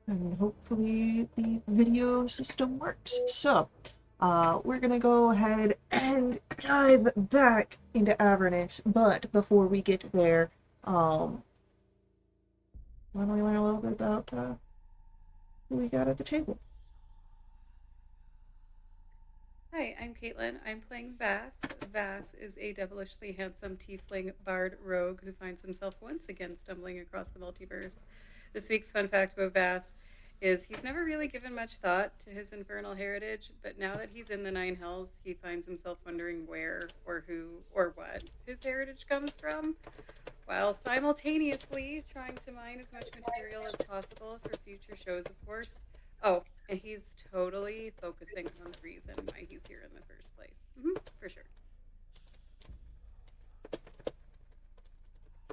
and hopefully the video system works. So, we're gonna go ahead and dive back into Avernus, but before we get there, um, why don't we learn a little bit about who we got at the table? Hi, I'm Caitlin. I'm playing Vass. Vass is a devilishly handsome tiefling bard rogue who finds himself once again stumbling across the multiverse. This week's fun fact about Vass is he's never really given much thought to his infernal heritage, but now that he's in the Nine Hells, he finds himself wondering where or who or what his heritage comes from, while simultaneously trying to mine as much material as possible for future shows, of course. Oh, and he's totally focusing on the reason why he's here in the first place. For sure.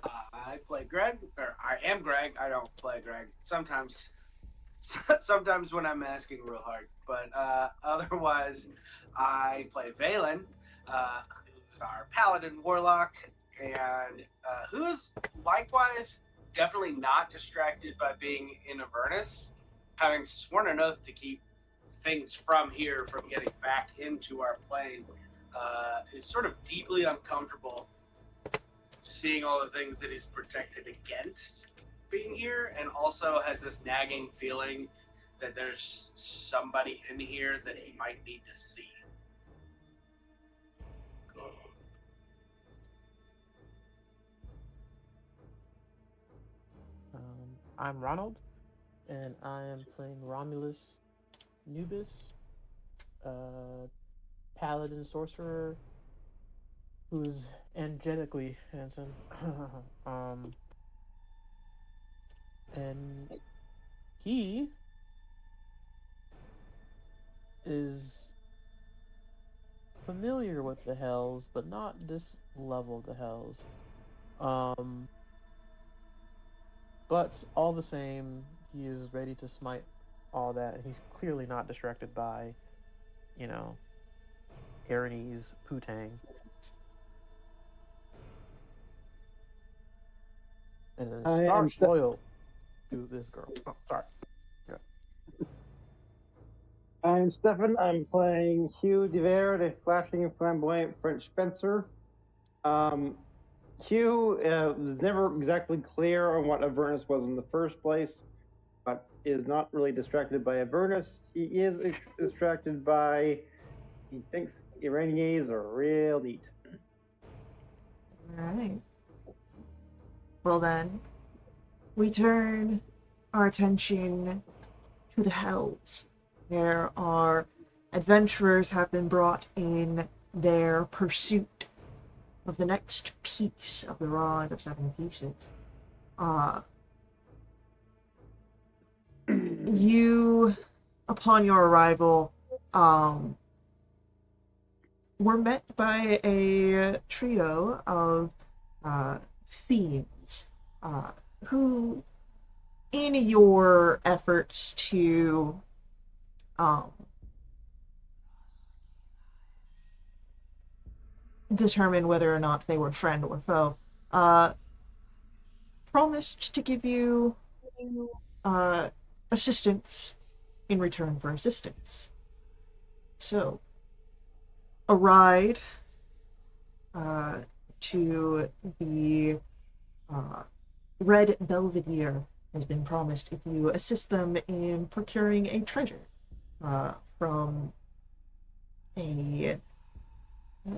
I play Greg, or I am Greg. I don't play Greg. Sometimes, sometimes when I'm asking real hard, but otherwise, I play Valen, who's our paladin warlock, and who's likewise definitely not distracted by being in Avernus, having sworn an oath to keep things from here from getting back into our plane. Is sort of deeply uncomfortable seeing all the things that he's protected against being here, and also has this nagging feeling that there's somebody in here that he might need to see. I'm Ronald, and I am playing Romulus Nubis, uh, paladin sorcerer who's angelically handsome. um, and he is familiar with the Hells, but not this level of the Hells. Um, but all the same, he is ready to smite all that, and he's clearly not distracted by, you know, Erinys Putang. And then I am staunch Ste- loyal to this girl. Oh, sorry. Yeah. I'm Stefan. I'm playing Hugh DeVere, the slashing flamboyant French Spencer. Um, Hugh was never exactly clear on what Avernus was in the first place, but is not really distracted by Avernus. He is distracted by he thinks Iranians are real neat. Alright. Well then, we turn our attention to the Hells. There are adventurers have been brought in their pursuit of the next piece of the rod of seven pieces. Uh, you, upon your arrival, um, were met by a trio of fiends uh, who, in your efforts to um, determine whether or not they were friend or foe, uh, promised to give you uh, assistance in return for assistance. So, a ride uh, to the uh, Red Belvedere has been promised if you assist them in procuring a treasure from a uh,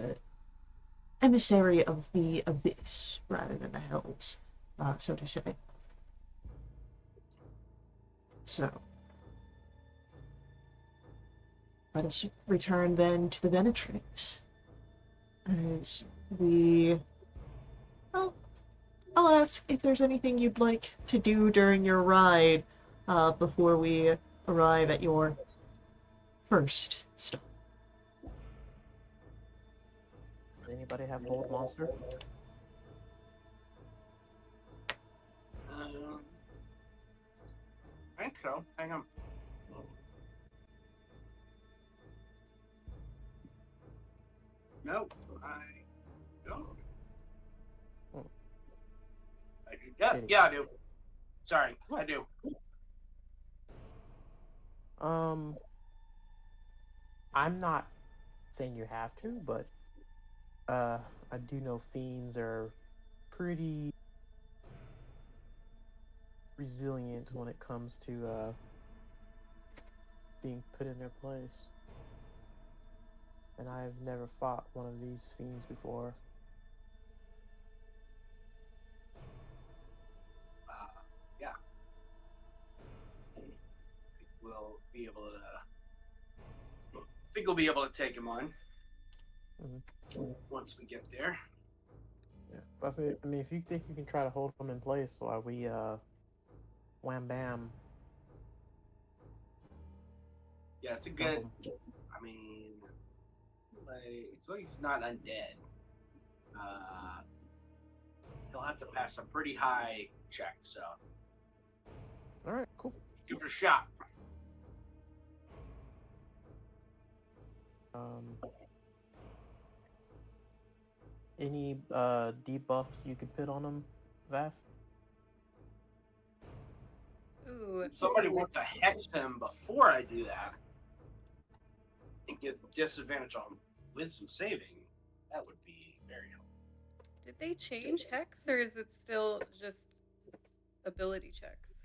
emissary of the abyss rather than the hells, so to say. So let us return then to the Venetrix, as we. Well, I'll ask if there's anything you'd like to do during your ride before we arrive at your first stop. Does anybody have Hold Monster? Um, I think so. Hang on. No, I don't. Oh, Yeah, shitty. yeah, I do. Sorry, I What? do. Um, I'm not saying you have to, but uh, I do know fiends are pretty resilient when it comes to being put in their place. And I've never fought one of these fiends before. Yeah, I we'll be able to. I think we'll be able to take him on Mhm. once we get there. Yeah, but I mean, if you think you can try to hold them in place while we wham bam Yeah, it's a jump good. them. I mean, like, it's like he's not undead. Uh, he'll have to pass some pretty high check. So All right, cool. give it a shot. Um, any debuffs you can put on them, Vast? Ooh, If somebody wants to hex him before I do that and get disadvantage on wisdom saving, that would be very helpful. did they change hex or is it still just ability checks?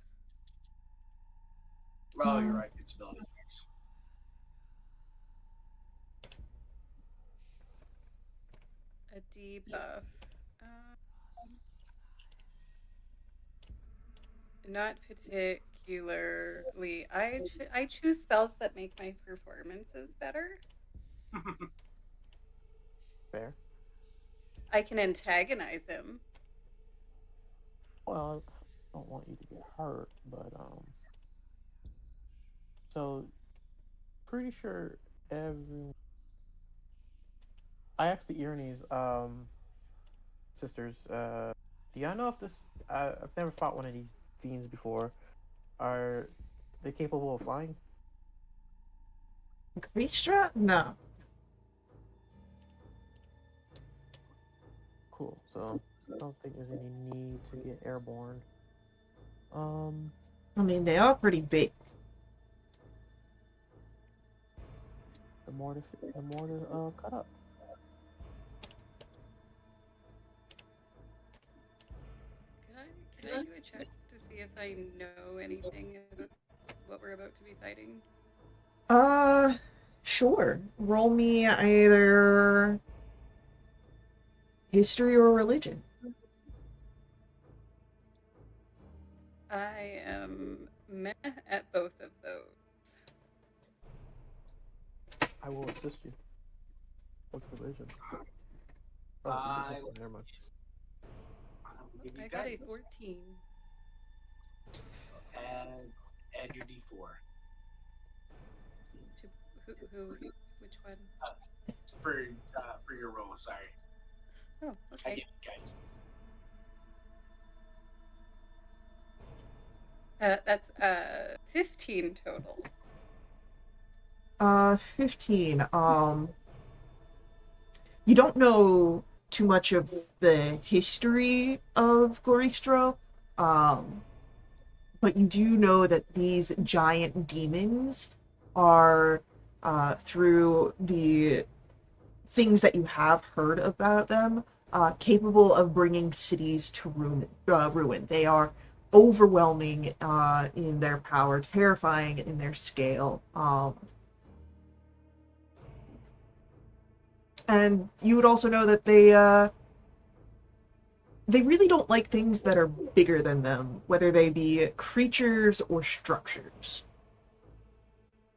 Oh, you're right. It's ability checks. A debuff. Uh, Not particularly. I choose spells that make my performances better. Fair. I can antagonize him. Well, I don't want you to get hurt, but so pretty sure every. I asked the Ironies sisters, do y'all know if this? I've never fought one of these fiends before. Are they capable of flying? Gristra? No. Cool. So I don't think there's any need to get airborne. Um, I mean, they are pretty big. the more to cut up. Can I do a check to see if I know anything about what we're about to be fighting? Uh, sure. Roll me either history or religion. I am meh at both of those. I will assist you with religion. Oh, you I okay, never mind. will give you I got a guidance. 14. So add your D4 To who which one? uh, for your roll. Sorry, Oh, I okay. give you guidance. That's 15 total. 15. You don't know too much of the history of Goristro, um, but you do know that these giant demons are, through the things that you have heard about them, capable of bringing cities to ruin. They are overwhelming in their power, terrifying in their scale. And you would also know that they really don't like things that are bigger than them, whether they be creatures or structures.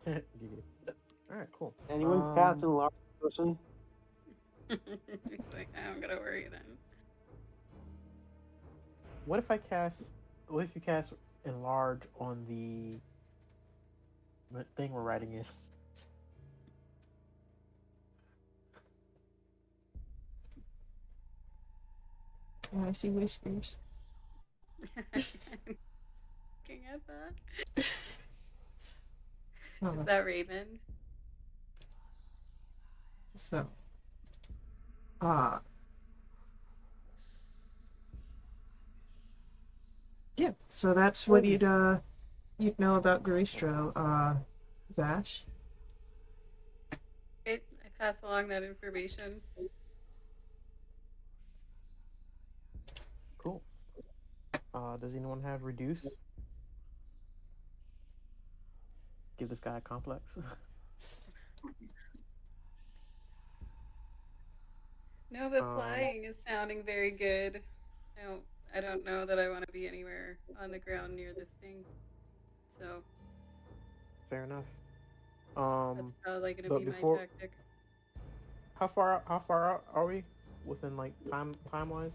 Yeah. All right, cool. Anyone cast a large person? Like, I'm gonna worry then. What if I cast? What if you cast enlarge on the thing we're writing in? Oh, I see whiskers. I'm looking at that. Is Uh, that Raymond? so, uh, yeah. So that's what you'd know about Garistro. Vash. I pass along that information. Cool. Does anyone have reduce? Give this guy a complex. No, but um, flying is sounding very good. I don't, I don't know that I want to be anywhere on the ground near this thing. So fair enough. that's Um, probably going to but be my before, tactic. how far out are we within like time wise?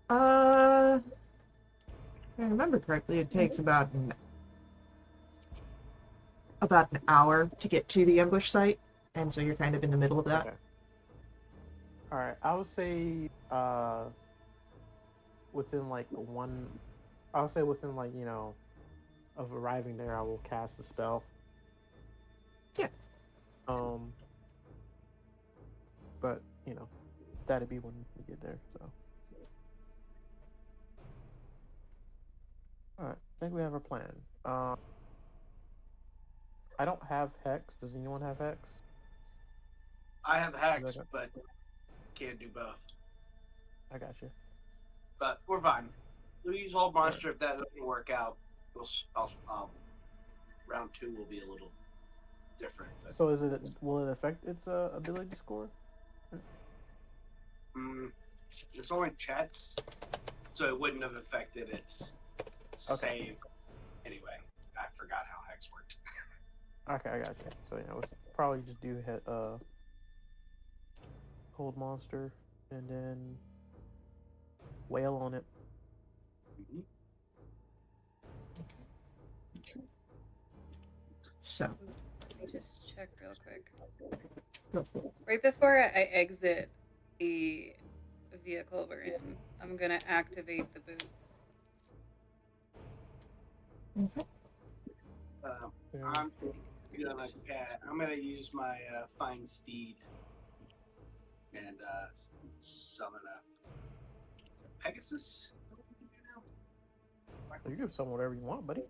If I remember correctly, it takes about an hour to get to the ambush site, and so you're kind of in the middle of that. Okay. All right. I would say within like one. I would say within like of arriving there, I will cast a spell. Yeah. Um, but that'd be when we get there. So, all right, I think we have a plan. I don't have hex. Does anyone have hex? I have I hex, got, but can't do both. I got you. But we're fine. We'll use Old All right. Monster if that doesn't work out. Round two will be a little different. But So, will it affect its ability score? mm, it's only checks, so it wouldn't have affected its Okay. save anyway. I forgot how hex worked. Okay, I got you. So yeah, let's probably just do cold monster and then wail on it. Mhm. So, Let me just check real quick. go for it. Right before I exit the vehicle we're in, I'm going to activate the boots. Okay. Yeah. I'm I think it's a gonna I'm gonna use my fine steed and summon a Pegasus. You can summon whatever you want, buddy.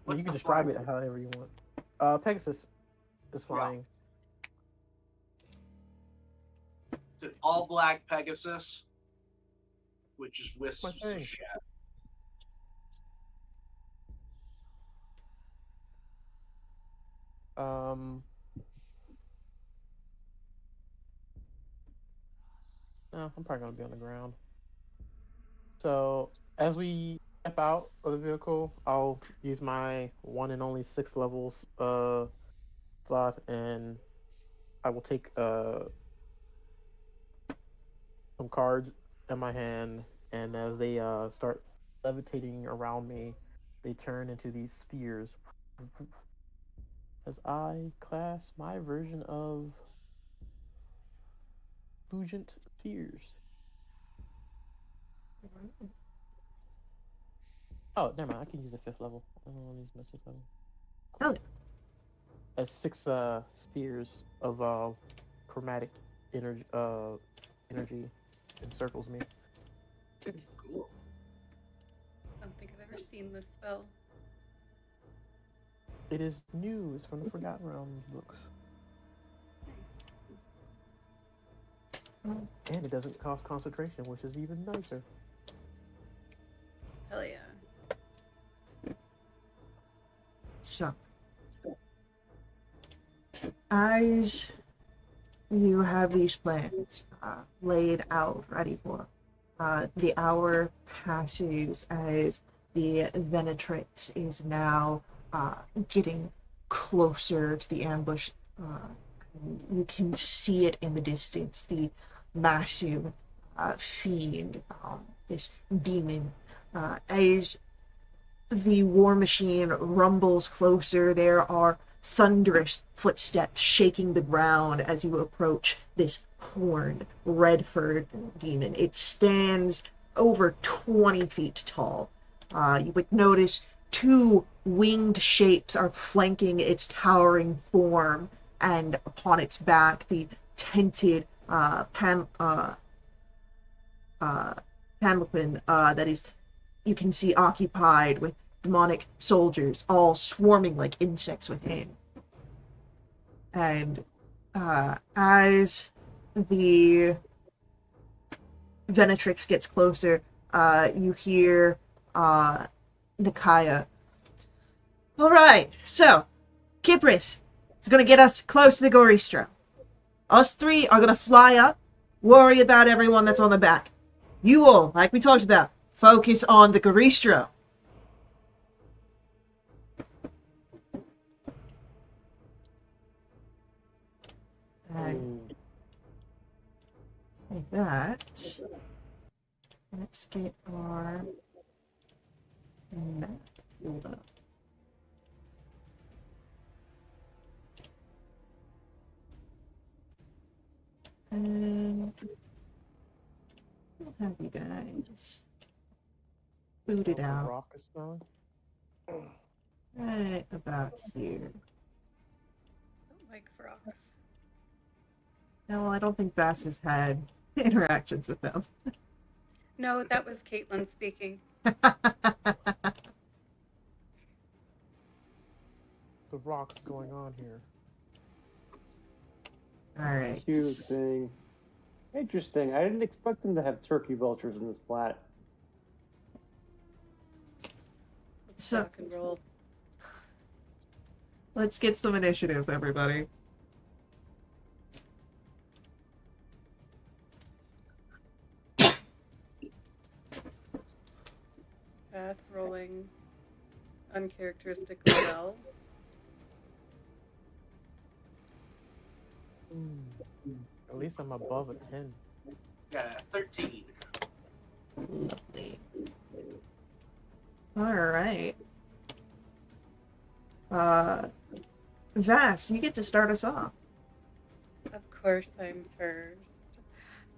You What's can the describe flying? it however you want. Pegasus is Yeah, flying. it's an all black Pegasus, which is My wisps of thing. shadow. Um, no, I'm probably gonna be on the ground. So as we step out of the vehicle, I'll use my one and only 6 levels slot, and I will take some cards in my hand, and as they start levitating around me, they turn into these spheres. As I class my version of Fugent Spheres. Oh, never mind. I can use a 5th level. I don't want to use my 6th level. Oh, As 6 spheres of chromatic energy encircles me. Cool. I don't think I've ever seen this spell. It is new. It's from the Forgotten Realms books, and it doesn't cost concentration, which is even nicer. Hell yeah. so as you have these plans laid out, ready for, the hour passes as the Venatrix is now getting closer to the ambush. You can see it in the distance, the massive fiend, this demon. As the war machine rumbles closer, there are thunderous footsteps shaking the ground as you approach this horned, red-furred demon. It stands over 20 feet tall. You would notice two winged shapes are flanking its towering form, and upon its back, the tented uh, palanquin that is you can see occupied with demonic soldiers, all swarming like insects within. And as the Venatrix gets closer, you hear Nikaya. All right, so Kypris is going to get us close to the Goristro. Us three are going to fly up, worry about everyone that's on the back. You all, like we talked about, focus on the Goristro. And like that, let's get our map pulled up. And we'll have you guys booted out Rock is snowing. right about here. Don't like frogs. No, well, I don't think Bass has had interactions with them. No, that was Caitlin speaking. The rock's going on here. Alright. Huge thing. Interesting. I didn't expect them to have turkey vultures in this plat. Let's So- rock and roll. Let's get some initiatives, everybody. Fast rolling uncharacteristically well. At least I'm above a 10. Got a 13. Lovely. Alright. Vass, you get to start us off. Of course, I'm first.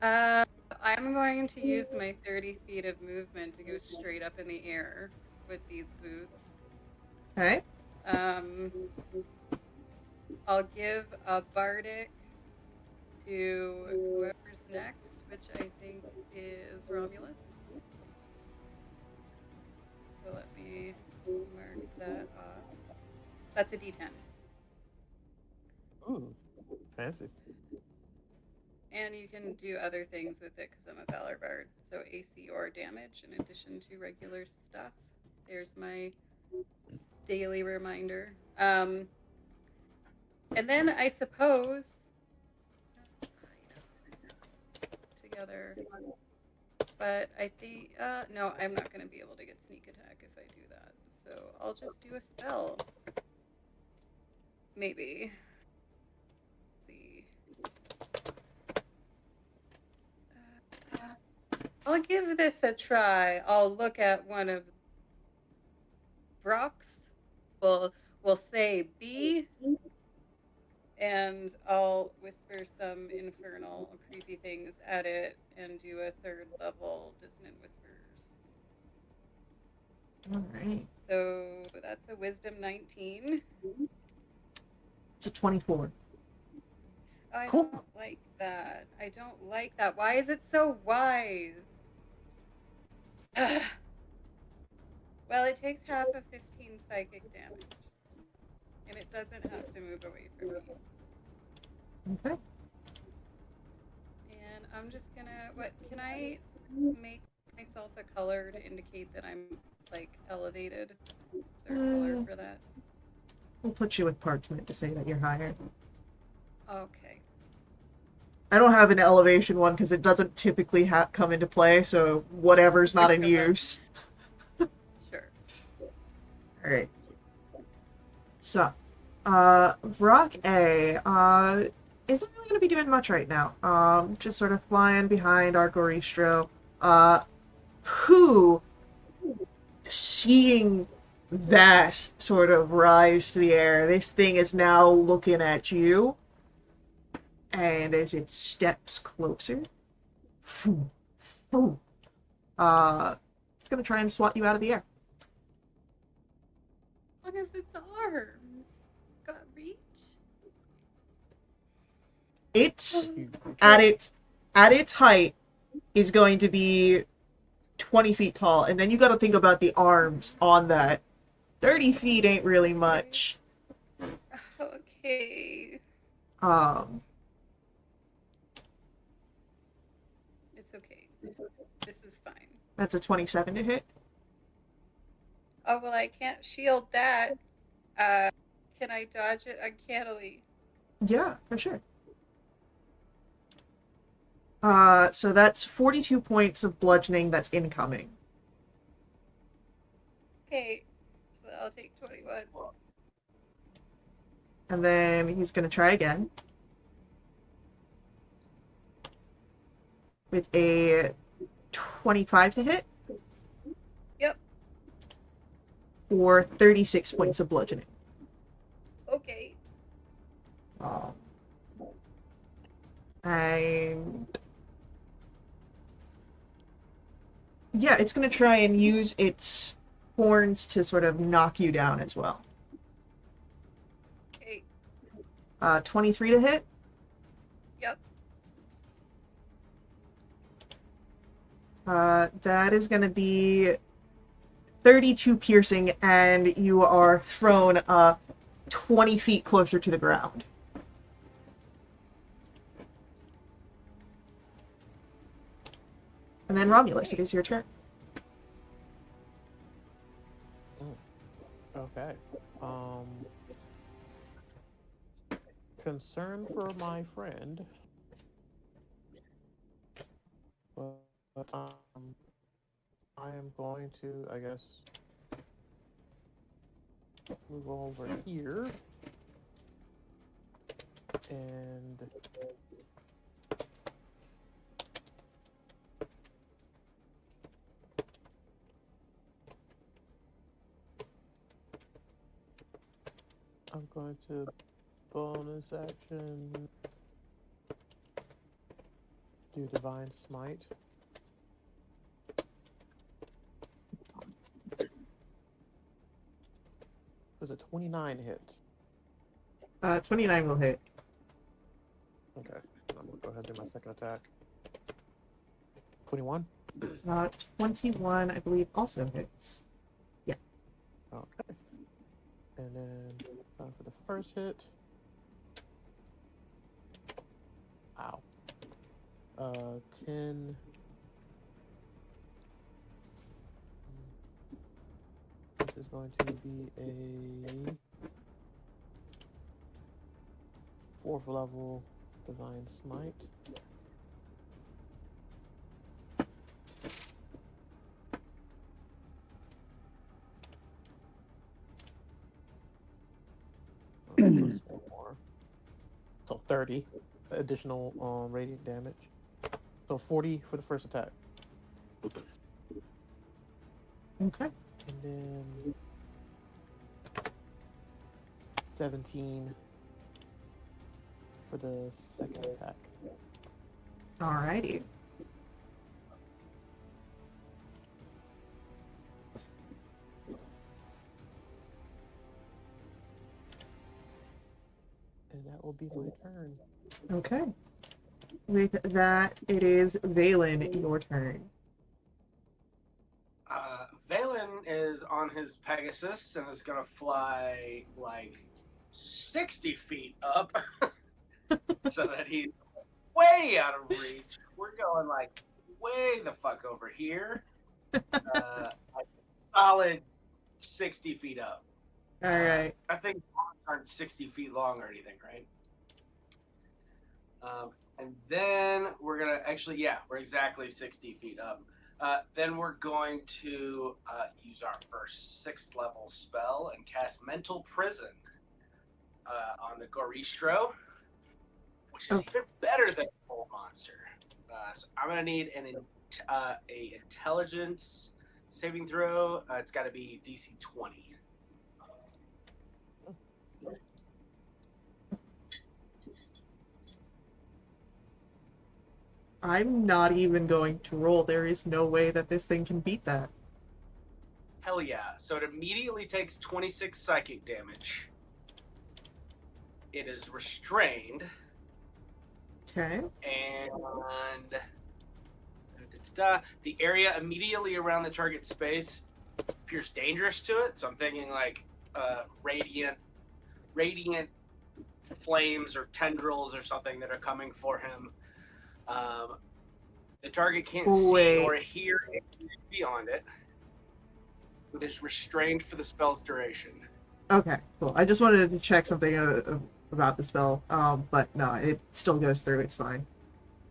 I'm going to use my 30 feet of movement to go straight up in the air with these boots. Okay? I'll give a bardic to whoever's next, which I think is Romulus. So let me mark that off. That's a D10. Ooh, fancy. And you can do other things with it because I'm a Valor Bard. So AC or damage in addition to regular stuff. There's my daily reminder. And then I suppose together. But I think no, I'm not gonna be able to get sneak attack if I do that. So I'll just do a spell. Maybe. Let's see. I'll give this a try. I'll look at one of the rocks. We'll say B, and I'll whisper some infernal, creepy things at it and do a third level dissonant whispers. Alright. So that's a wisdom 19. It's a 24. I Cool. don't like that. I don't like that. Why is it so wise? Well, it takes half of 15 psychic damage. And it doesn't have to move away from me. Okay. And I'm just gonna, can I make myself a color to indicate that I'm, like, elevated? Is there a color for that? We'll put you with parchment to say that you're higher. Okay. I don't have an elevation one because it doesn't typically come into play, so whatever's not in use. Sure. Alright. So, Rock A, isn't really going to be doing much right now. Just sort of flying behind our Goristro, who, seeing Vass sort of rise to the air, this thing is now looking at you, and as it steps closer, it's going to try and swat you out of the air. As long as its arms got reach. It's at its height is going to be 20 feet tall, and then you got to think about the arms on that. 30 feet ain't really much. Okay. Um, It's okay. This is fine. that's a 27 to hit. Oh, well, I can't shield that. Uh, can I dodge it uncannily? Yeah, for sure. So that's 42 points of bludgeoning that's incoming. Okay, so I'll take 21. And then he's going to try again with a 25 to hit Yep. for 36 points of bludgeoning. Okay. Um, and yeah, it's going to try and use its horns to sort of knock you down as well. Okay. 23 to hit. Yep. That is going to be 32 piercing, and you are thrown 20 feet closer to the ground. And then Romulus, it is your turn. Okay. Concern for my friend, but I am going to, I guess, move over here and I'm going to bonus action do Divine Smite. Does a 29 hit? 29 will hit. Okay, I'm gonna go ahead and do my second attack. 21? 21, I believe, also hits. Yeah. Okay. And then for the first hit. Ow. 10. This is going to be a 4th level Divine Smite. Plus 4. So 30 additional radiant damage. So 40 for the first attack. Okay. And then 17 for the second attack. Alrighty. And that will be my turn. Okay. With that, it is Valen, your turn. Valen is on his Pegasus and is gonna fly like 60 feet up so that he's way out of reach. We're going like way the fuck over here. Like solid 60 feet up. Alright. I think aren't 60 feet long or anything, right? And then we're gonna actually, yeah, we're exactly 60 feet up. Then we're going to use our first 6th level spell and cast Mental Prison on the Goristro, which is even better than Old Monster. So I'm gonna need a intelligence saving throw. It's got to be DC 20. I'm not even going to roll. There is no way that this thing can beat that. Hell yeah. So it immediately takes 26 psychic damage. It is restrained. Okay. And the area immediately around the target space appears dangerous to it. So I'm thinking like radiant flames or tendrils or something that are coming for him. Um, the target can't see or Wait. hear anything beyond it. It is restrained for the spell's duration. Okay, cool. I just wanted to check something about the spell, but no, it still goes through. It's fine.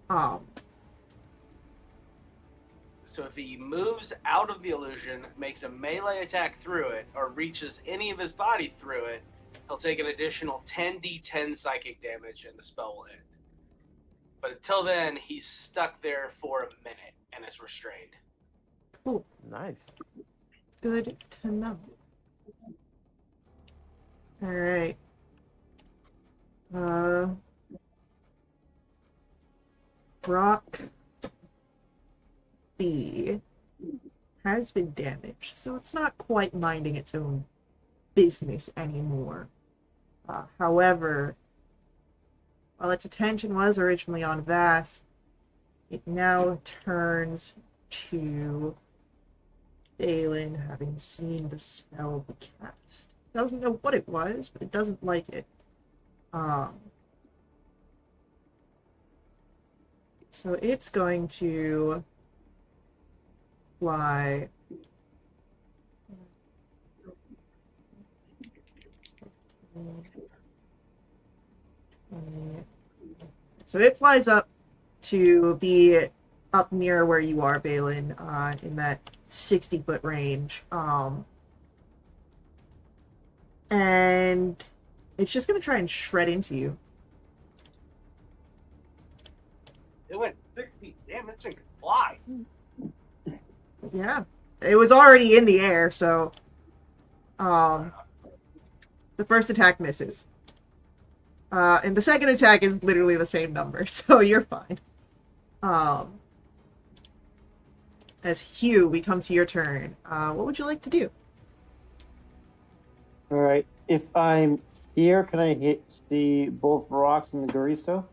Um, So if he moves out of the illusion, makes a melee attack through it, or reaches any of his body through it, he'll take an additional 10d10 psychic damage and the spell will end. But until then, he's stuck there for a minute and is restrained. cool. Nice. Good to know. All right. Uh, Brock B has been damaged, so it's not quite minding its own business anymore. However, while its attention was originally on Vass, it now turns to Balin, having seen the spell be cast. It doesn't know what it was, but it doesn't like it. Um, so it's going to fly. So it flies up to be up near where you are, Balin, in that 60-foot range. And it's just going to try and shred into you. It went 6 feet. Damn, this thing could fly. Yeah. It was already in the air, so the first attack misses. And the second attack is literally the same number, so you're fine. As Hugh, we come to your turn. What would you like to do? All right. If I'm here, can I hit the both rocks and the Garisto?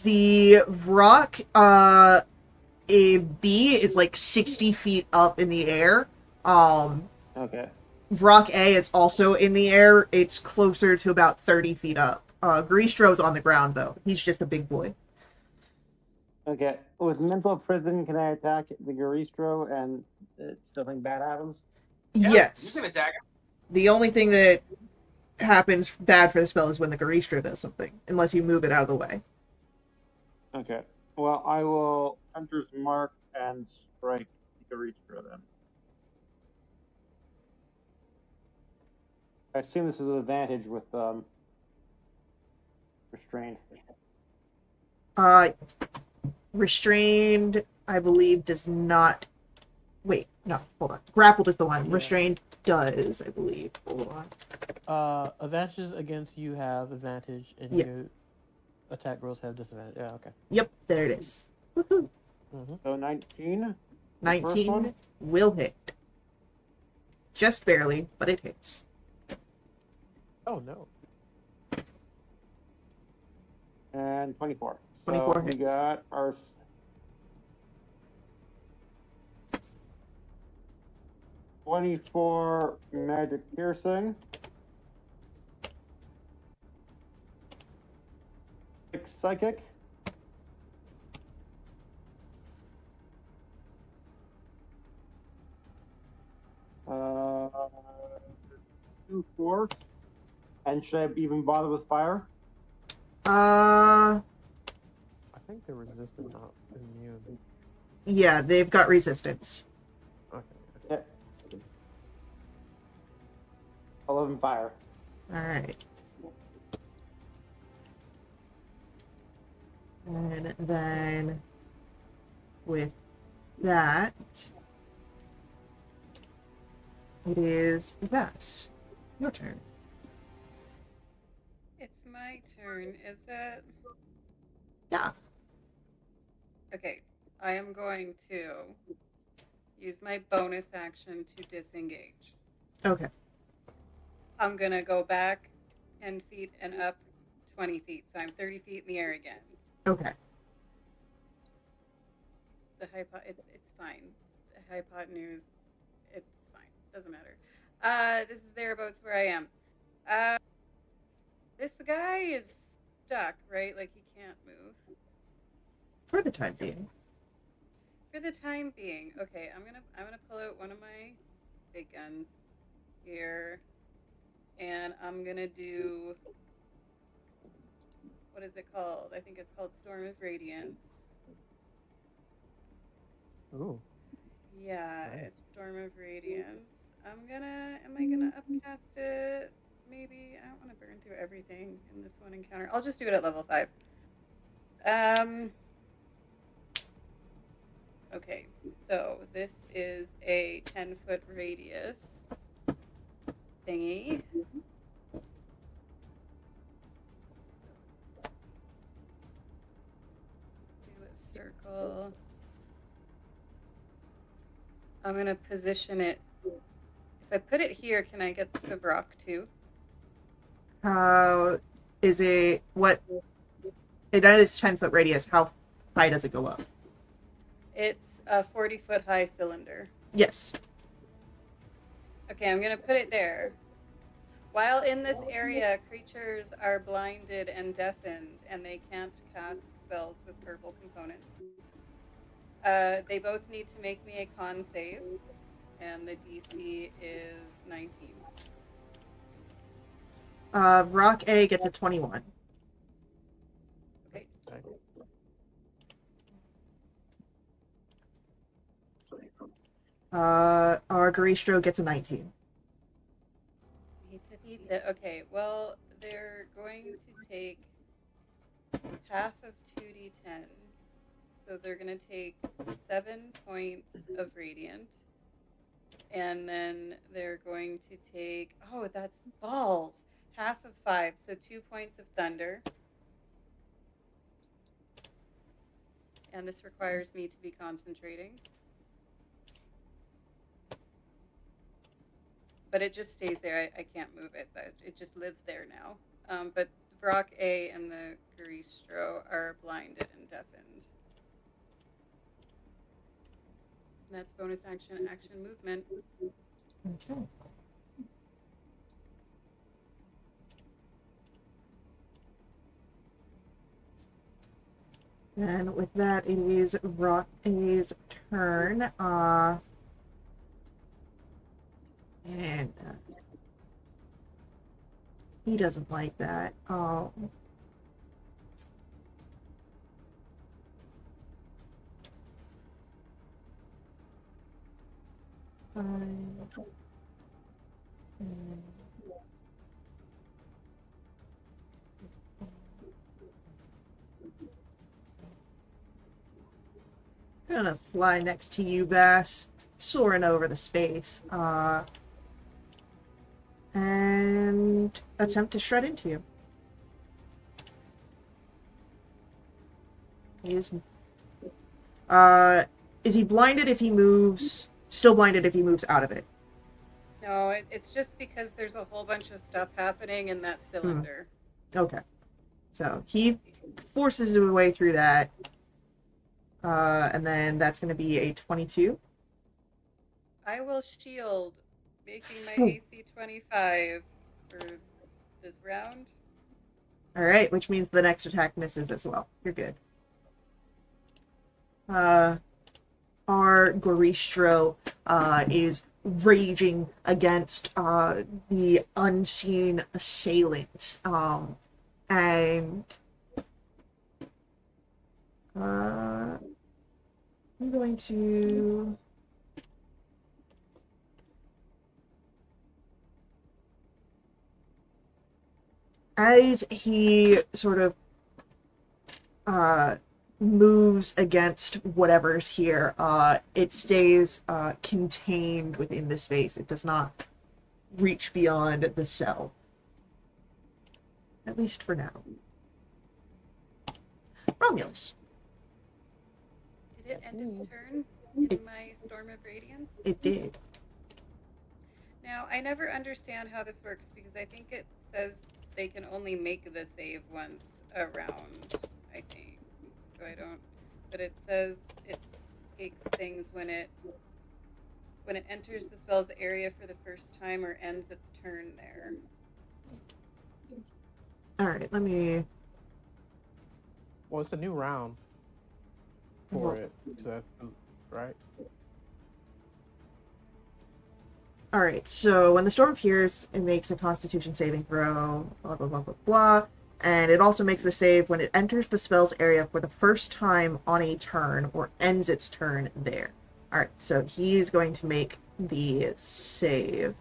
The rock, a B is like 60 feet up in the air. Okay. Rock A is also in the air. It's closer to about 30 feet up. Greastro's on the ground, though. He's just a big boy. Okay. With mental prison, can I attack the Garistro and something bad happens? Yeah, Yes. you can attack him. The only thing that happens bad for the spell is when the Garistro does something, unless you move it out of the way. Okay. Well, I will Hunter's Mark and strike the Garistro then. I assume this is an advantage with restrained. Uh, Restrained, I believe, does not. Wait, no, hold on. Grappled is the one. Yeah. Restrained does, I believe. Hold on. Advantages against you have advantage, and Yeah. your attack rolls have disadvantage. Yeah, okay. Yep, there it is. Woohoo. So 19. 19 will hit. Just barely, but it hits. Oh no. And 24. 24 so hits. We got our 24 magic piercing. 6 psychic. Uh, 2 force. And should I even bother with fire? Uh, I think they're resistant, not immune. yeah, they've got resistance. Okay. Yeah. 11 fire. Alright. And then with that, it is Vass. Your turn. It's my turn, is it? Yeah. Okay, I am going to use my bonus action to disengage. Okay. I'm going to go back 10 feet and up 20 feet, so I'm 30 feet in the air again. Okay. It's fine. The hypotenuse This is thereabouts where I am. Uh, this guy is stuck, right? Like he can't move For the time being. for the time being. Okay, I'm gonna pull out one of my big guns here, and I'm gonna do what is it called? I think it's called Storm of Radiance. Ooh, Yeah, nice. it's Storm of Radiance. Am I gonna upcast it? Maybe. I don't want to burn through everything in this one encounter. I'll just do it at level 5. Um, okay, so this is a 10-foot radius thingy. Do a circle. I'm gonna position it. If I put it here, can I get the rock too? How is it? What? It is 10-foot radius. How high does it go up? It's a 40-foot high cylinder. Yes. Okay, I'm gonna put it there. While in this area, creatures are blinded and deafened, and they can't cast spells with verbal components. They both need to make me a con save, and the DC is 19. Rock A gets a 21. Okay. Okay. Our Garistro gets a 19. Pizza. Okay, well, they're going to take half of 2d10. So they're going to take 7 points of radiant. And then they're going to take, oh, that's balls. Half of 5, so 2 points of thunder. And this requires me to be concentrating. But it just stays there. I can't move it. It just lives there now. But Vrock A and the Garistro are blinded and deafened. And that's bonus action movement. Okay. And with that, it is Rock A's turn. And he doesn't like that. Five, and gonna fly next to you, Bass, soaring over the space, and attempt to shred into you. He is he blinded if he moves? Still blinded if he moves out of it. No, it's just because there's a whole bunch of stuff happening in that cylinder. Okay. So he forces his way through that. And then that's going to be a 22. I will shield, making my AC 25 for this round. All right, which means the next attack misses as well. You're good. Our Goristro is raging against the unseen assailants. And I'm going to as he sort of moves against whatever's here, it stays contained within the space. It does not reach beyond the cell. At least for now. Romulus. Did it end its turn in my Storm of Radiance? It did. Now, I never understand how this works because I think it says they can only make the save once a round, I think. So I don't, but it says it takes things when it when it enters the spell's area for the first time or ends its turn there. All right, let me. Well, it's a new round for it, so right? All right, so when the storm appears, it makes a Constitution saving throw. Blah blah blah blah blah. And it also makes the save when it enters the spell's area for the first time on a turn or ends its turn there. All right, so he's going to make the save.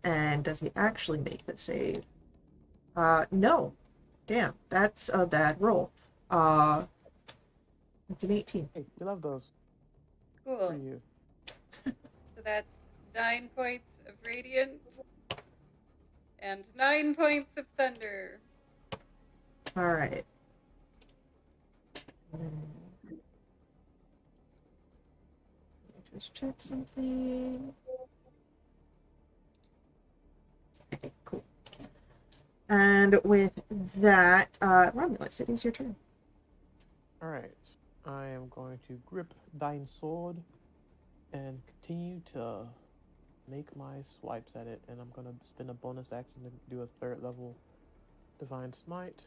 And does he actually make the save? No. Damn, that's a bad roll. It's an 18. Hey, we love those for Cool. you. So that's 9 points of radiant and 9 points of thunder. All right. Just check something. Okay, cool. And with that, Romulus, it is your turn. All right, I am going to grip thine sword and continue to make my swipes at it, and I'm gonna spend a bonus action to do a 3rd level divine smite.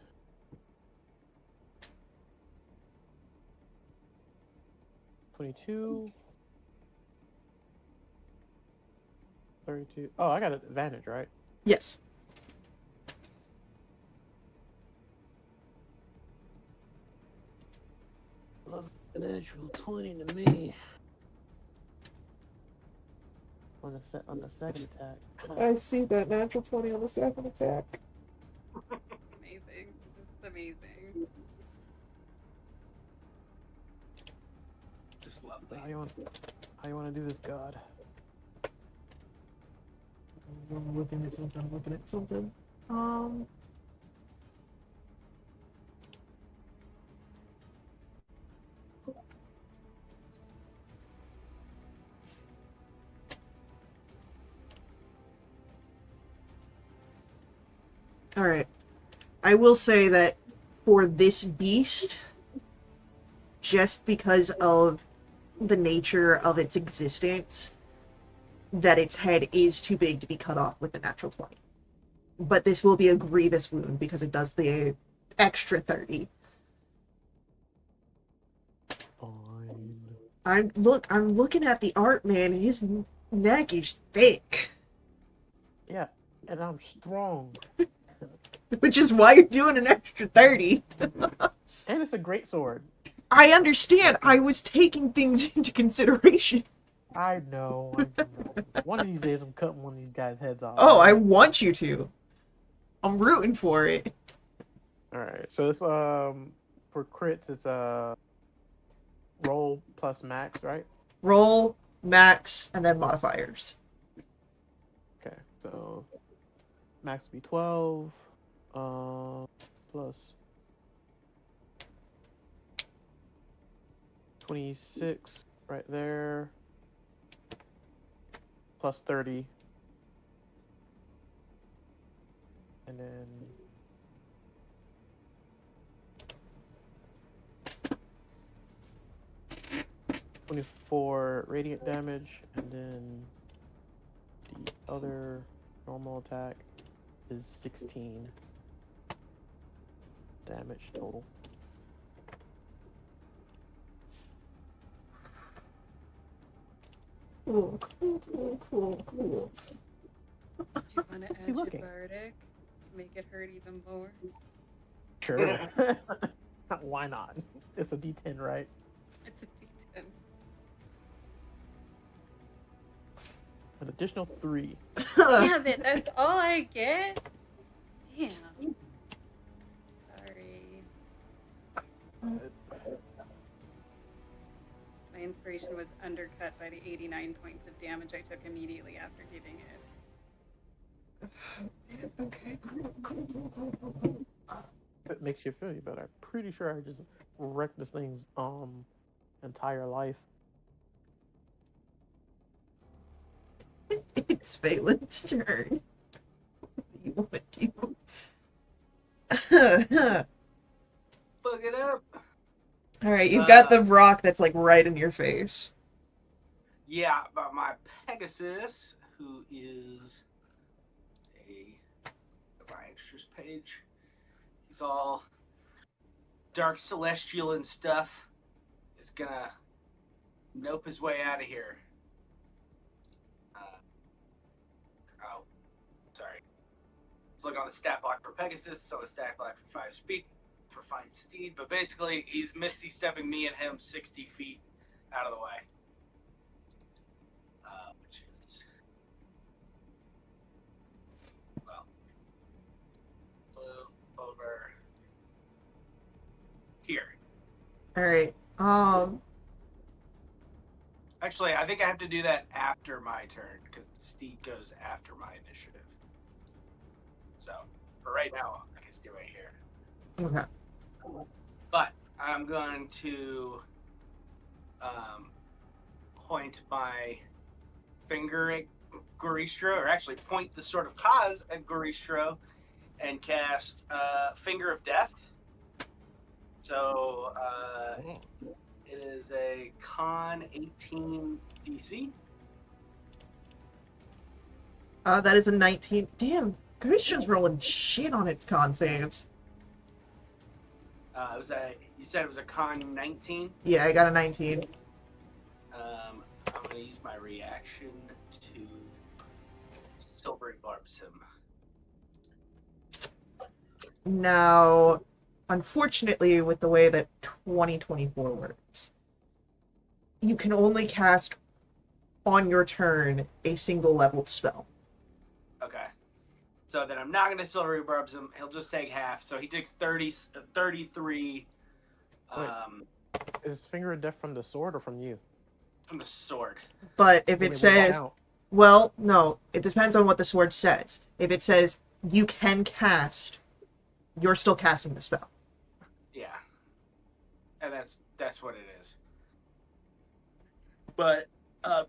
(22) 32. Oh, I got an advantage, right? Yes. Love a natural 20 to me. On the second attack. I see that natural 20 on the second attack. Amazing. This is amazing. Just lovely. How you want to do this, God? I'm looking at something. All right. I will say that for this beast, just because of the nature of its existence, that its head is too big to be cut off with the natural 20. But this will be a grievous wound because it does the extra 30. Fine. I'm looking at the art, man. His neck is thick, Yeah, and I'm strong. which is why you're doing an extra 30. And it's a great sword. I understand. I was taking things into consideration. I know. One of these days, I'm cutting one of these guys' heads off. Oh, I want you to. I'm rooting for it. All right. So it's for crits, it's roll plus max, right? Roll, max, and then modifiers. Okay. So max would be 12. Plus 26 right there. Plus 30. And then 24 radiant damage, and then the other normal attack is 16 damage total. Cool. Do you want to add your looking? bardic? Make it hurt even more? Sure. Why not? It's a D10, right? It's a D10. An additional 3. Damn it, that's all I get? Damn. Sorry. My inspiration was undercut by the 89 points of damage I took immediately after giving it. Okay, cool. It makes you feel better. I'm pretty sure I just wrecked this thing's entire life. It's Valen's turn. What do you want to do? Fuck it up. All right, you've got the rock that's like right in your face. Yeah, but my Pegasus, who is my extras page, he's all dark celestial and stuff, is gonna nope his way out of here. Oh, sorry. Let's look on the stat block for Pegasus, on the stat block for 5 speed, for fine steed, but basically he's misty stepping me and him 60 feet out of the way. Which is, well, over here. All right. Actually, I think I have to do that after my turn because the steed goes after my initiative. So, for right now, I can stay right here. Okay. But I'm going to point my finger at Goristro, or actually point the Sword of Kaz at Goristro, and cast Finger of Death. So it is a con 18 DC. That is a 19. Damn, Christian's rolling shit on its con saves. You said it was a con 19. Yeah, I got a 19. I'm going to use my reaction to Silvery Barbs him. Now, unfortunately, with the way that 2024 works, you can only cast on your turn a single leveled spell. Okay. So then I'm not going to Silvery Barbs him. He'll just take half. So he takes 33. Is Finger of Death from the sword or from you? From the sword. But if it says, well, no, it depends on what the sword says. If it says you can cast, you're still casting the spell. Yeah. And that's what it is. But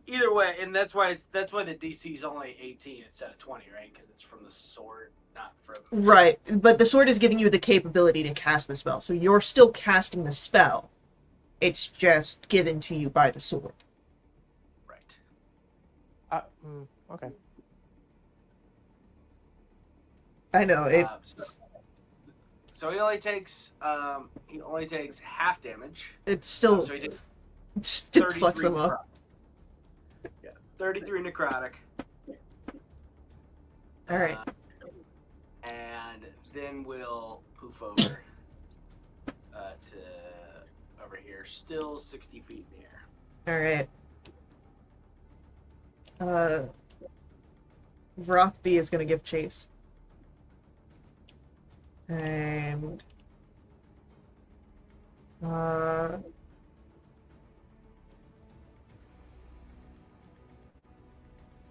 either way, and that's why the DC is only 18 instead of 20, right? Because it's from the sword, not from. Right, but the sword is giving you the capability to cast the spell, so you're still casting the spell. It's just given to you by the sword. Right. Okay. I know it. So he only takes half damage. It's still. So he did It still 33 fucks them up. Yeah, 33 necrotic. All right. And then we'll poof over to over here. Still 60 feet in the air. All right. Rothby is going to give chase. And oh,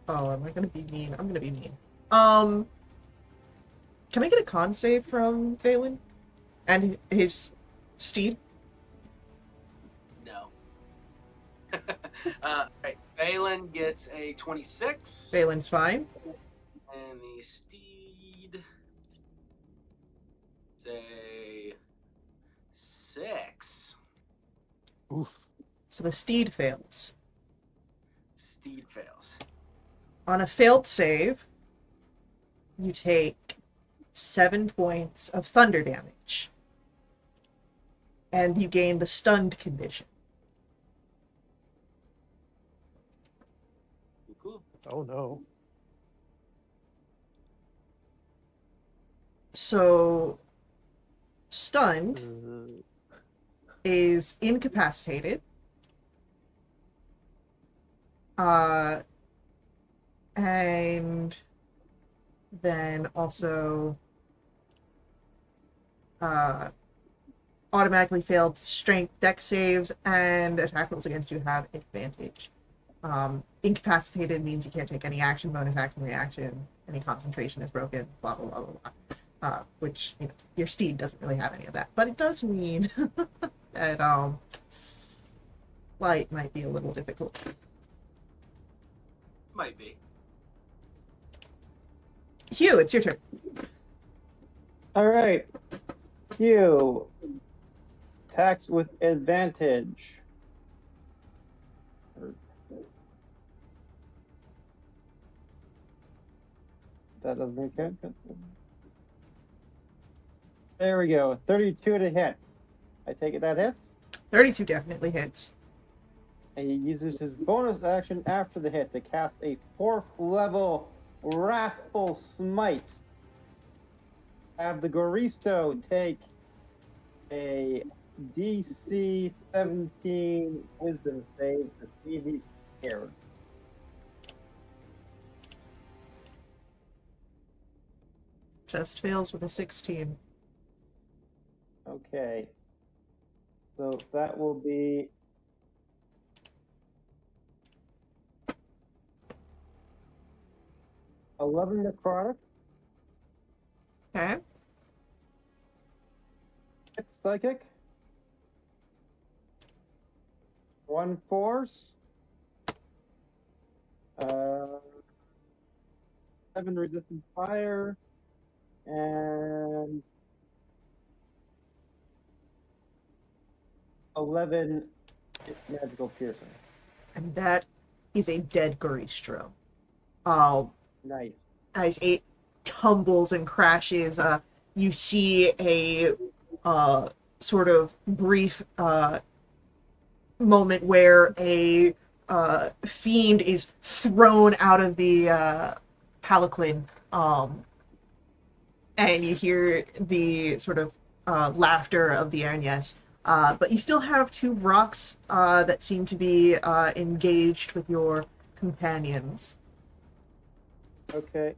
am I gonna be mean? I'm gonna be mean. Can I get a con save from Valen and his steed? No. Right. Valen gets a 26. Valen's fine. And the steed a 6. Oof. So the steed fails. Steed fails. On a failed save, you take 7 points of thunder damage. And you gain the stunned condition. Cool. Oh no. So, stunned is incapacitated. And then also automatically failed strength dex saves and attack rolls against you have advantage. Incapacitated means you can't take any action, bonus action, reaction, any concentration is broken, blah, blah, blah, blah, blah. Which, you know, your steed doesn't really have any of that. But it does mean that light might be a little difficult. Might be. Hugh, it's your turn. All right. Hugh Attacks with advantage. That doesn't count. There we go. 32 to hit. I take it that hits. 32 definitely hits. And he uses his bonus action after the hit to cast a 4th level Wrathful Smite. Have the Goristo take a DC 17 Wisdom save to see if he's scared. Just fails with a 16. Okay. So that will be 11 necrotic, Okay. 6 psychic, 1 force, 7 resistant fire, and 11 magical piercing. And that is a dead Garistro. Nice. As it tumbles and crashes, you see a sort of brief moment where a fiend is thrown out of the palanquin, and you hear the sort of laughter of the Agnes. But you still have 2 rocks that seem to be engaged with your companions. Okay.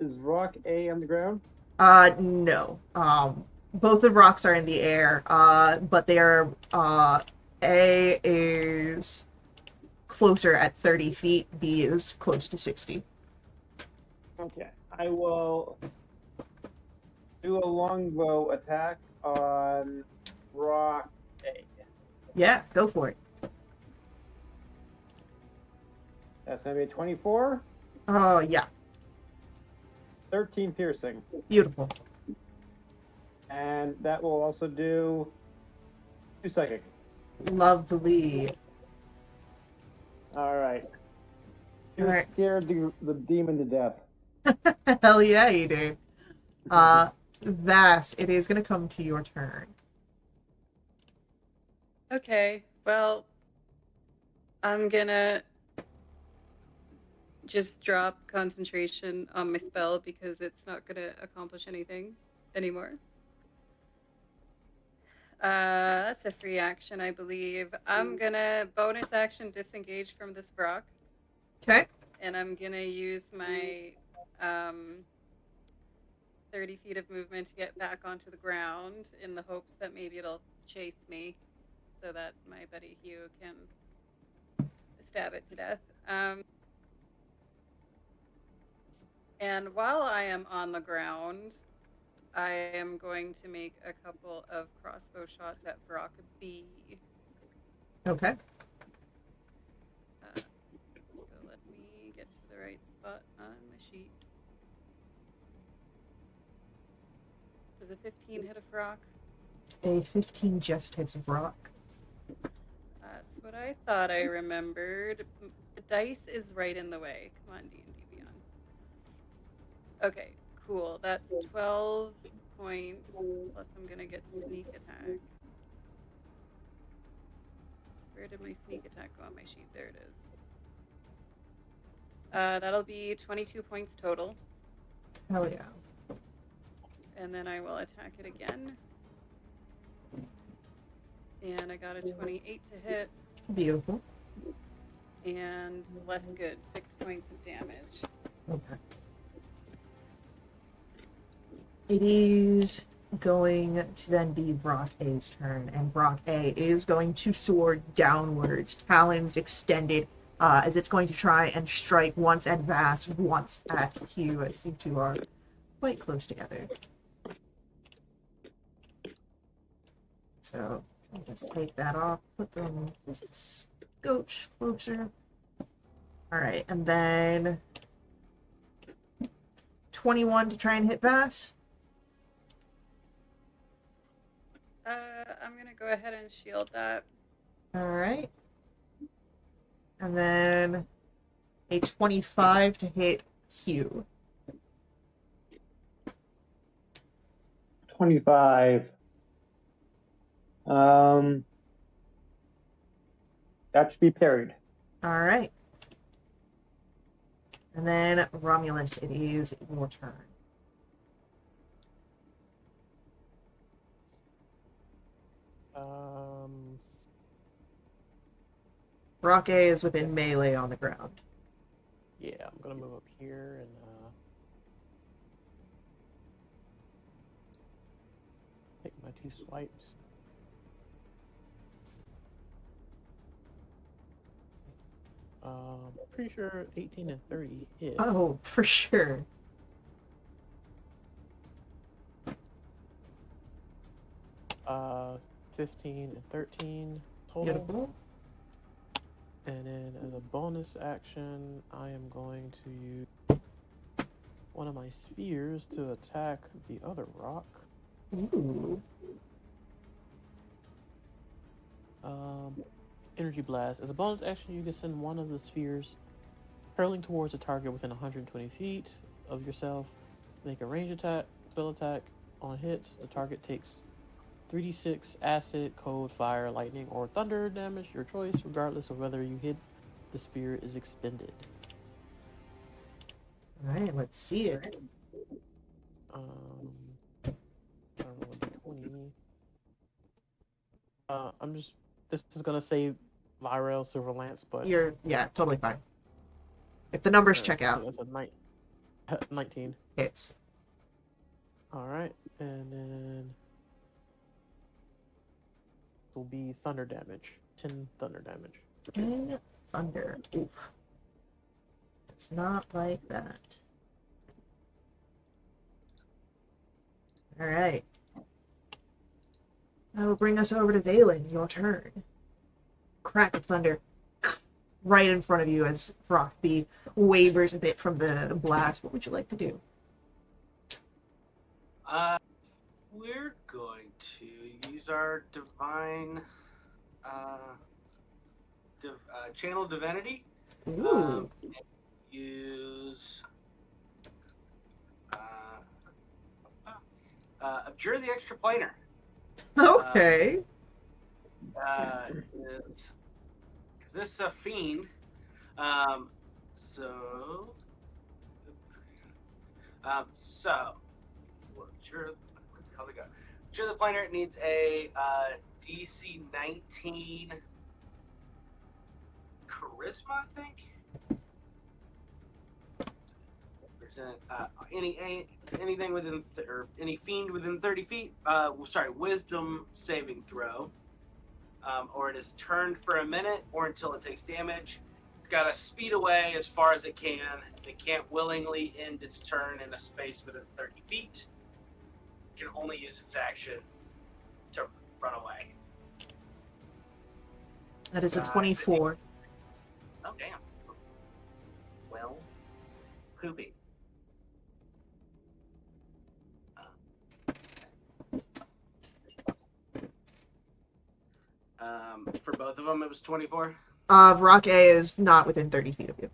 Is rock A on the ground? No. Both the rocks are in the air, but they're A is closer at 30 feet, B is close to 60. Okay. I will do a longbow attack on rock A. Yeah, go for it. That's going to be a 24, Oh, yeah. 13 piercing. Beautiful. And that will also do 2 psychic. Lovely. All right. You All right. scared the demon to death. Hell yeah, you do. Vass, it is going to come to your turn. Okay, well, I'm gonna just drop concentration on my spell because it's not gonna accomplish anything anymore. That's a free action, I believe. I'm gonna bonus action disengage from this Brock, Okay. and I'm gonna use my 30 feet of movement to get back onto the ground in the hopes that maybe it'll chase me so that my buddy Hugh can stab it to death. And while I am on the ground, I am going to make a couple of crossbow shots at Brock B. Okay. So let me get to the right spot on my sheet. Does a 15 hit a Brock? A 15 just hits Brock. That's what I thought I remembered. The dice is right in the way. Come on, D&D Beyond. Okay, cool. That's 12 points, plus I'm gonna get sneak attack. Where did my sneak attack go on my sheet? There it is. That'll be 22 points total. Hell yeah. And then I will attack it again. And I got a 28 to hit. Beautiful. And less good, 6 points of damage. Okay. It is going to then be Brock A's turn, and Brock A is going to soar downwards, talons extended, as it's going to try and strike once at Vass, once at Hugh, as you two are quite close together. So I'll just take that off, put them just a scotch closer. Alright, and then 21 to try and hit Vass. I'm gonna go ahead and shield that. All right. And then a 25 to hit Hugh. 25. That should be parried. All right. And then Romulus, it is your turn. Rock A is within melee on the ground. Yeah, I'm gonna move up here and take my 2 swipes. Pretty sure 18 and 30 hit. Oh, for sure. Uh, 15 and 13 total. Beautiful. And then as a bonus action, I am going to use one of my spheres to attack the other rock. Ooh. Energy Blast. As a bonus action, you can send one of the spheres hurling towards a target within 120 feet of yourself. Make a range attack, spell attack. On hit, the target takes 3d6 acid, cold, fire, lightning, or thunder damage, your choice, regardless of whether you hit the spear is expended. All right, let's see it. I don't know what d20. This is gonna say Lyrel Silver Lance, but Yeah, totally fine. If the numbers check out, that's a 19. hits. All right, and then will be thunder damage. 10 thunder damage. 10 thunder. Oof. It's not like that. All right. That will bring us over to Valen. Your turn. Crack of thunder right in front of you as Frostby wavers a bit from the blast. What would you like to do? We're going to use our divine channel divinity. Ooh. Use abjure the extra planar. Okay. Because this is a fiend. So abjure. Where the hell did it go? Abjure the planar. It needs a DC 19 charisma, I think. Anything within or any fiend within 30 feet. Wisdom saving throw. Or it is turned for a minute or until it takes damage. It's got to speed away as far as it can. It can't willingly end its turn in a space within 30 feet. It can only use its action to run away. That is a 24. Oh, damn. Well, poopy. For both of them, it was 24. Rock A is not within 30 feet of you.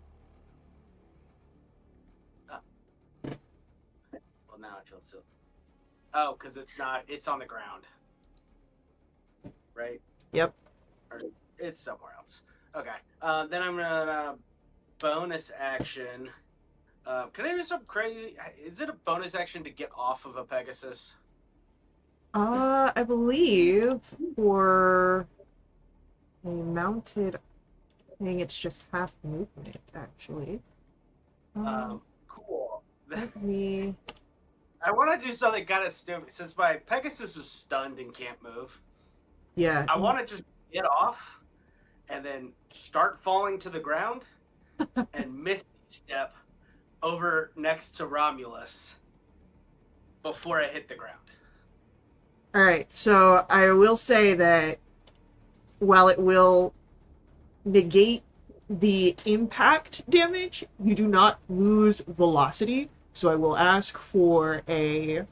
Oh. Well, now I feel silly. Oh, because it's on the ground. Right? Yep. Or it's somewhere else. Okay. Then I'm gonna bonus action. Can I do something crazy? Is it a bonus action to get off of a Pegasus? I believe for a mounted thing, it's just half movement, actually. Cool. Let me... I want to do something kind of stupid. Since my Pegasus is stunned and can't move, Yeah. I want to just get off and then start falling to the ground and misty step over next to Romulus before I hit the ground. All right, so I will say that while it will negate the impact damage, you do not lose velocity. So I will ask for a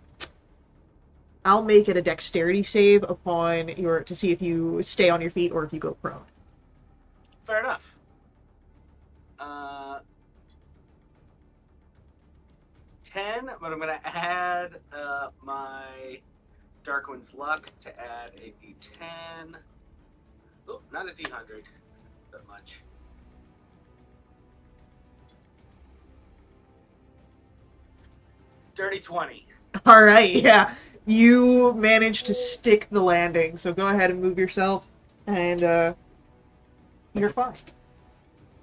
I'll make it a dexterity save upon your to see if you stay on your feet or if you go prone. Fair enough. 10, but I'm going to add my Darkwind's luck to add a d10. Oh, not a d100. That much. Dirty 20. All right, yeah. You managed to stick the landing, so go ahead and move yourself, and you're fine.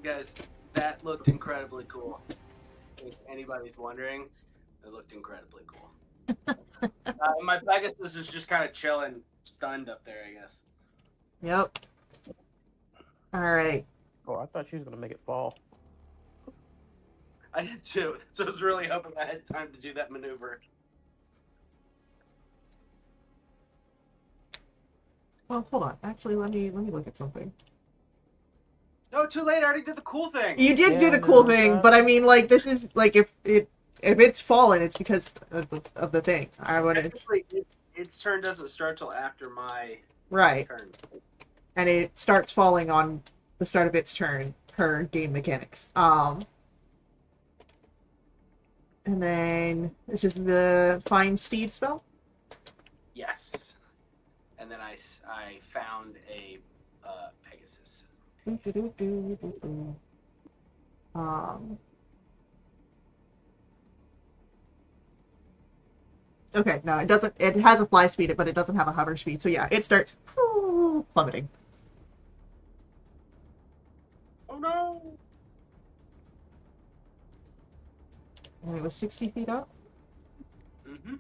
Guys, that looked incredibly cool. If anybody's wondering, it looked incredibly cool. My Pegasus is just kind of chilling, stunned up there, I guess. Yep. All right. Oh, I thought she was gonna make it fall. I did too, so I was really hoping I had time to do that maneuver. Well, hold on. Actually, let me look at something. No, too late. I already did the cool thing. You did do Yeah, the cool no, thing, that- but I mean, like, this is like if it's fallen, it's because of the thing. I want to Technically, its turn doesn't start till after my right, turn. and it starts falling on the start of its turn per game mechanics. And then this is the Find Steed spell. Yes. And then I found a Pegasus. Um, okay, no, it doesn't. It has a fly speed, but it doesn't have a hover speed. So yeah, it starts plummeting. Oh no! And it was 60 feet up. Mm-hmm.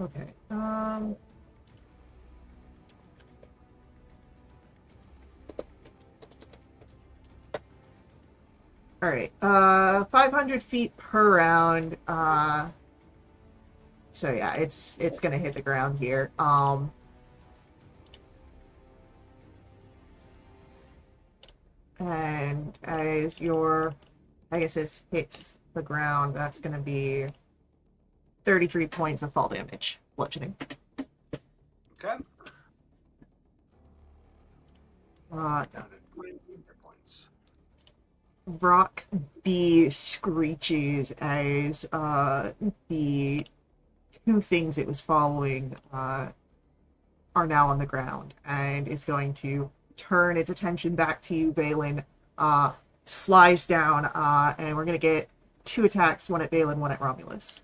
Okay. All right. 500 feet per round. So yeah, it's gonna hit the ground here. And as your Pegasus hits the ground, that's gonna be 33 points of fall damage, bludgeoning. Okay. Uh, Down to 20 points. Rock B screeches as the two things it was following are now on the ground and is going to turn its attention back to you, Balin. Flies down, and we're going to get two attacks, one at Balin, one at Romulus.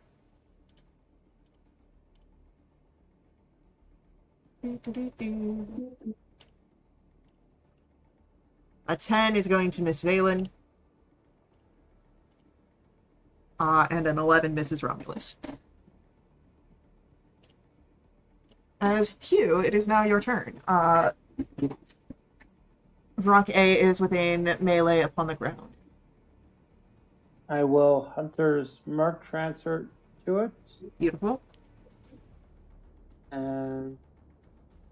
A 10 is going to miss Valen, and an 11 misses Romulus. As Hugh, it is now your turn. Rock A is within melee upon the ground. I will Hunter's Mark transfer to it. Beautiful. And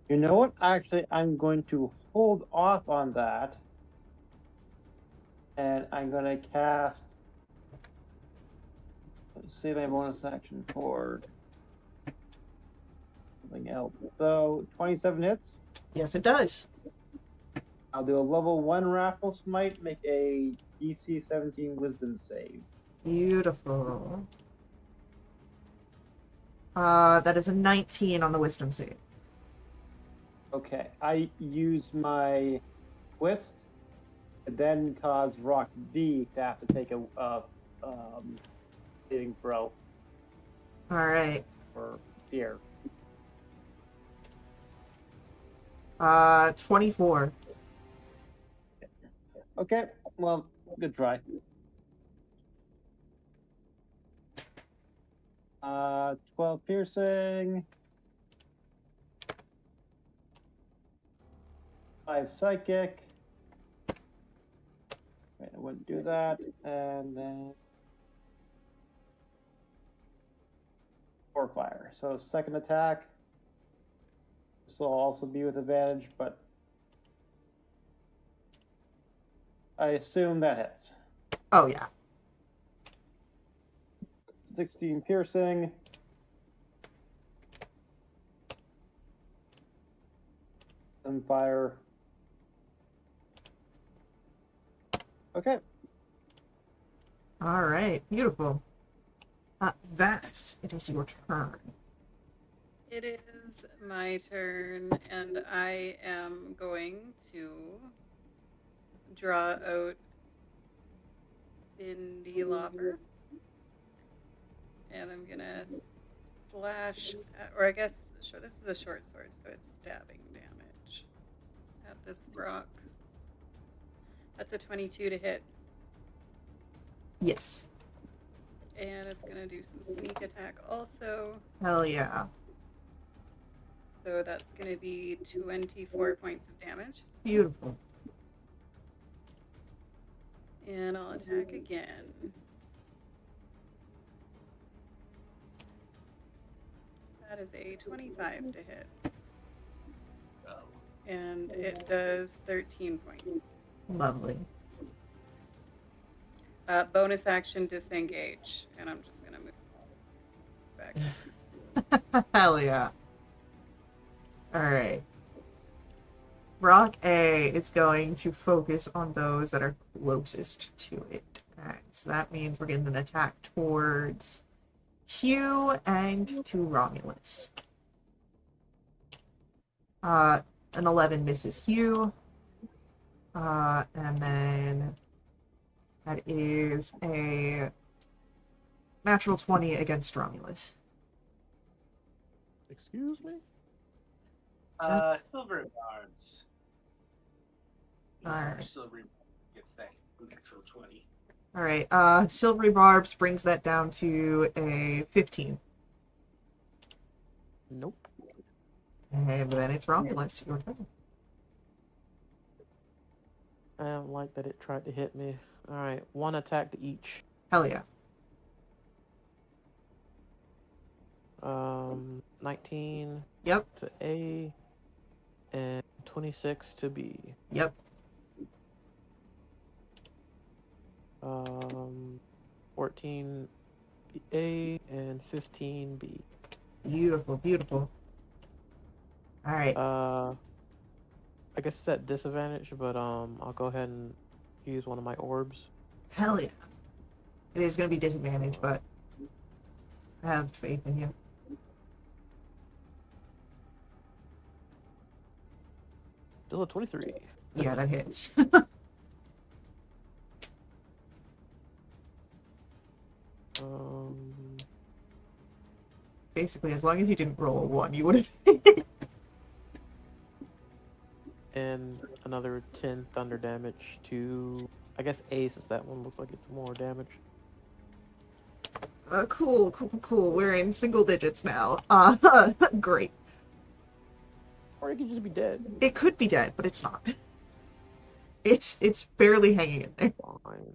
you know what? Actually, I'm going to hold off on that. And I'm going to cast. Let's see my bonus action for something else. So 27 hits. Yes, it does. I'll do a level 1 Raffle Smite, make a DC 17 Wisdom save. Beautiful. That is a 19 on the wisdom save. Okay, I use my twist to then cause Rock B to have to take a saving throw All right. for fear. 24. Okay, well, good try. 12 piercing, 5 psychic. Wait, I wouldn't do that, and then or fire. So second attack. This will also be with advantage, but I assume that hits. Oh, yeah. 16 piercing. And fire. Okay. All right. Beautiful. Vass, it is your turn. It is my turn, and I am going to draw out Indie Lopper. And I'm gonna slash, or I guess, sure, this is a short sword, so it's stabbing damage at this rock. That's a 22 to hit. Yes. And it's gonna do some sneak attack also. Hell yeah. So that's gonna be 24 points of damage. Beautiful. And I'll attack again. That is a 25 to hit. Oh. And it does 13 points. Lovely. Bonus action disengage. And I'm just gonna move back. Hell yeah. Alright. Rock A is going to focus on those that are closest to it. Alright, so that means we're getting an attack towards Hugh and to Romulus. An 11 misses Hugh. And then that is a natural 20 against Romulus. Excuse me? Silver barbs. Alright. Silvery gets that natural 20. Alright, Silvery Barbs brings that down to a 15. Nope. And then it's Romulus, your turn. I don't like that it tried to hit me. Alright, one attack to each. Hell yeah. 19 Yep, to A, and 26 to B. yep. 14 A and 15 B. Beautiful, beautiful. Alright, I guess it's at disadvantage, but I'll go ahead and use one of my orbs. hell yeah. It is going to be disadvantage, but I have faith in you. Still a 23. Yeah, that hits. Basically, as long as you didn't roll a 1, you would have hit. And another 10 thunder damage to, I guess, A, since that one looks like it's more damage. Cool, cool, cool. We're in single digits now. Great. Or it could just be dead. It could be dead, but it's not. It's barely hanging in there. Fine.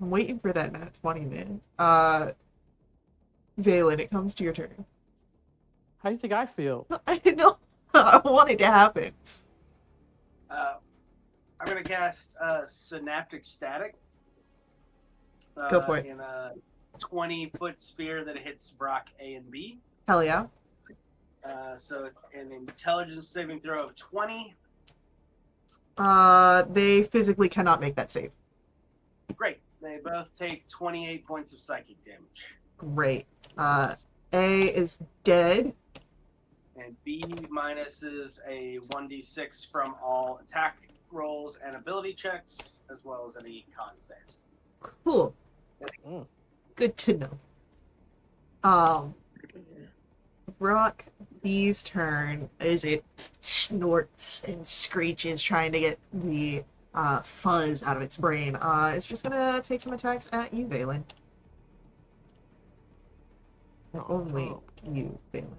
I'm waiting for that nat 20, man. Valen, it comes to your turn. How do you think I feel? I know. I want it to happen. I'm gonna cast Synaptic Static. Go for it. In a 20-foot sphere that hits Brock A and B. Hell yeah. So it's an intelligence saving throw of 20. They physically cannot make that save. Great. They both take 28 points of psychic damage. Great. A is dead. And B minuses a 1d6 from all attack rolls and ability checks, as well as any con saves. Cool. Mm. Good to know. Brock B's turn as it snorts and screeches, trying to get the fuzz out of its brain. It's just gonna take some attacks at you, Valen. Only you, Valen.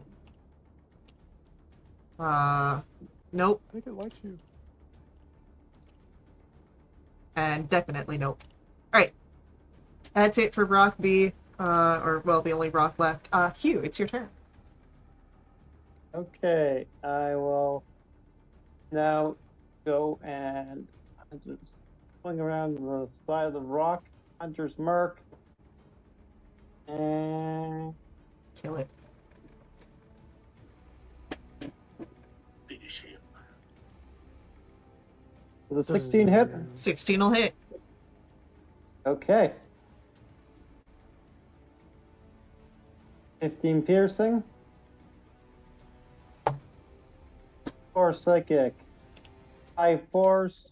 Nope. I think it likes you. And definitely nope. Alright. That's it for Brock B. Or well, the only rock left. Hugh, it's your turn. Okay, I will now go and just swing around the side of the rock, Hunter's Mark, and Kill it. Finish him. the 16 hit. 16 will hit. Okay. 15 piercing. 4 psychic. 5 force.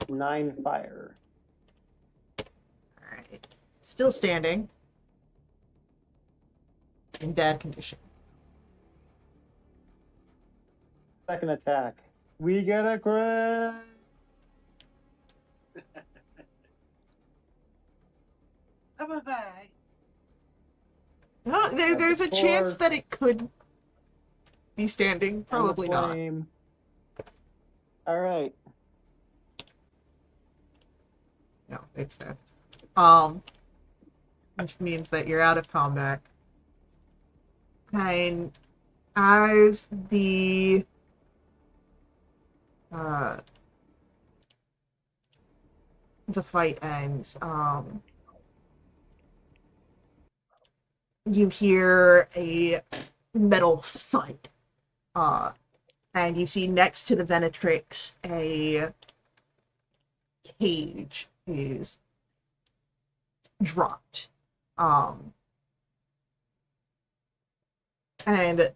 9 fire. Alright. Still standing. In bad condition. Second attack. We get a crit. Bye-bye. No, there's a chance that it could be standing. Probably not. All right. No, it's dead. Which means that you're out of combat. And as the fight ends, you hear a metal thud. And you see next to the Venatrix a cage is dropped. And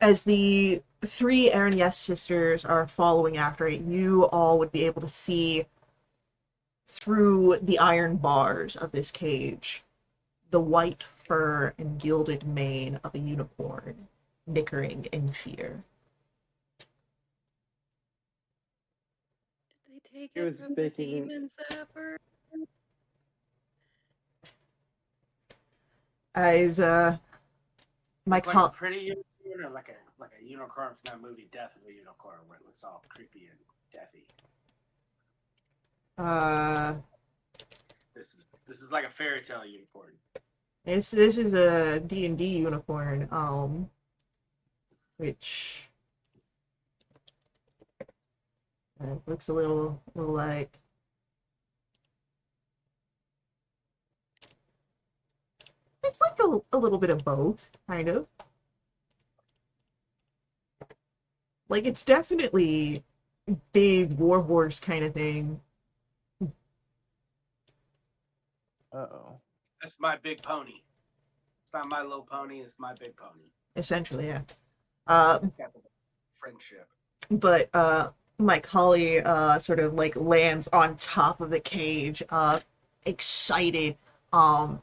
as the three Aaron sisters are following after it, you all would be able to see through the iron bars of this cage the white fur and gilded mane of a unicorn, nickering in fear. Did they take He it was from the making- demon zapper? As my Like a pretty unicorn, or like a unicorn from that movie Death of a Unicorn, where it looks all creepy and deathy. This is like a fairy tale unicorn. this is a D&D unicorn, which looks a little like it's like a little bit of both, kind of. Like it's definitely big warhorse kind of thing. Uh-oh. That's my big pony. It's not My Little Pony. It's my big pony. Essentially, yeah. Friendship. But Mike Holly sort of like lands on top of the cage, excited. All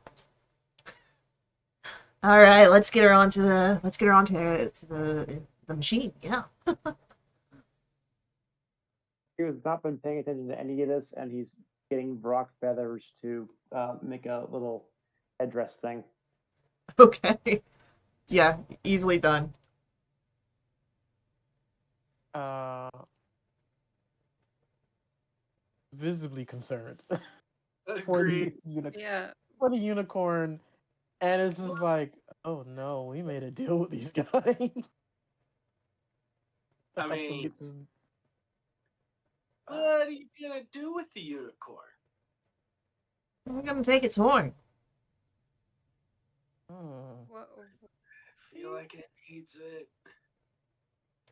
right, let's get her onto the machine. Yeah. He has not been paying attention to any of this, and he's getting Brock feathers to make a little headdress thing. Okay. Yeah, easily done. Visibly concerned Agreed. Yeah. for the unicorn, and it's just like, oh no, we made a deal with these guys. I mean, what are you gonna do with the unicorn? We're gonna take its horn. What? I feel like it needs it.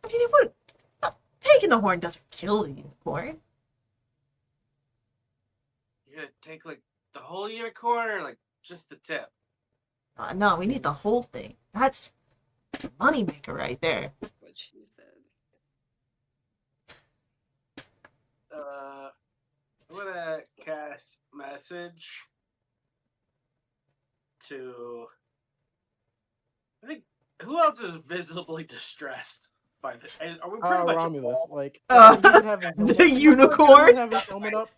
I mean, it would. Taking the horn doesn't kill the unicorn. You're gonna take like the whole unicorn, or like just the tip? No, we need the whole thing. That's the moneymaker right there. What she said. I'm gonna cast message to. I think who else is visibly distressed by this? Are we pretty much Romulus, all- like The unicorn. Have his helmet up.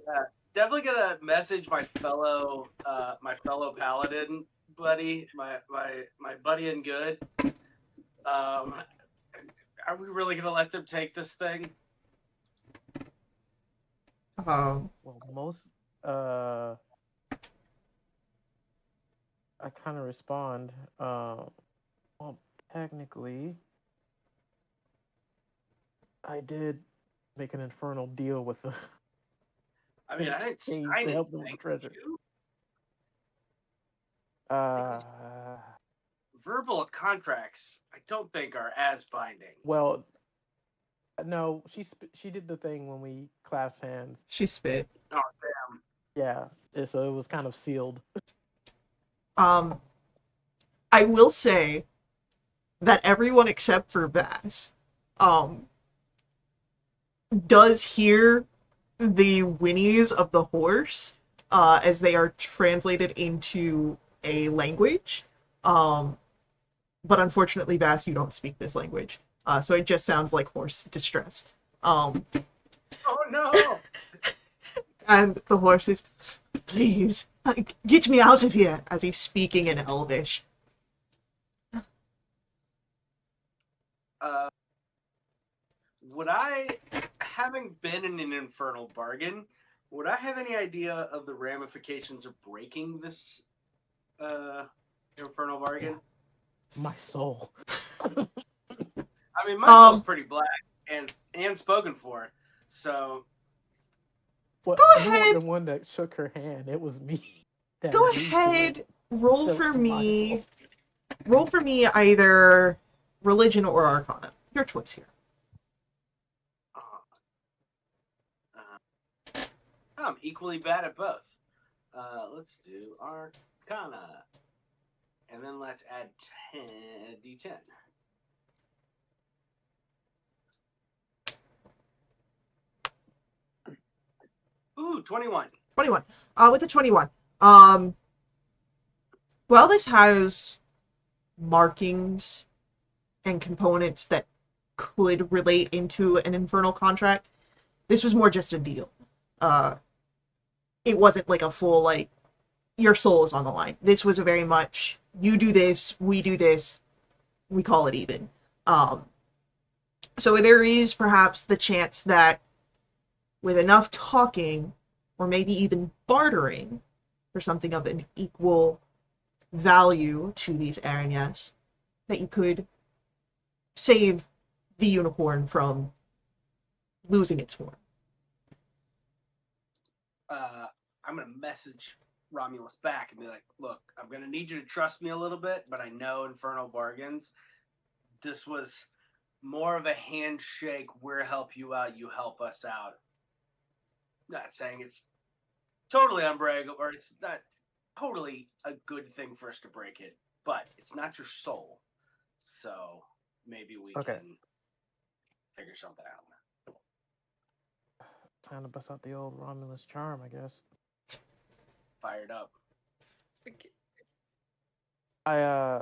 Yeah, definitely gonna message my fellow paladin buddy, my buddy in good. Are we really gonna let them take this thing? Well, most uh, I kind of respond. Well, technically, I did make an infernal deal with the I mean, in I didn't exchange sign to help them with the anything. Did treasure. you? I think it was Uh, verbal contracts. I don't think are as binding. well, no, she did the thing when we clasped hands. She spit. Oh, damn. Yeah, so it was kind of sealed. Um, I will say that everyone except for Bass, um, does hear the whinnies of the horse as they are translated into a language. Um, but unfortunately, Bass, you don't speak this language. So it just sounds like horse distress. Um, Oh no. and the horse is, please, get me out of here, as he's speaking in Elvish. Uh, would I, having been in an infernal bargain, would I have any idea of the ramifications of breaking this uh, infernal bargain? My soul. I mean, my soul's Um, pretty black and spoken for, so Well, go you weren't the ahead, one that shook her hand. It was me that go agreed to it. ahead, roll So for it's my soul. me. Roll for me either religion or arcana. Your choice here. uh, I'm equally bad at both. Let's do Arcana, and then let's add 10 D10. Ooh, 21. 21. With the 21. Well, this has markings and components that could relate into an infernal contract. This was more just a deal. Uh, it wasn't like a full, like, your soul is on the line. This was a very much, you do this, we do this, we call it even. Um, so there is perhaps the chance that with enough talking, or maybe even bartering for something of an equal value to these Aranyas, that you could save the unicorn from losing its form. uh, I'm gonna message Romulus back and be like, "Look, I'm gonna need you to trust me a little bit, but I know Infernal Bargains. This was more of a handshake. We'll help you out. You help us out. Not saying it's totally unbreakable, or it's not totally a good thing for us to break it, but it's not your soul. So maybe we Okay, can figure something out." time to bust out the old Romulus charm, I guess. Fired up. I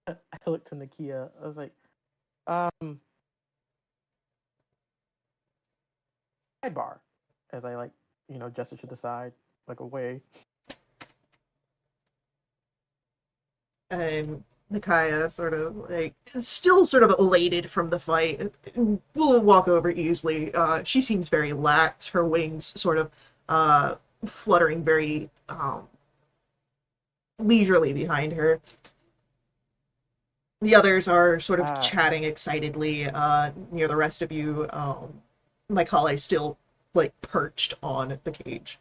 I looked to Nakia. I was like, um, sidebar, as I like, gesture to the side, like away. And Nikaya sort of like still sort of elated from the fight will walk over easily. She seems very lax, her wings sort of fluttering very leisurely behind her. The others are sort of Ah, chatting excitedly near the rest of you. My colleague still like perched on the cage.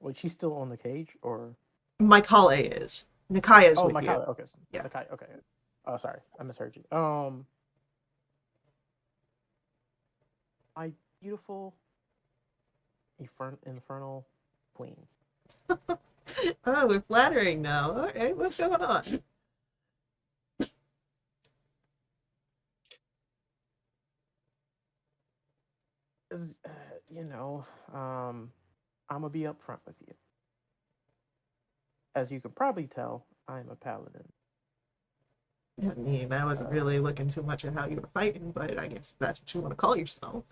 wait, she's still on the cage, or My colleague is. Nikaya's oh, with my you. collar. Okay, Yeah. the okay. Oh, sorry, I misheard you. My beautiful infernal queen. Oh, we're flattering now. All right, what's going on? Is, you know, I'm gonna be upfront with you. As you can probably tell, I'm a paladin. I mean, I wasn't Uh, really looking too much at how you were fighting, but I guess if that's what you want to call yourself.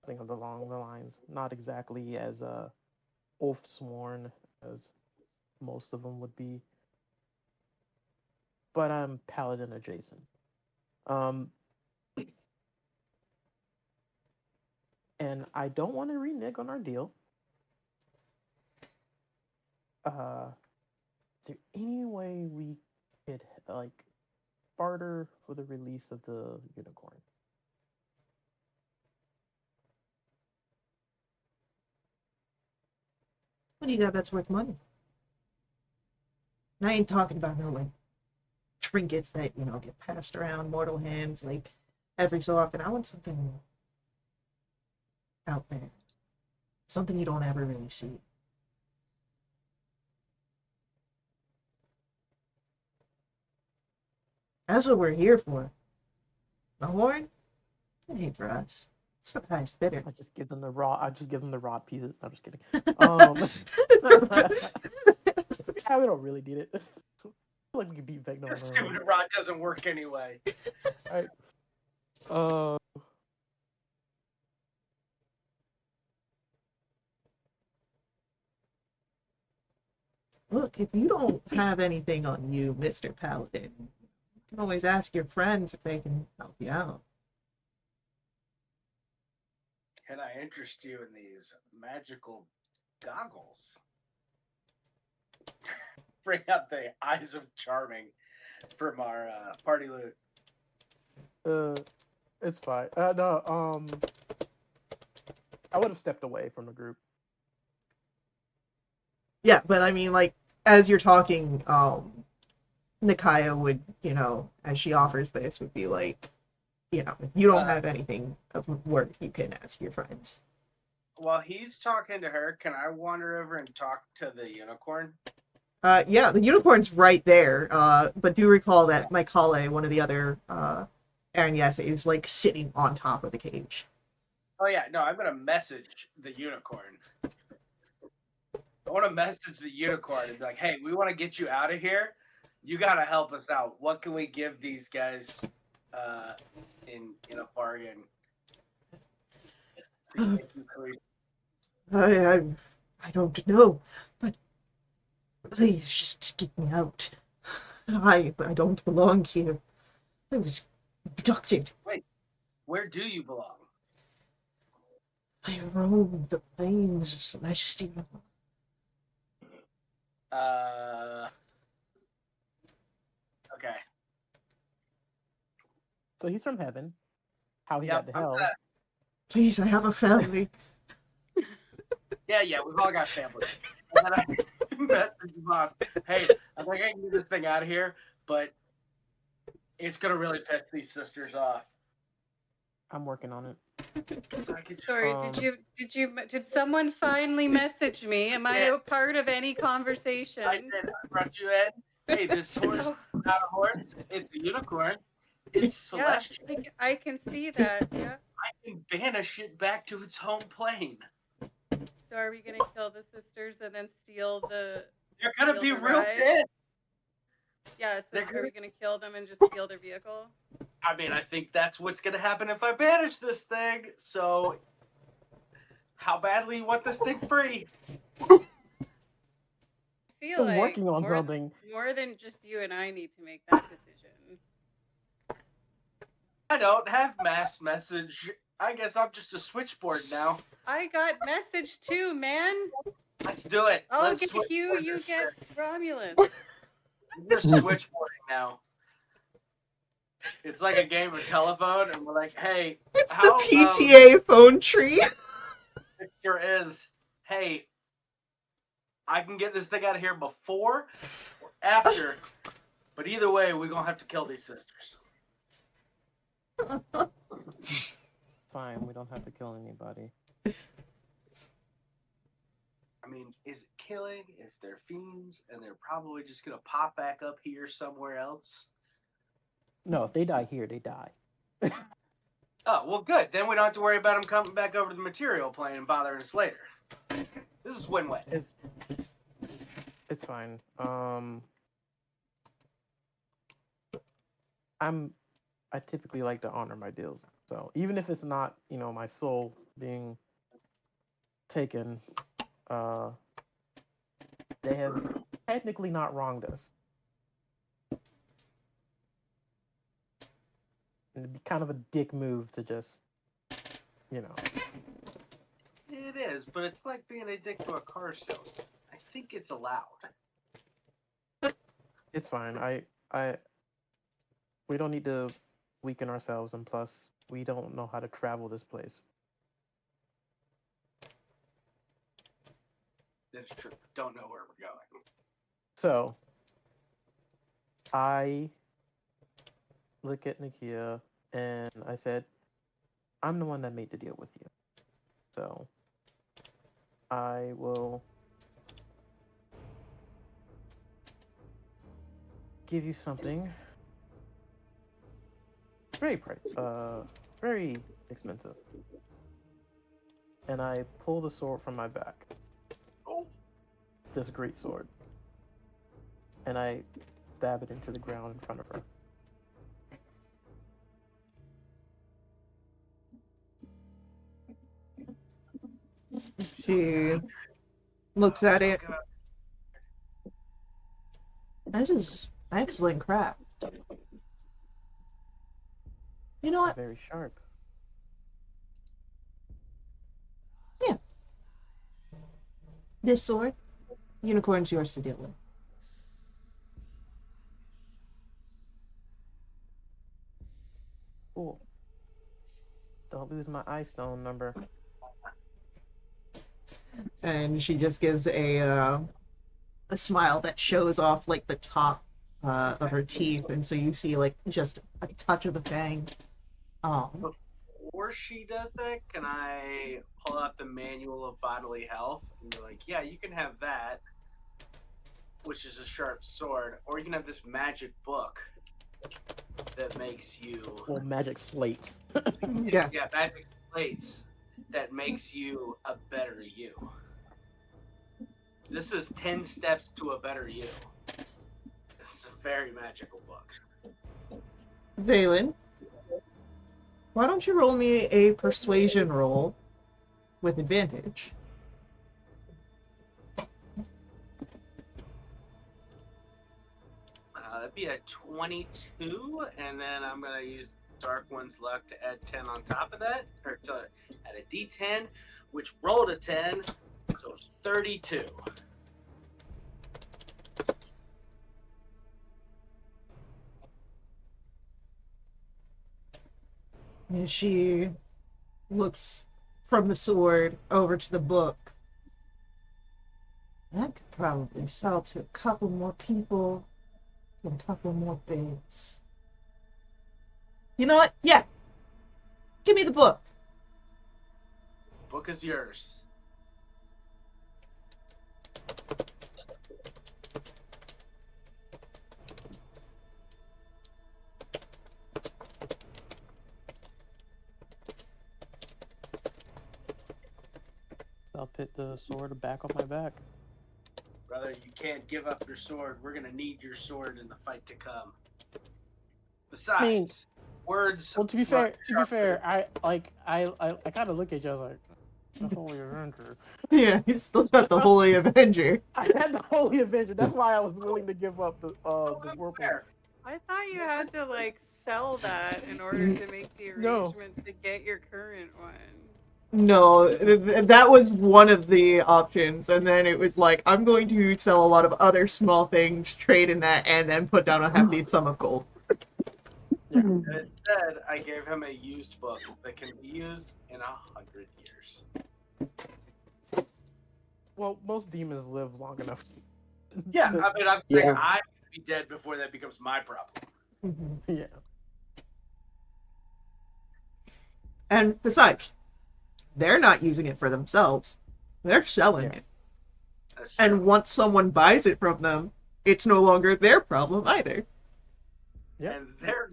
Something along the lines, not exactly as oath sworn as most of them would be. but I'm paladin adjacent. Um, and I don't want to renege on our deal. Is there any way we could like barter for the release of the unicorn? What do you got that's worth money? And I ain't talking about no like trinkets that get passed around mortal hands like every so often. I want something out there, something you don't ever really see. That's what we're here for. The horn, it ain't for us. It's for the highest bidder. I just give them the raw. I just give them the raw pieces. I'm just kidding. Yeah, we don't really need it. I feel like we can beat Vecna Your on our own. stupid rod doesn't work anyway. All right. Uh, Look, if you don't have anything on you, Mr. Paladin, you can always ask your friends if they can help you out. Can I interest you in these magical goggles? Bring out the eyes of charming from our party loot. it's fine. No. I would have stepped away from the group. Yeah, but I mean, like, as you're talking, Nikaya would, as she offers this, would be like, if you don't have anything of worth, you can ask your friends. While he's talking to her, can I wander over and talk to the unicorn? Yeah, the unicorn's right there. But do recall that my Kale, one of the other Aaron Yes, is like sitting on top of the cage. Oh yeah, no, I'm gonna message the unicorn. I want to message the unicorn and be like, "Hey, we want to get you out of here. You gotta help us out. What can we give these guys in a bargain?" I, I don't know, but please just get me out. I don't belong here. I was abducted. Wait, where do you belong? I roam the plains of Celestia. Uh, okay. So he's from heaven. How he Yep. got to hell? Please, I have a family. Yeah. We've all got families. And then I message the boss. Hey, I think I can get this thing out of here, but it's gonna really piss these sisters off. I'm working on it. So I could just, Sorry, did someone finally message me? Am I a part of any conversation? I did. I brought you in. Hey, this horse is not a horse. It's a unicorn. It's celestial. Yeah, I can see that. Yeah. I can banish it back to its home plane. So are we gonna kill the sisters and then steal the? They're gonna steal be the real ride? pissed. Yeah. So They're are gonna- we gonna kill them and just steal their vehicle? I mean, I think that's what's gonna happen if I banish this thing. So, how badly you want this thing free? I feel I'm like working on something. more than just you and I need to make that decision. I don't have mass message. I guess I'm just a switchboard now. I got message too, man. Let's do it. I'll Let's get switch Hugh, board you this get shit. Romulus. We're switchboarding now. It's like a game of telephone, and we're like, "Hey, It's how the PTA phone tree. it sure is. Hey, I can get this thing out of here before or after, but either way, we're gonna have to kill these sisters." Fine, we don't have to kill anybody. I mean, is it killing if they're fiends and they're probably just gonna pop back up here somewhere else? No, if they die here, they die. Oh, well, good. Then we don't have to worry about them coming back over to the material plane and bothering us later. This is win-win. It's fine. I typically like to honor my deals. So even if it's not, my soul being taken, they have technically not wronged us. And it'd be kind of a dick move to just, you know. It is, but it's like being a dick to a car salesman. I think it's allowed. It's fine. We don't need to weaken ourselves, and plus, we don't know how to travel this place. That's true. Don't know where we're going. So, I look at Nakia and I said, I'm the one that made the deal with you. So, I will give you something very expensive. And I pull the sword from my back. Oh, This great sword. And I stab it into the ground in front of her. She looks at it. God. That is excellent craft. You know what? Very sharp. Yeah. This sword, unicorn's yours to deal with. Cool. Don't lose my eye stone number. And she just gives a smile that shows off like the top of her teeth, and so you see like just a touch of the fang. Before she does that, can I pull out the manual of bodily health and be like, yeah, you can have that, which is a sharp sword, or you can have this magic book that makes you. Well, magic slates. Yeah. Yeah, magic plates that makes you a better you. This is 10 steps to a better you. This is a very magical book. Valen, why don't you roll me a persuasion roll with advantage? That'd be a 22, and then I'm gonna use Dark One's luck to add 10 on top of that, or to add a D10, which rolled a 10, so 32. And she looks from the sword over to the book. That could probably sell to a couple more people and a couple more bids. You know what? Yeah. Give me the book. Book is yours. I'll put the sword back on my back. Brother, you can't give up your sword. We're gonna need your sword in the fight to come. Besides, words. Well, to be fair, I kind of look at you. I was like, the Holy Avenger. Yeah, he's still got the Holy Avenger. I had the Holy Avenger. That's why I was willing to give up the whirlpool. Fair. I thought you had to like sell that in order to make the No. arrangement to get your current one. No, that was one of the options, and then it was like, I'm going to sell a lot of other small things, trade in that, and then put down a hefty sum of gold. And instead, I gave him a used book that can be used in 100 years. Well, most demons live long enough. Yeah, to- I mean, I'm saying Yeah. I could be dead before that becomes my problem. Mm-hmm. Yeah. And besides, they're not using it for themselves. They're selling Yeah. it. That's true. And once someone buys it from them, it's no longer their problem either. Yep. And they're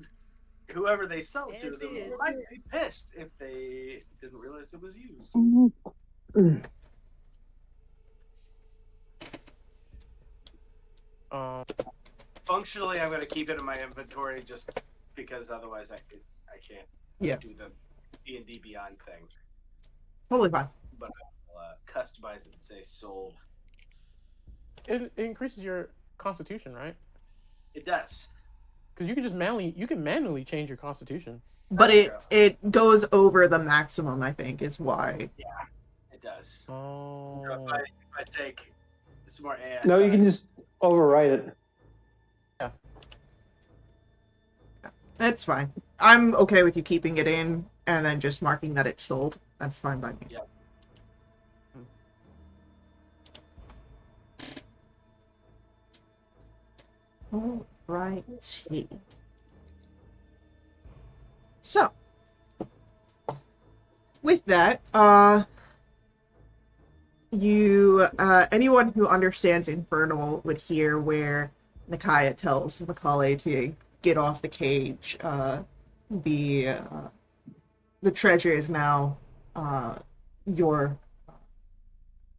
whoever they sell to Yes, them it is. might be pissed if they didn't realize it was used. Functionally, I'm going to keep it in my inventory just because otherwise I can't Yeah. do the D&D Beyond thing. Totally fine. But I'll customize it and say sold. It increases your constitution, right? It does. Because you can manually change your constitution. but That's true. it goes over the maximum. I think is why. Yeah, it does. So Oh. if I take some more AI No, you can size, just overwrite it. Yeah. That's fine. I'm okay with you keeping it in and then just marking that it's sold. That's fine by me. Yeah. Alrighty. So, with that, anyone who understands Infernal would hear where Nakaya tells Macaulay to get off the cage. The uh, the treasure is now uh, your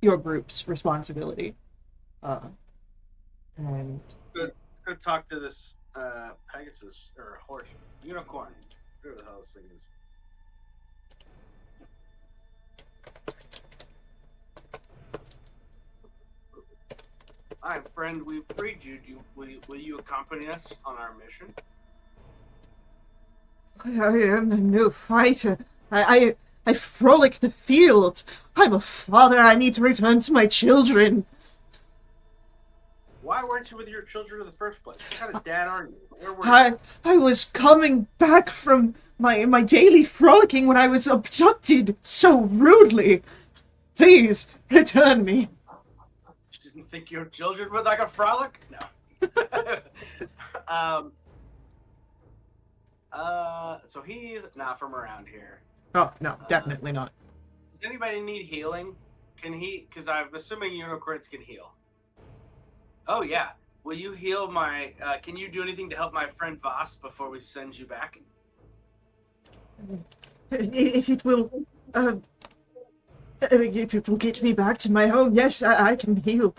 your group's responsibility. Uh, and Let's go talk to this Pegasus or horse, unicorn, whatever the hell this thing is. Hi, friend. We've freed you. Will you accompany us on our mission? I am no fighter. I frolic the fields. I'm a father. I need to return to my children. Why weren't you with your children in the first place? What kind of dad are you? Where were you? I was coming back from my daily frolicking when I was abducted so rudely. Please return me. You didn't think your children would like a frolic? No. um. So he's not from around here. Oh no, definitely not. Does anybody need healing? Can he? Because I'm assuming unicorns can heal. Oh yeah. Will you heal my? Can you do anything to help my friend Voss before we send you back? If it will, if it will get me back to my home, yes, I can heal.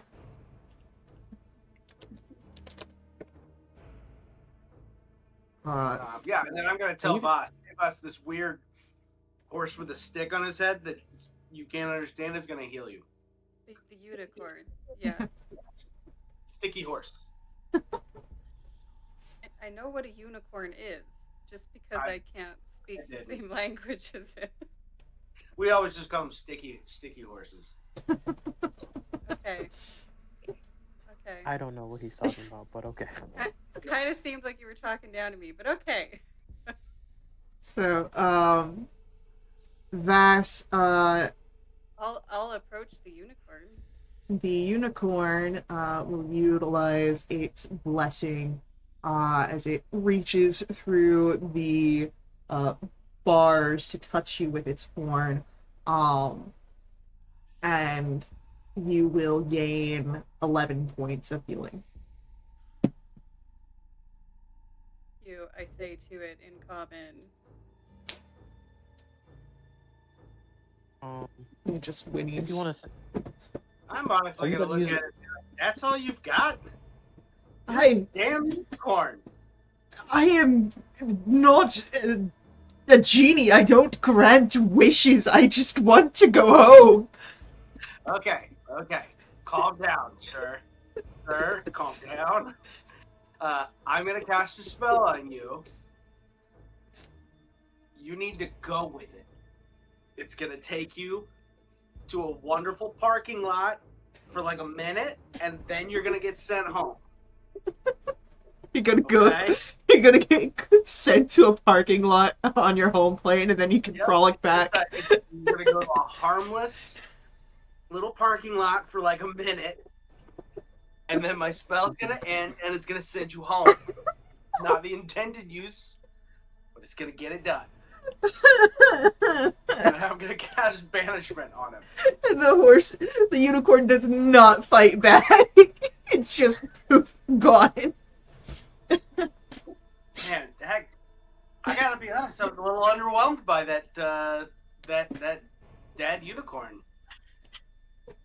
Yeah, and then I'm gonna tell Voss. Hey, Voss, this weird horse with a stick on his head that you can't understand is gonna heal you. The unicorn. Yeah. Sticky horse. I know what a unicorn is, just because I can't speak the same language as it. We always just call them sticky horses. Okay. Okay. I don't know what he's talking about, but okay. Kind of seemed like you were talking down to me, but okay. So, Vass, I'll approach the unicorn. the unicorn will utilize its blessing as it reaches through the uh, bars to touch you with its horn. And you will gain 11 points of healing. I say to it in common. It just whinnies. If you want to, I'm honestly gonna look at it. That's all you've got? Damn unicorn. I am not a genie. I don't grant wishes. I just want to go home. Okay. Calm down, sir. Sir, calm down. I'm gonna cast a spell on you. You need to go with it. It's gonna take you to a wonderful parking lot for like a minute, and then you're gonna get sent home. You're gonna go. Okay? You're gonna get sent to a parking lot on your home plane, and then you can frolic back. You're gonna go to a harmless little parking lot for like a minute, and then my spell's gonna end, and it's gonna send you home. Not the intended use, but it's gonna get it done. And I'm gonna cast banishment on him. And the unicorn does not fight back. It's just gone. Man, heck, I gotta be honest. I was a little underwhelmed by that dad unicorn.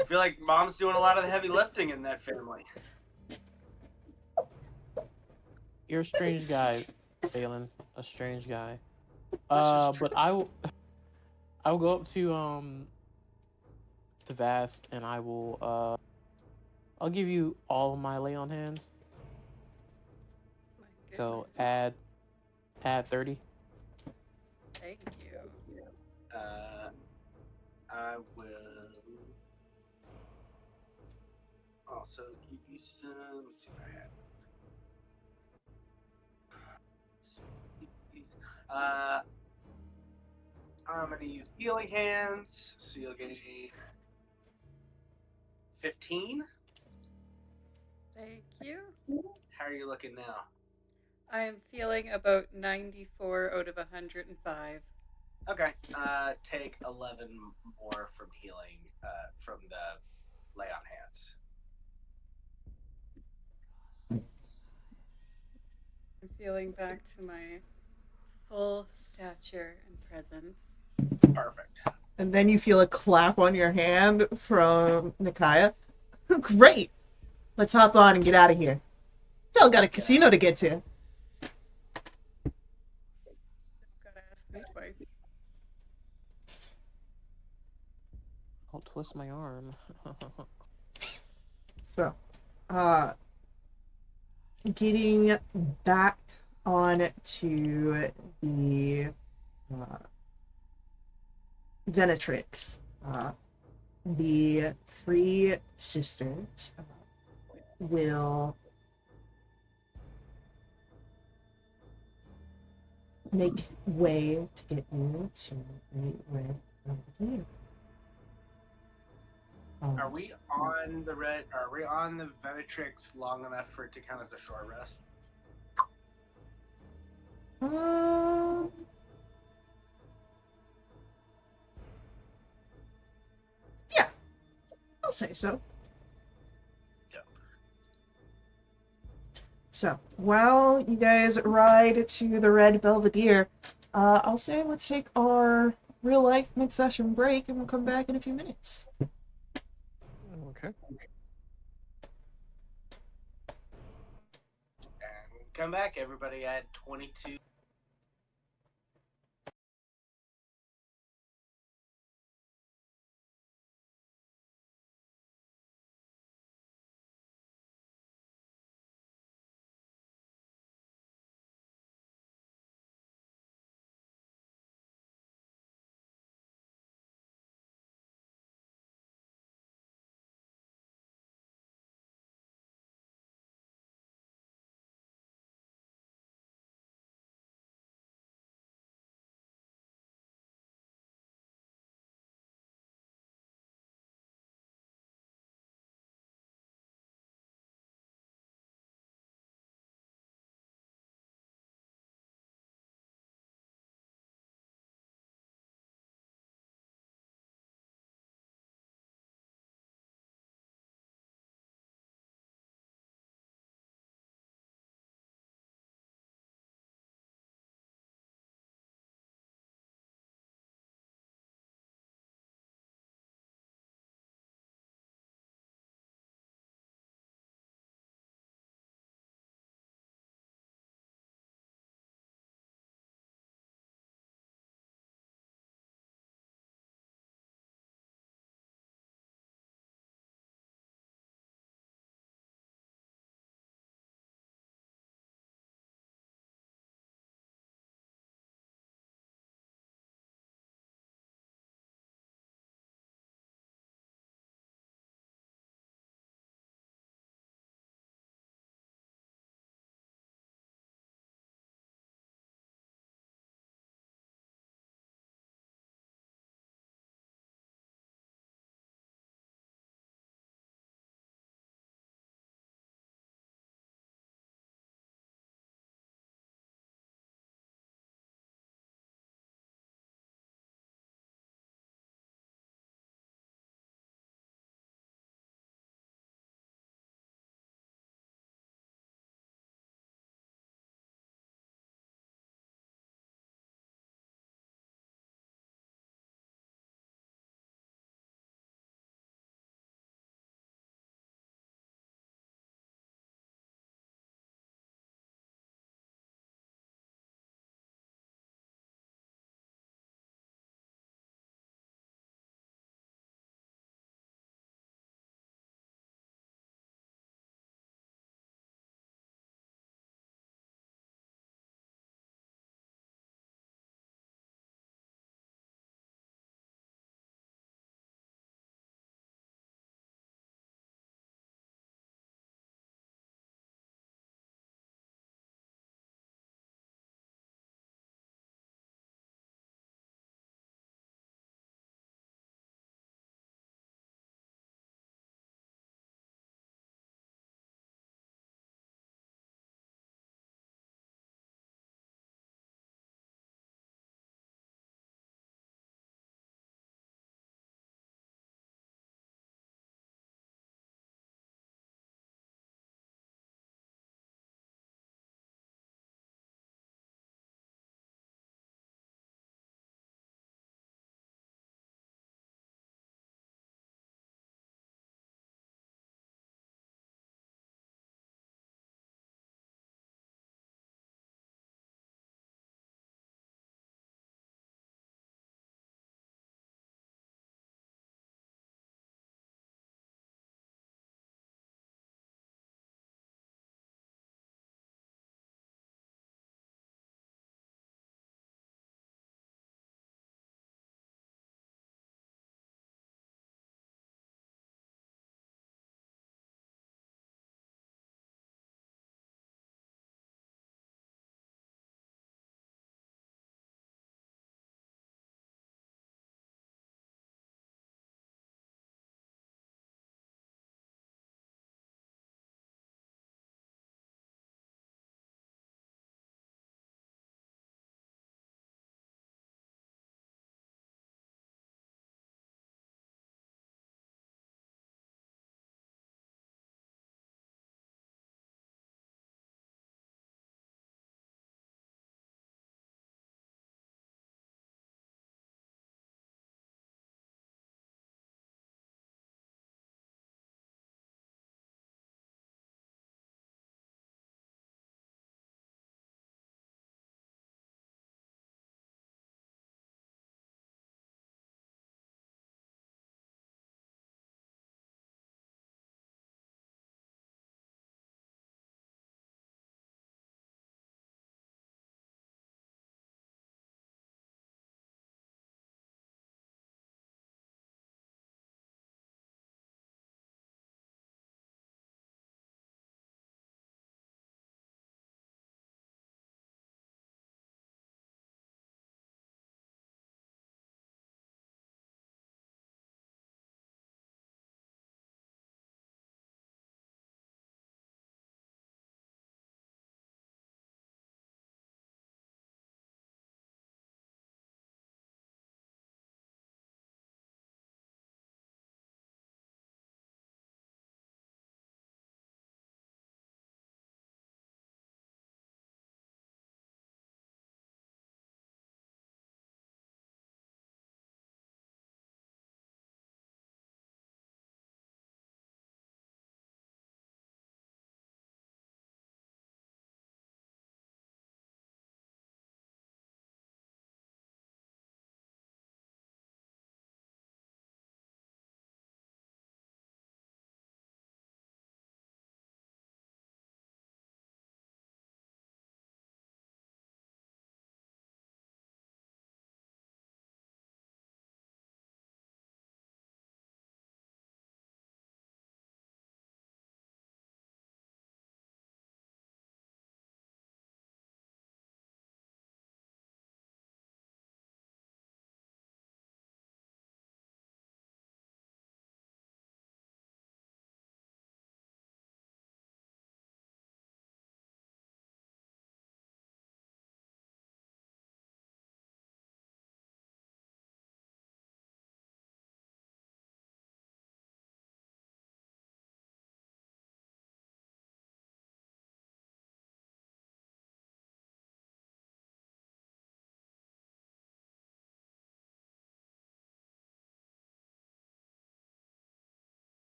I feel like mom's doing a lot of the heavy lifting in that family. You're a strange guy, Valen. A strange guy. But I will go up to Vast, and I will I'll give you all of my lay on hands. So add 30. Thank you. I will also give you some. Let's see if I have. Uh, I'm gonna use healing hands, so you'll get 15. Thank you. How are you looking now? I'm feeling about 94 out of 105. Okay. Take 11 more from healing from the lay on hands. I'm feeling back to my full stature and presence. Perfect. And then you feel a clap on your hand from Nikaya. Great. Let's hop on and get out of here. Still got a casino to get to. Gotta ask me twice. Don't twist my arm. So, uh, getting back on to the Venatrix. The three sisters will make way to get you to the red here. Are we on the red? Are we on the Venatrix long enough for it to count as a short rest? Um, yeah, I'll say so. Dope. So, while you guys ride to the Red Belvedere, I'll say let's take our real life mid session break and we'll come back in a few minutes. Okay. And come back, everybody, at 22.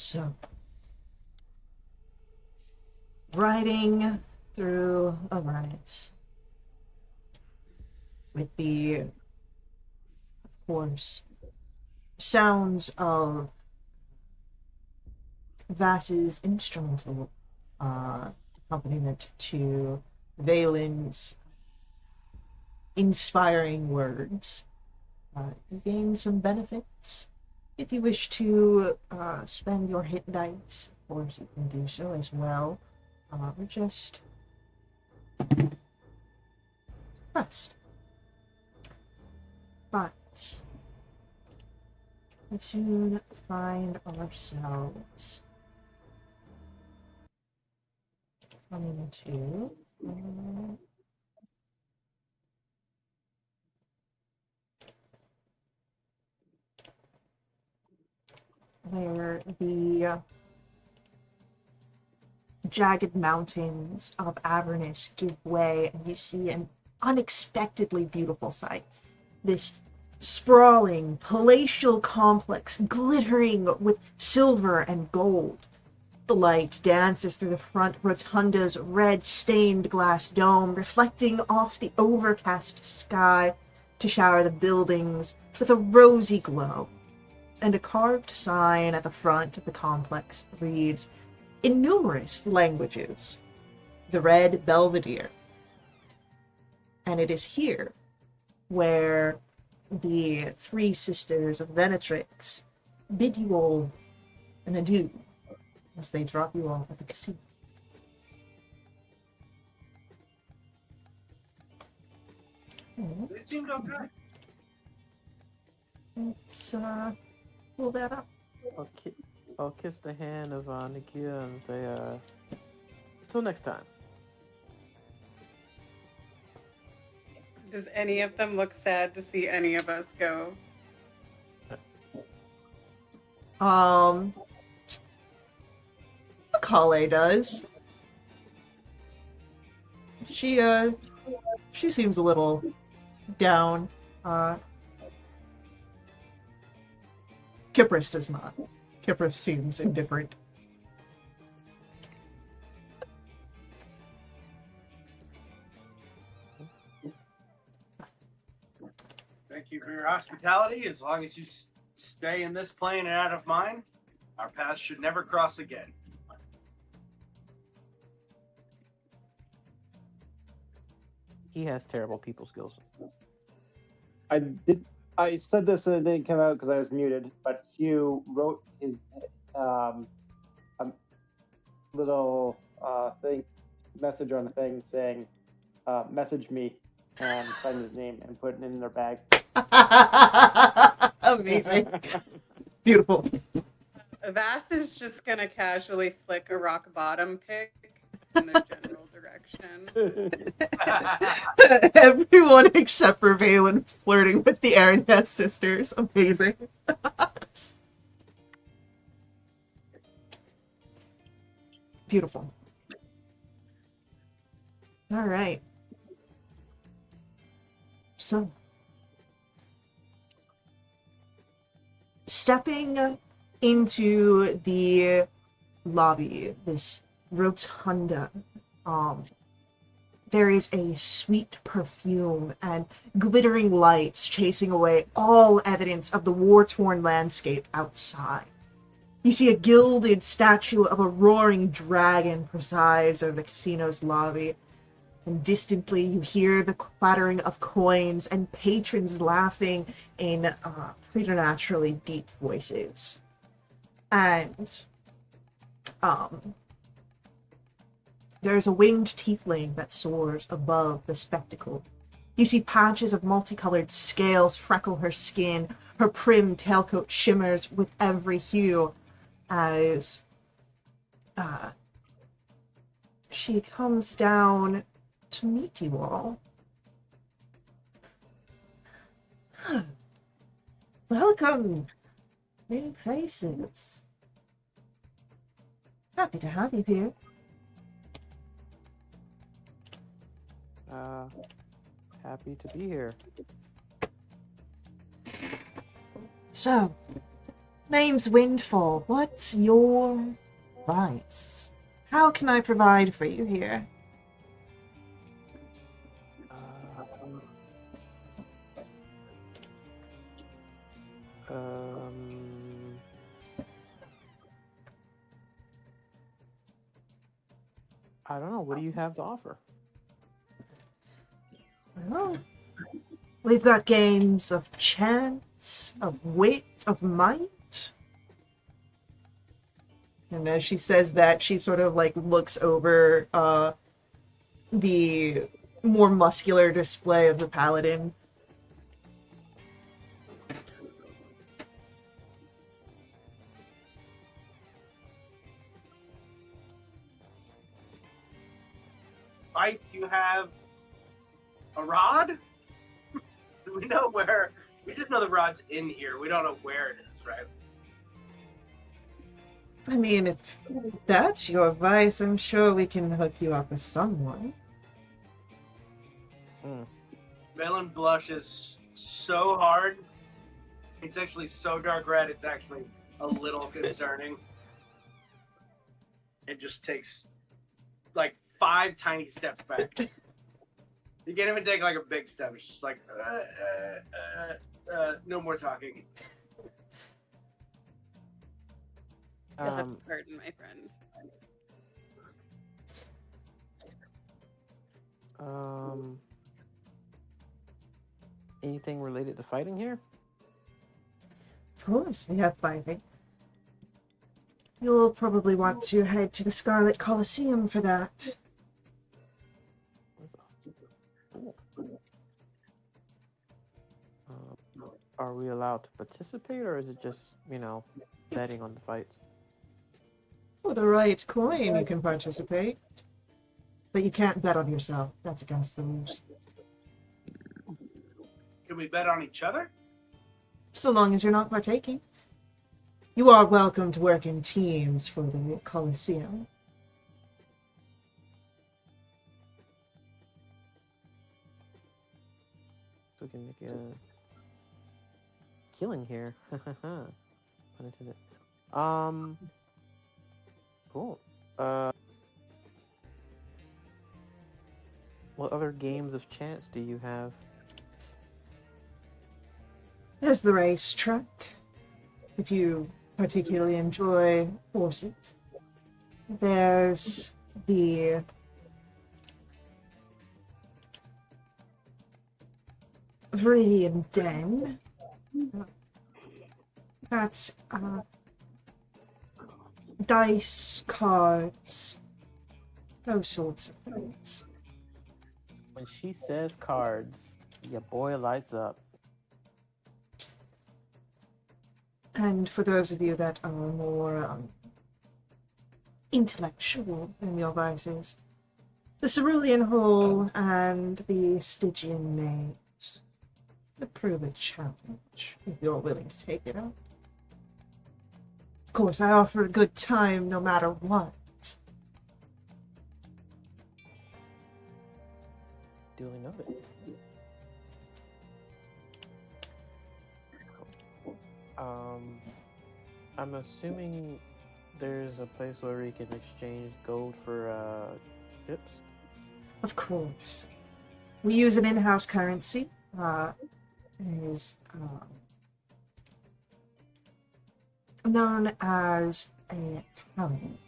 So, riding through Alliance with the, of course, sounds of Vass's instrumental accompaniment to Valen's inspiring words. You gain some benefits. If you wish to spend your hit dice, of course you can do so as well. Or just rest. But we soon find ourselves coming to where the jagged mountains of Avernus give way, and you see an unexpectedly beautiful sight. This sprawling, palatial complex glittering with silver and gold. The light dances through the front rotunda's red stained glass dome, reflecting off the overcast sky to shower the buildings with a rosy glow. And a carved sign at the front of the complex reads, in numerous languages, the Red Belvedere. And it is here where the three sisters of Venatrix bid you all an adieu as they drop you off at the casino. They seemed okay. Let's pull that up. I'll kiss the hand of Nikia and say, till next time. Does any of them look sad to see any of us go? Macaulay does. She seems a little down. Kypris does not. Kypris seems indifferent. Thank you for your hospitality. As long as you stay in this plane and out of mine, our paths should never cross again. He has terrible people skills. I said this and it didn't come out because I was muted, but Hugh wrote his a little message on a thing saying, message me, and signed his name and put it in their bag. Amazing. Beautiful. Vass is just gonna casually flick a rock bottom pick in the general direction. Everyone except for Valen flirting with the Araneth sisters. Amazing. Beautiful. All right. So, stepping into the lobby, this rotunda, there is a sweet perfume and glittering lights chasing away all evidence of the war-torn landscape outside. You see a gilded statue of a roaring dragon presides over the casino's lobby, and distantly you hear the clattering of coins and patrons laughing in preternaturally deep voices. And there's a winged tiefling that soars above the spectacle. You see patches of multicolored scales freckle her skin. Her prim tailcoat shimmers with every hue as she comes down to meet you all. Welcome, new faces. Happy to have you here. Happy to be here. So, Name's Windfall. What's your vice? How can I provide for you here? Um, I don't know. What do you have to offer? Well, we've got games of chance, of wit, of might. And as she says that, she sort of like looks over the more muscular display of the paladin. Fight, you have a rod? We know where. We just know the rod's in here. We don't know where it is, right? I mean, if that's your vice, I'm sure we can hook you up with someone. Valen blushes so hard. It's actually so dark red, it's actually a little concerning. It just takes like 5 tiny steps back. You can't even take like a big step. It's just like, no more talking. You'll have to pardon my friend. Anything related to fighting here? Of course, we have fighting. You'll probably want to head to the Scarlet Colosseum for that. Are we allowed to participate, or is it just, betting on the fights? For the right coin, you can participate. But you can't bet on yourself. That's against the rules. Can we bet on each other? So long as you're not partaking. You are welcome to work in teams for the Colosseum. We can make a killing here. Pun intended. Cool. What other games of chance do you have? There's the racetrack, if you particularly enjoy horses. There's the Viridian Den. That's dice, cards, those sorts of things. When she says cards, your boy lights up. And for those of you that are more intellectual in your vices, the Cerulean Hall and the Stygian Maze would prove a challenge if you're willing to take it up. Of course, I offer a good time no matter what. Duly noted. I'm assuming there's a place where we can exchange gold for chips. Of course. We use an in-house currency. It is known as a talent.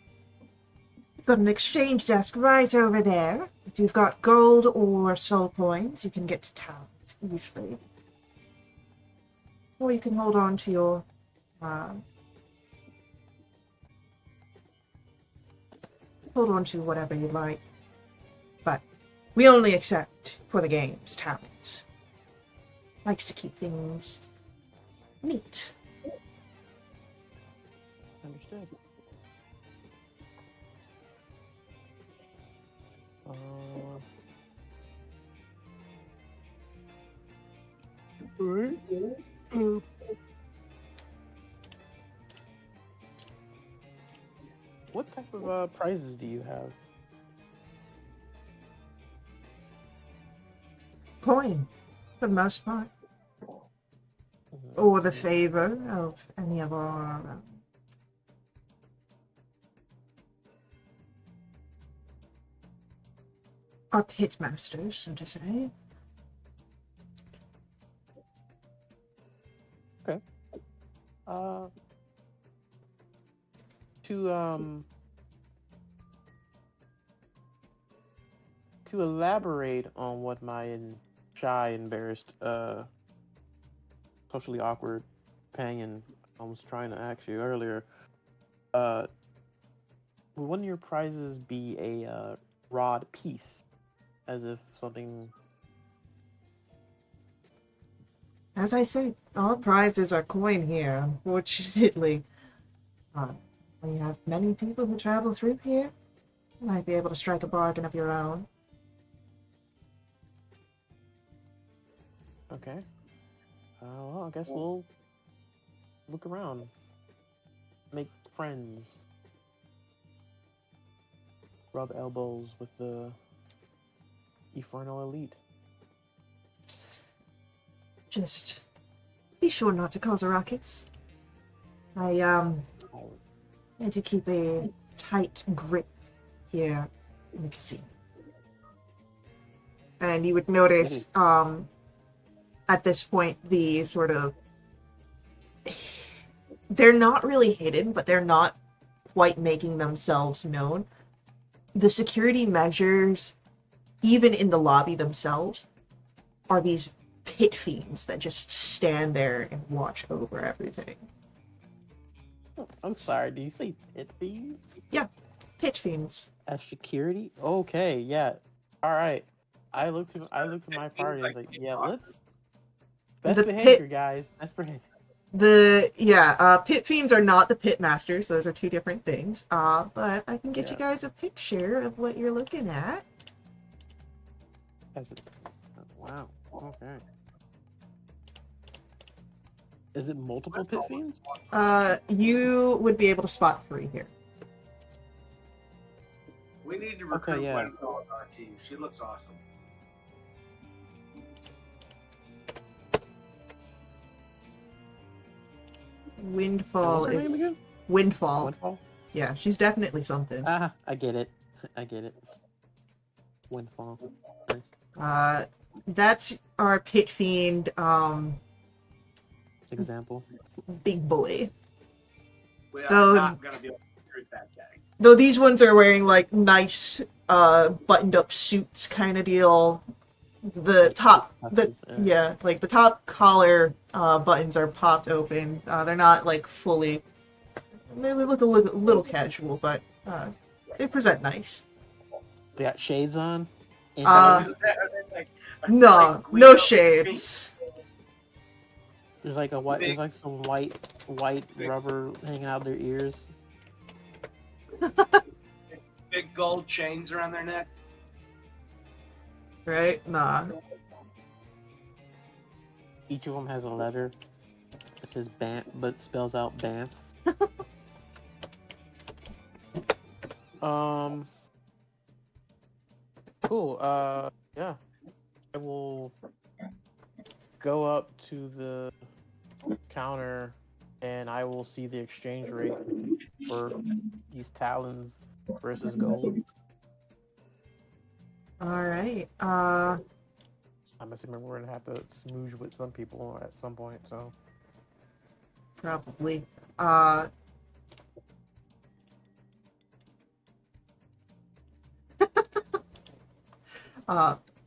We've got an exchange desk right over there. If you've got gold or soul coins, you can get to talents easily. Or you can hold on to your whatever you like. But we only accept for the game's talents. Likes to keep things neat. Understood. What type of prizes do you have? Coin, for the most part. Mm-hmm. or the favor of any of our pit masters, so to say. Okay. Uh, to elaborate on what my shy, embarrassed, socially awkward companion was trying to ask you earlier, uh, will one of your prizes be a rod piece, as if something? As I say, all prizes are coin here, unfortunately. Uh, we have many people who travel through here. You might be able to strike a bargain of your own. Okay. Well, I guess we'll look around, make friends, rub elbows with the Infernal Elite. Just be sure not to cause a ruckus. I Oh, need to keep a tight grip here in the casino. And you would notice, at this point, the sort of they're not really hidden, but they're not quite making themselves known. The security measures, even in the lobby themselves, are these pit fiends that just stand there and watch over everything. I'm sorry. Do you say pit thieves? Yeah, pit fiends. As security? Okay, yeah. All right. I looked at my party and was like, yeah, let's best The behavior, pit guys. Best behavior. Pit fiends are not the pit masters. Those are two different things. But I can get you Yeah. guys a picture of what you're looking at. As it, wow. Okay. Is it multiple pit fiends? You would be able to spot three here. We need to recruit yeah. Wendy on our team. She looks awesome. Windfall What's her name is again? Windfall. Windfall? Yeah, she's definitely something. Ah, I get it. I get it. Windfall. That's our pit fiend, Example. big boy. We are So- not going to be able to recruit that guy. Though these ones are wearing like nice, buttoned up suits kind of deal. The top, like the top collar buttons are popped open. They're not like fully. They look a little casual, but they present nice. They got shades on. Like, No, we no don't- shades. There's like there's like some white rubber hanging out their ears. Big gold chains around their neck. Right? Nah. Each of them has a letter. It says BANF, but spells out BANF. Cool. Yeah. I will go up to the counter and I will see the exchange rate for these talons versus gold. Alright. I'm assuming we're gonna have to smooge with some people at some point, so. Probably.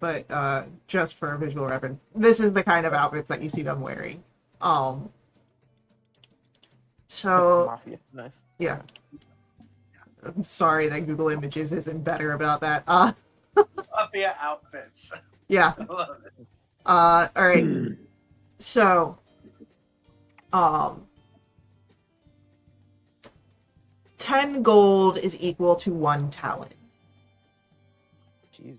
But just for visual reference, this is the kind of outfits that you see them wearing. So Mafia. Nice. yeah. I'm sorry that Google Images isn't better about that. Mafia outfits. Yeah. I love it. All right. So, 10 gold is equal to 1 talent. Jeez.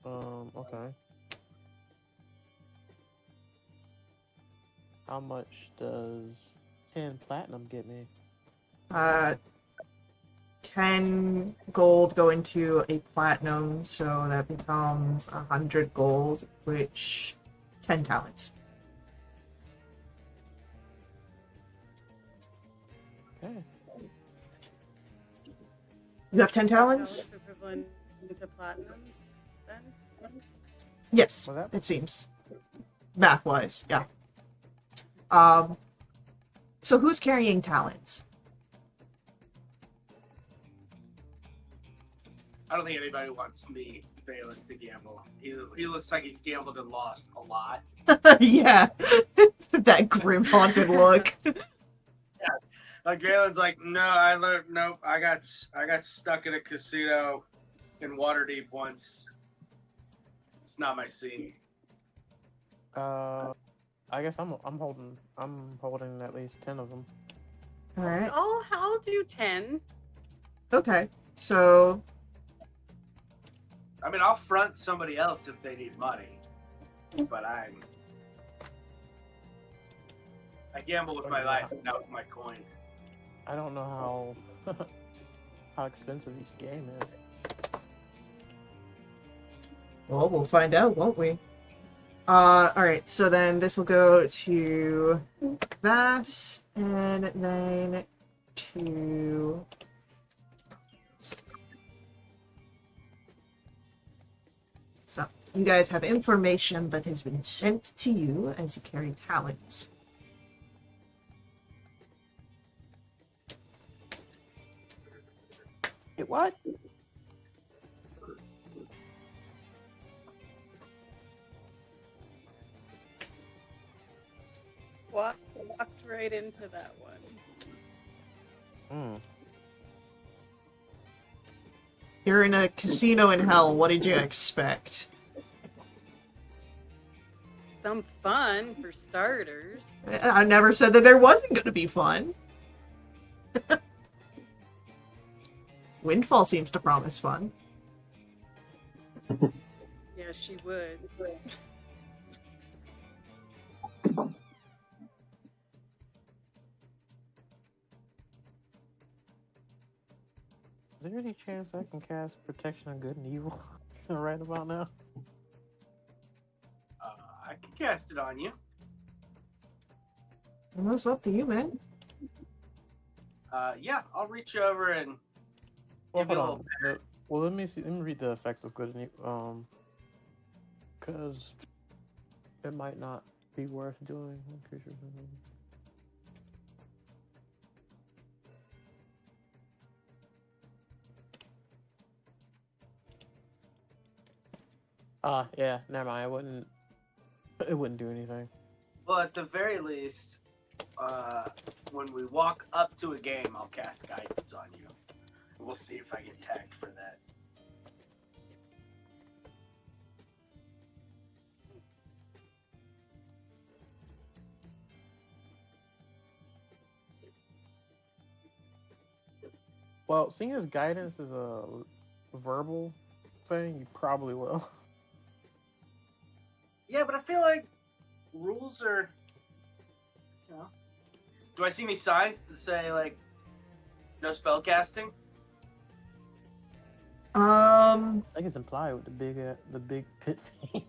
Okay. How much does 10 platinum get me? 10 gold go into a platinum, so that becomes 100 gold, which 10 talents. Okay. You have 10 Is that talents? talents equivalent to platinums then? Yes, Was that? it seems. Math-wise, yeah. Um, so who's carrying talents? I don't think anybody wants me, Valen, to gamble. He looks like he's gambled and lost a lot. Yeah, that grim, haunted look. Like Valen's like, no, I learned. Nope, I got stuck in a casino in Waterdeep once. It's not my scene. I guess I'm holding at least 10 of them. All right. I'll do 10. Okay. So I mean, I'll front somebody else if they need money, but I gamble with my life and not with my coin. I don't know how expensive each game is. well, we'll find out, won't we? All right. So then this will go to Vass, and then to. So you guys have information that has been sent to you as you carry talents. What? Walked right into that one. Hmm. You're in a casino in hell. What did you expect? Some fun for starters. I never said that there wasn't going to be fun. Windfall seems to promise fun. Yeah, she would. Is there any chance I can cast Protection of Good and Evil right about now? I can cast it on you. Well, it's up to you, man. Yeah, I'll reach over and Well, give you a hold little. on. Well, let me see. Let me read the effects of Good and Evil. Because it might not be worth doing. Yeah, never mind. It wouldn't do anything. Well, at the very least, when we walk up to a game, I'll cast guidance on you. We'll see if I get tagged for that. Well, seeing as guidance is a verbal thing, you probably will. Yeah, but I feel like rules are, you know. Do I see any signs that say like no spell casting? I think it's implied with the big pit thing.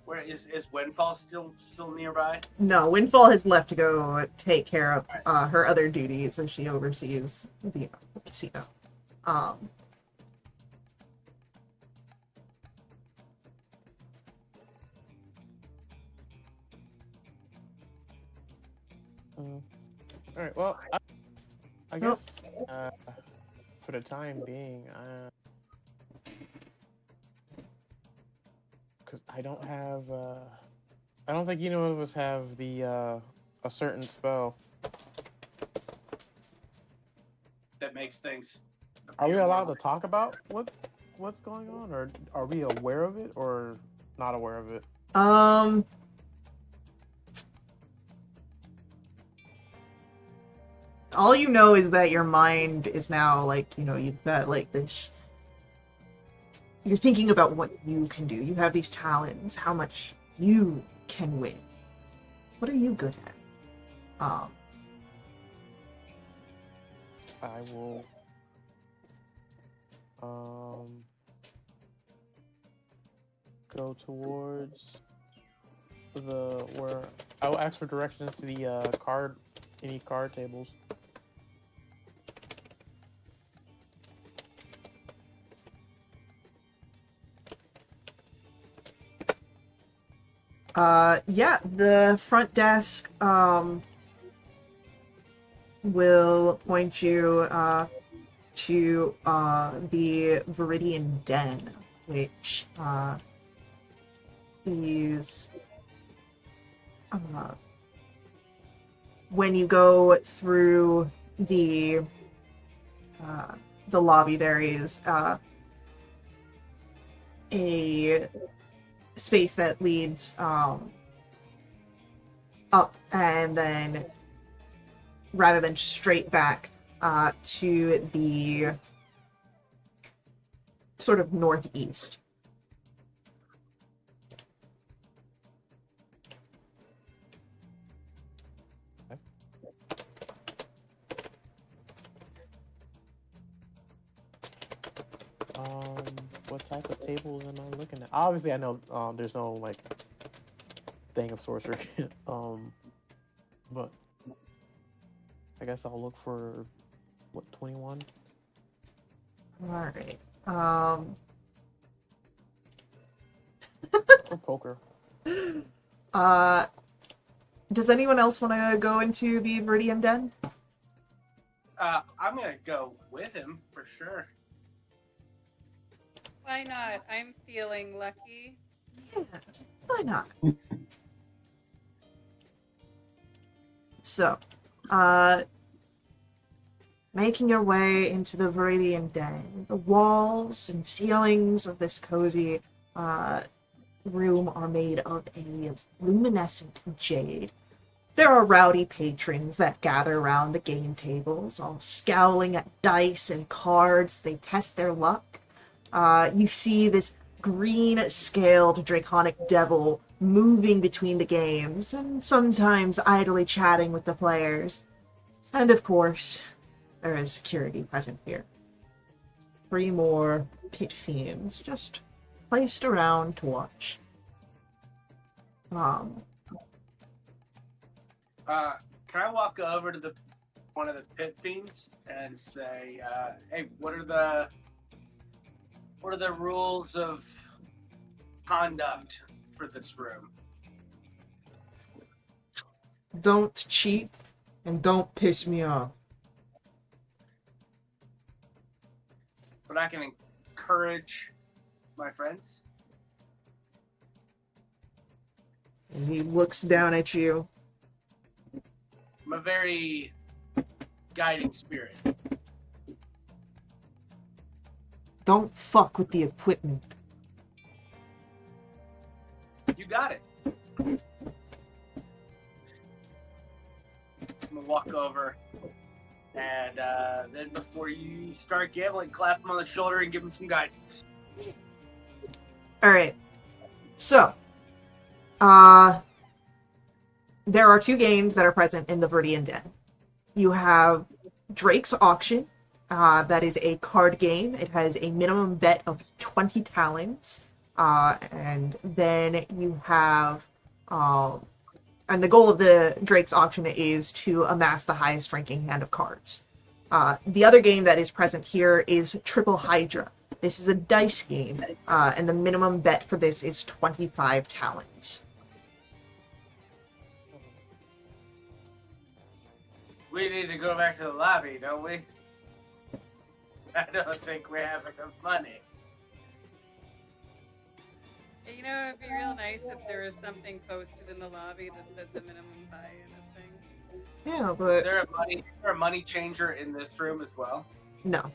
Where is Windfall still nearby? No, Windfall has left to go take care of her other duties as she oversees the casino. All right. Well, I guess for the time being, because I don't have, I don't think either of us have the a certain spell. That makes things. Are we allowed to talk about what's going on, or are we aware of it, or not aware of it? All you know is that your mind is now like, you've got like this. You're thinking about what you can do. You have these talents, how much you can win. What are you good at? I will. Go towards where I will ask for directions to the card any card tables. Yeah, the front desk will point you to the Viridian Den, which is uh, when you go through uh, the lobby, there is a space that leads up and then rather than straight back to the sort of northeast. What type of tables am I looking at? Obviously, I know there's no like thing of sorcery. But I guess I'll look for what 21 All right. or poker. Does anyone else want to go into the Viridian Den? I'm gonna go with him for sure. Why not? I'm feeling lucky. Yeah, why not? So, making your way into the Viridian Den, the walls and ceilings of this cozy room are made of a luminescent jade. There are rowdy patrons that gather around the game tables, all scowling at dice and cards. They test their luck. You see this green-scaled draconic devil moving between the games, and sometimes idly chatting with the players. And of course, there is security present here. 3 more pit fiends just placed around to watch. Can I walk over to one of the pit fiends and say, "Hey, what are the rules of conduct for this room?" Don't cheat and don't piss me off. But I can encourage my friends. As he looks down at you. I'm a very guiding spirit. Don't fuck with the equipment. You got it. I'm gonna walk over, and then before you start gambling, clap him on the shoulder and give him some guidance. Alright. So, there are 2 games that are present in the Viridian Den. You have Drake's Auction. That is a card game. It has a minimum bet of 20 talons. And then you have... and the goal of the Drake's Auction is to amass the highest ranking hand of cards. The other game that is present here is Triple Hydra. This is a dice game, and the minimum bet for this is 25 talons. We need to go back to the lobby, don't we? I don't think we have enough money. You know, it'd be real nice if there was something posted in the lobby that said the minimum buy-in of things. Yeah, Is but there a money changer in this room as well? no.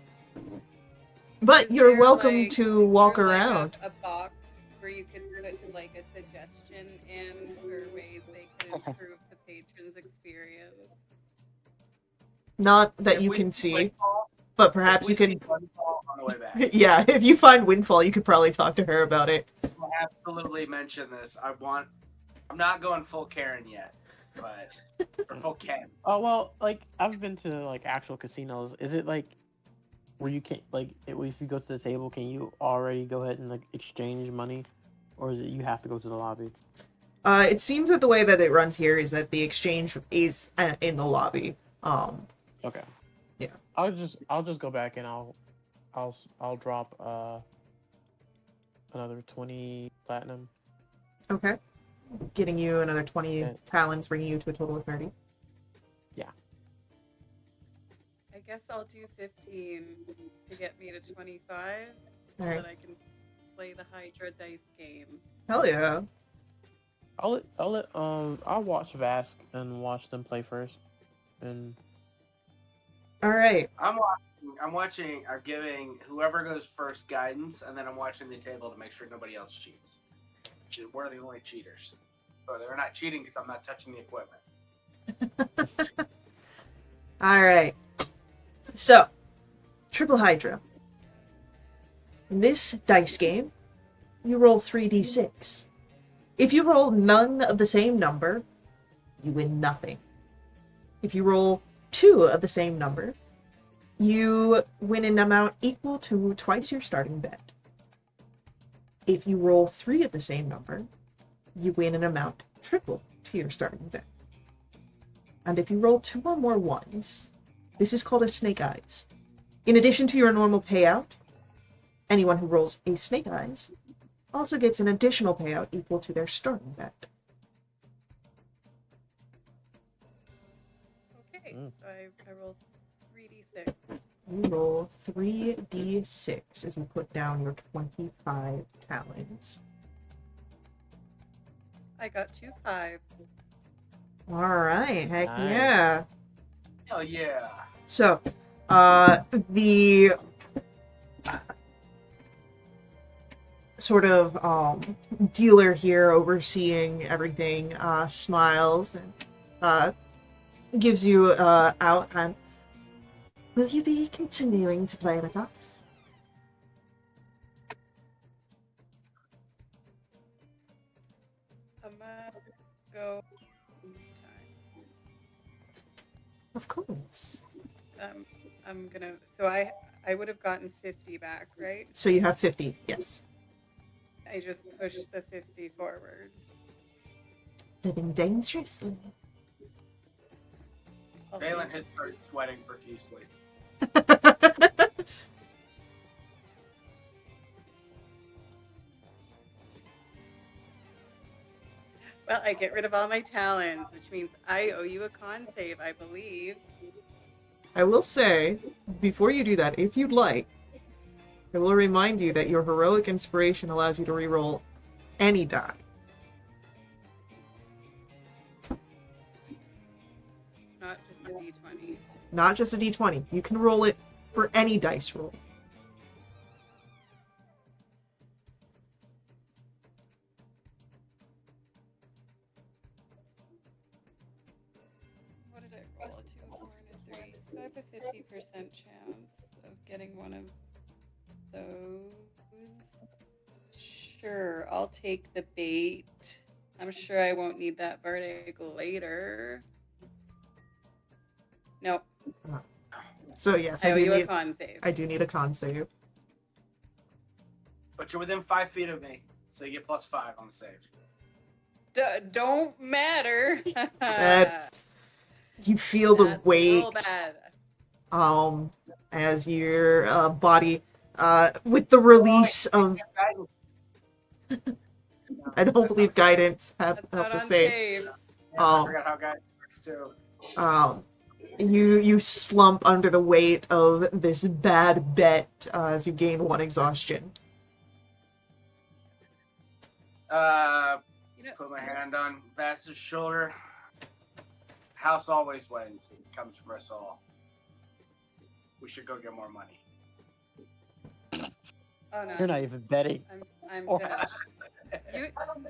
But Is you're there, welcome like- to walk or, like, around. a box where you could put like a suggestion in for ways they could improve the patron's experience. Not that If you we can see see, Windfall- but if perhaps we you see can. Windfall on the way back, Yeah, if you find Windfall, you could probably talk to her about it. we'll absolutely mention this. I'm not going full Karen yet, but or full Ken. Oh well, like I've been to like actual casinos. Is it like where you can like if you go to the table, can you already go ahead and like exchange money, or is it you have to go to the lobby? It seems that the way that it runs here is that the exchange is in the lobby. Okay. Yeah. I'll just go back and I'll drop another 20 platinum. Okay. Getting you another 20 And talons, bringing you to a total of 30. yeah. I guess I'll do 15 to get me to 25 so Alright. that I can play the Hydra dice game. Hell yeah. I'll watch Vask and watch them play first. And Alright. I'm giving whoever goes first guidance, and then I'm watching the table to make sure nobody else cheats. We're the only cheaters. Or they're not cheating because I'm not touching the equipment. Alright. So, Triple Hydra. In this dice game, you roll 3d6. If you roll none of the same number, you win nothing. If you roll 2 of the same number, you win an amount equal to twice your starting bet. If you roll 3 of the same number, you win an amount triple to your starting bet. And if you roll 2 or more ones, this is called a snake eyes. In addition to your normal payout, anyone who rolls a snake eyes also gets an additional payout equal to their starting bet. Okay, so I roll 3d6. You roll 3d6 as you put down your 25 talons. I got 2 5s. Alright, heck Nice. yeah. Hell yeah. So, the sort of dealer here overseeing everything smiles and gives you out and will you be continuing to play with us? I'm gonna go time. Of course. I'm gonna. So I would have gotten 50 back, right? So you have 50, yes. I just pushed the 50 forward. Living dangerously. I'll Valen leave. has started sweating profusely. Well, I get rid of all my talons, which means I owe you a con save, I believe. I will say, before you do that, if you'd like, I will remind you that your heroic inspiration allows you to reroll any die. Not just a d20. Not just a d20. You can roll it for any dice roll. What did I roll? A 2, 4, and a 3. So I have a 50% chance of getting one of those. Sure, I'll take the bait. I'm sure I won't need that bird egg later. Nope. So yes, I owe you a need, con save. I do need a con save. But you're within 5 feet of me, so you get +5 on the save. Don't matter. That- You feel the That's weight real bad. as your body with the release of I don't believe guidance That's helps not us on save. saves. Yeah, I forgot how guys works too. You slump under the weight of this bad bet as you gain 1 exhaustion. You know, Put my hand on Vass's shoulder. House always wins. It comes for us all. We should go get more money. oh no. You're not even betting. I'm Or- finished. You,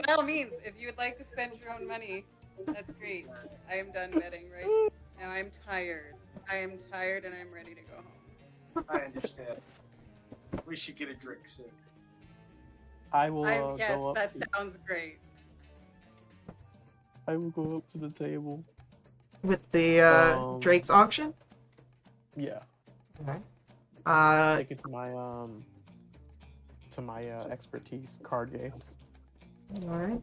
by all means, if you would like to spend your own money, that's great. I am done betting right now. I'm tired. I am tired and I'm ready to go home. I understand. We should get a drink soon. I will Yes, go up. that sounds great. I will go up to the table. With the Drake's auction? Yeah. Okay. Take it to my expertise card games. Alright.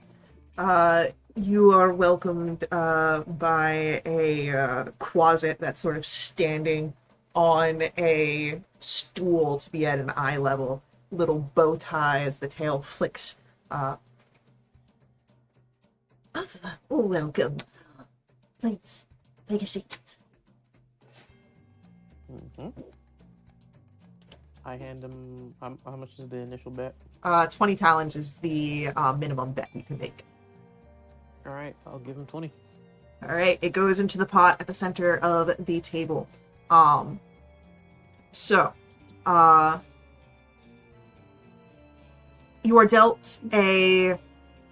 You are welcomed by a quasit that's sort of standing on a stool to be at an eye level. Little bow tie as the tail flicks. Uh, Welcome. Please, take a seat. I hand him. How much is the initial bet? 20 talents is the minimum bet you can make. All right, I'll give him 20. All right, it goes into the pot at the center of the table. So, you are dealt a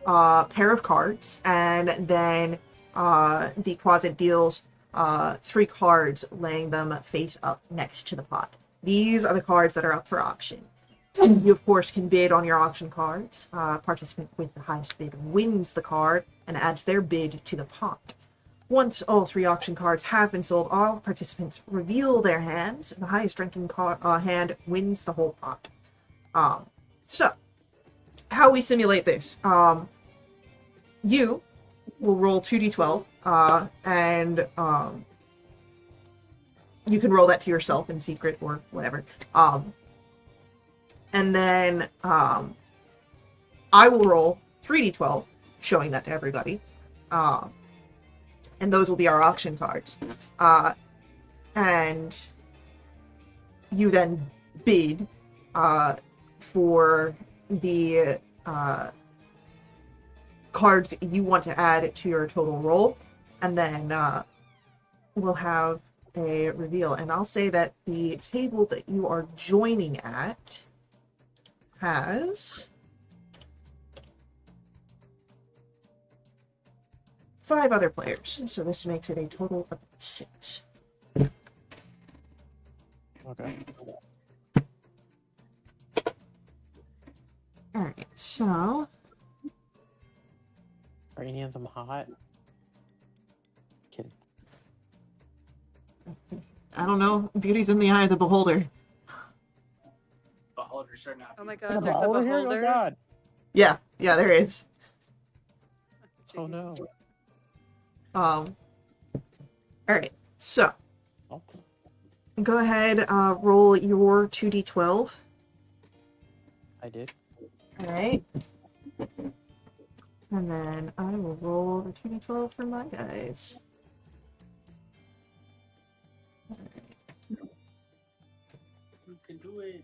pair of cards, and then the closet deals 3 cards, laying them face up next to the pot. These are the cards that are up for auction. You, of course, can bid on your auction cards. Participant with the highest bid wins the card and adds their bid to the pot. Once all 3 auction cards have been sold, all participants reveal their hands. The highest ranking hand wins the whole pot. So, how we simulate this. You will roll 2d12, and you can roll that to yourself in secret or whatever. And then I will roll 3d12, showing that to everybody. And those will be our auction cards. And you then bid for the cards you want to add to your total roll, and then we'll have a reveal. And I'll say that the table that you are joining at has 5 other players, so this makes it a total of 6. Okay. Alright, so Are any of them hot? Kidding. I don't know. Beauty's in the eye of the beholder. Beholders are not. Oh my There's god, there's a beholder here? beholder. Oh god. Yeah, there is. Oh no. Alright, so Oh. go ahead, roll your 2d12. I did. Alright. And then I will roll the 2d12 for my guys. You can do it.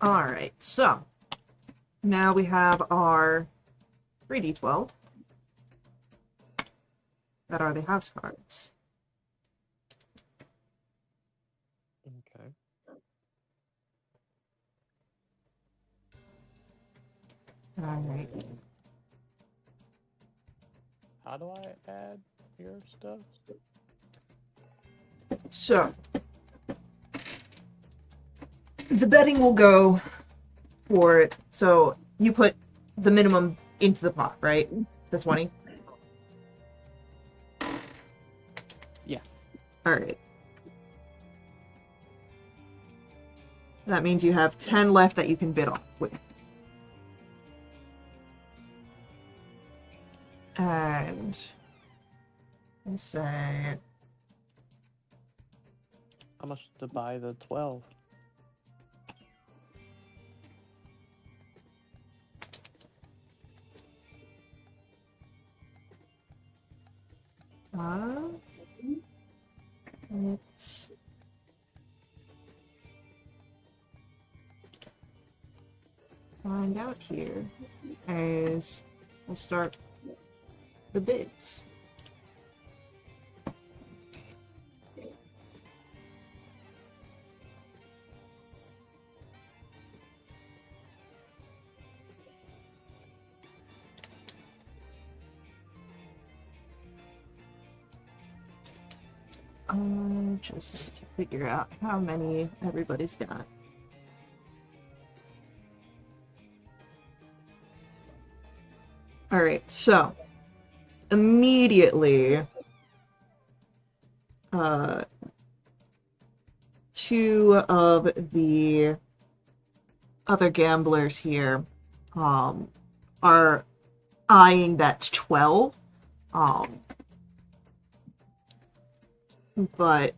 Alright, so now we have our 3d12 that are the house cards. Okay. Alright. How do I add your stuff? So the betting will go for, so you put the minimum into the pot, right? The 20? Yeah. Alright. That means you have 10 left that you can bid on with. And let's say How much to buy the 12? it's find out here is we'll start the bids. Just to figure out how many everybody's got. All right, so immediately, two of the other gamblers here, are eyeing that 12. But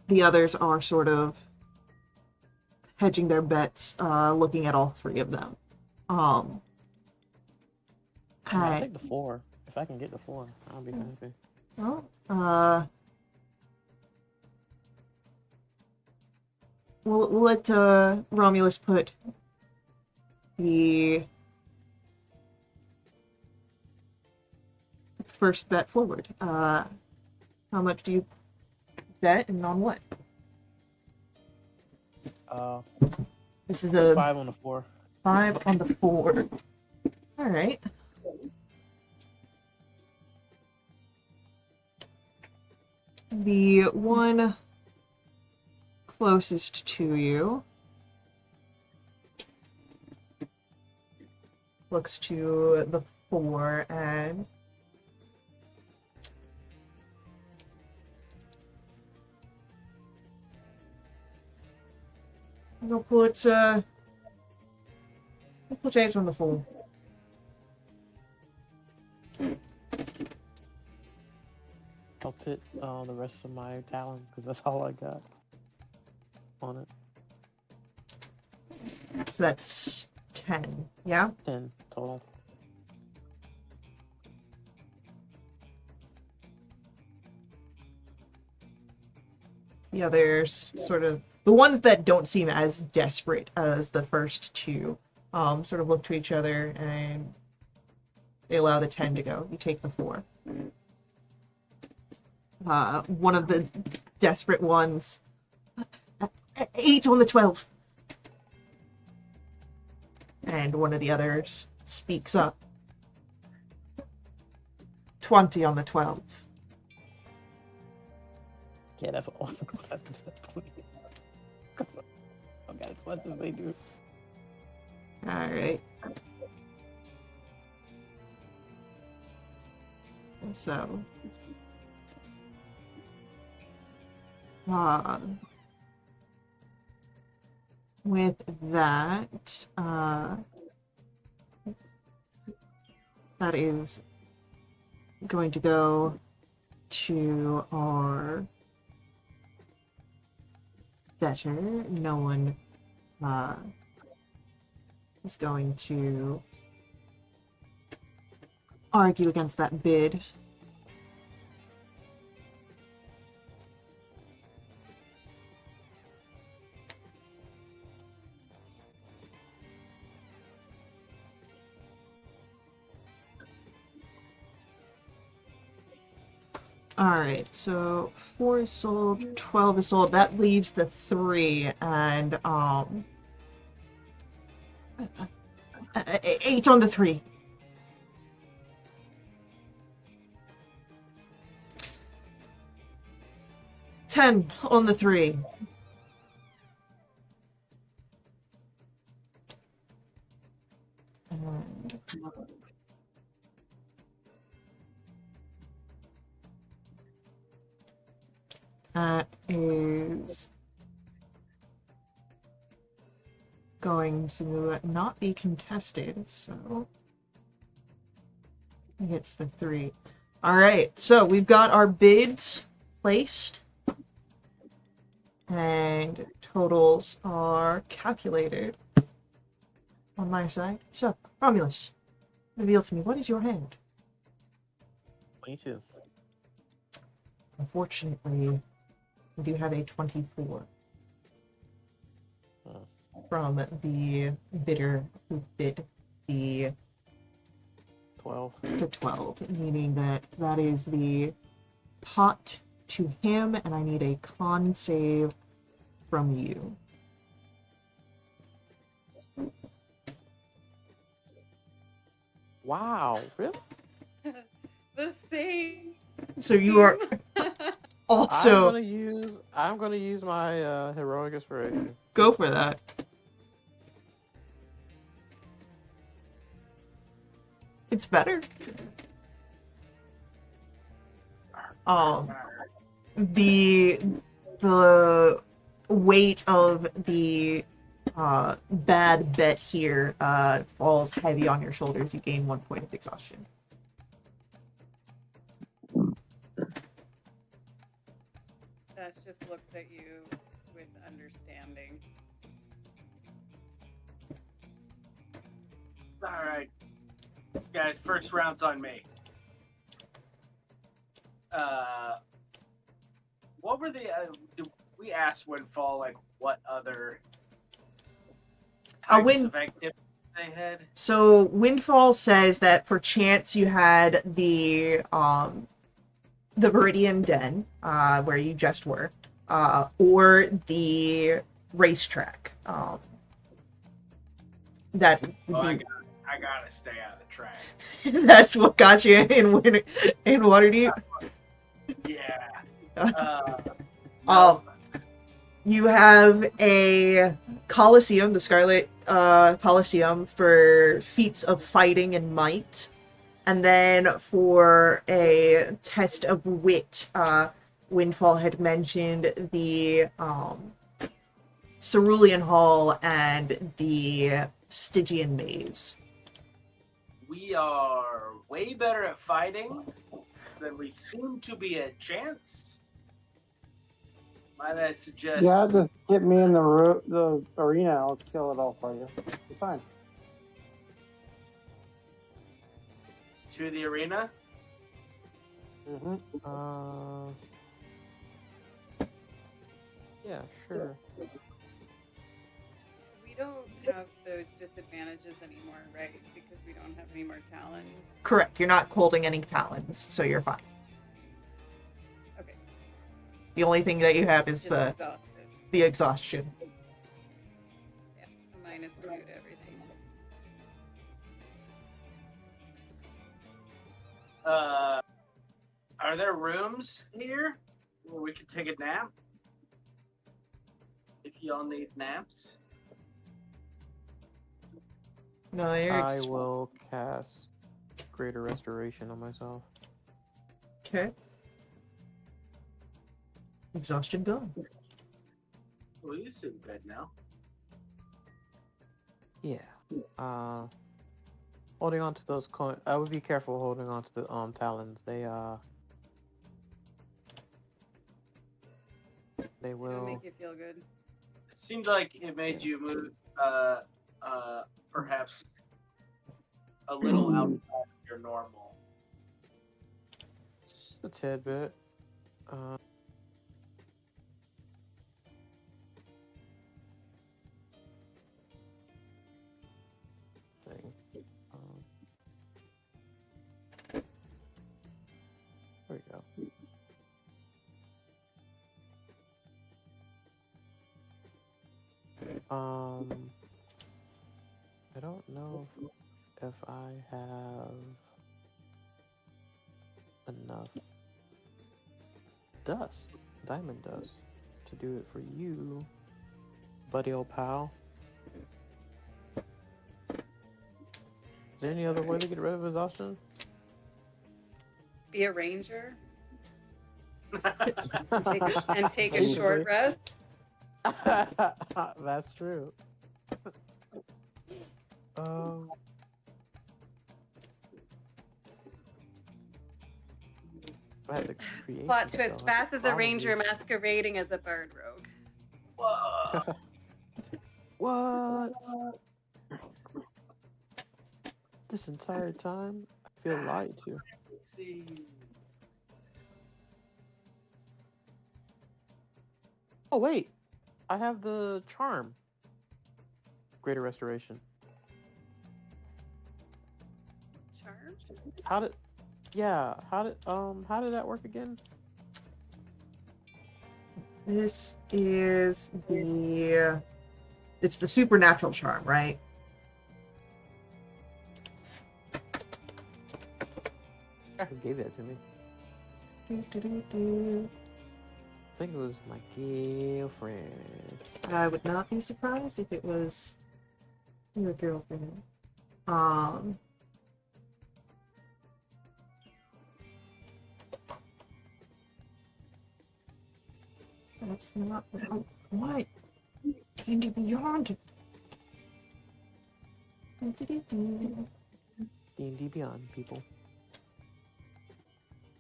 the others are sort of hedging their bets, looking at all three of them. I'll And, take the 4. If I can get the 4, I'll be happy. well, we'll let Romulus put the first bet forward. How much do you bet and on what? This is a 5 on the 4. 5 on the 4. All right. The one closest to you looks to the 4 and we'll put 8 on the 4. I'll put the rest of my talent because that's all I got on it. So that's 10. Yeah? 10 total. The others sort of the ones that don't seem as desperate as the first two, sort of look to each other and they allow the 10 to go. You take the 4. One of the desperate ones, 8 on the 12. And one of the others speaks up, 20 on the 12. Yeah, that's awesome. I got as much as they do. Alright. So, with that, that is going to go to our better. No one is going to argue against that bid. Alright, so 4 is sold, 12 is sold. That leaves the 3, and 8 on the 3. $10 on the 3. And that is going to not be contested, so it's the 3. All right, so we've got our bids placed, and totals are calculated on my side. So, Romulus, reveal to me, what is your hand? 22. Unfortunately, we do have a 24. from the bidder who bid the 12. 12, meaning that that is the pot to him, and I need a con save from you. Wow, really? The same. So you are also I'm gonna use my heroic inspiration. go for that. It's better. The weight of the bad bet here falls heavy on your shoulders. You gain 1 point of exhaustion. Vass just looks at you with understanding. All right, guys. First round's on me. What were the? We asked Windfall like what other types of activities they had? So Windfall says that for chance you had the Viridian Den, where you just were, or the racetrack. That would Well, be. I gotta stay out of the track. That's what got you in Waterdeep. Yeah. Um, you have a Colosseum, the Scarlet Colosseum, for feats of fighting and might. And then for a test of wit, Windfall had mentioned the Cerulean Hall and the Stygian Maze. We are way better at fighting than we seem to be at chance. Might I suggest? Yeah, just get me in the arena. I'll kill it all for you. It's fine. To the arena? Mm-hmm. Yeah, sure. We don't have those disadvantages anymore, right? Because we don't have any more talents. Correct. You're not holding any talents, so you're fine. Okay. The only thing that you have is Just exhausted. the exhaustion. Yeah, so -2 to everything. Are there rooms here where we could take a nap? If y'all need naps. No, you're I will cast Greater Restoration on myself. Okay. Exhaustion gone. Well, you seem good now. Yeah. Holding on to those coins. I would be careful holding on to the talons. They It'll will make you feel good. It seemed like it made you move, perhaps a little outside of your normal. a tidbit. Thing. There we go. I don't know if I have enough dust, diamond dust, to do it for you, buddy old pal. Is there any other way to get rid of exhaustion? Be a ranger and take a short rest. That's true. I had to create Plot some twist: stuff. Vass is a Probably. ranger masquerading as a bard rogue. Whoa. What? This entire time, I feel lied to. See. Oh wait, I have the charm. greater restoration. Charm? How did how did that work again? This is it's the supernatural charm, right? Who gave that to me? Do. I think it was my girlfriend. I would not be surprised if it was your girlfriend. Um, that's not what D&D Beyond. D&D Beyond, people.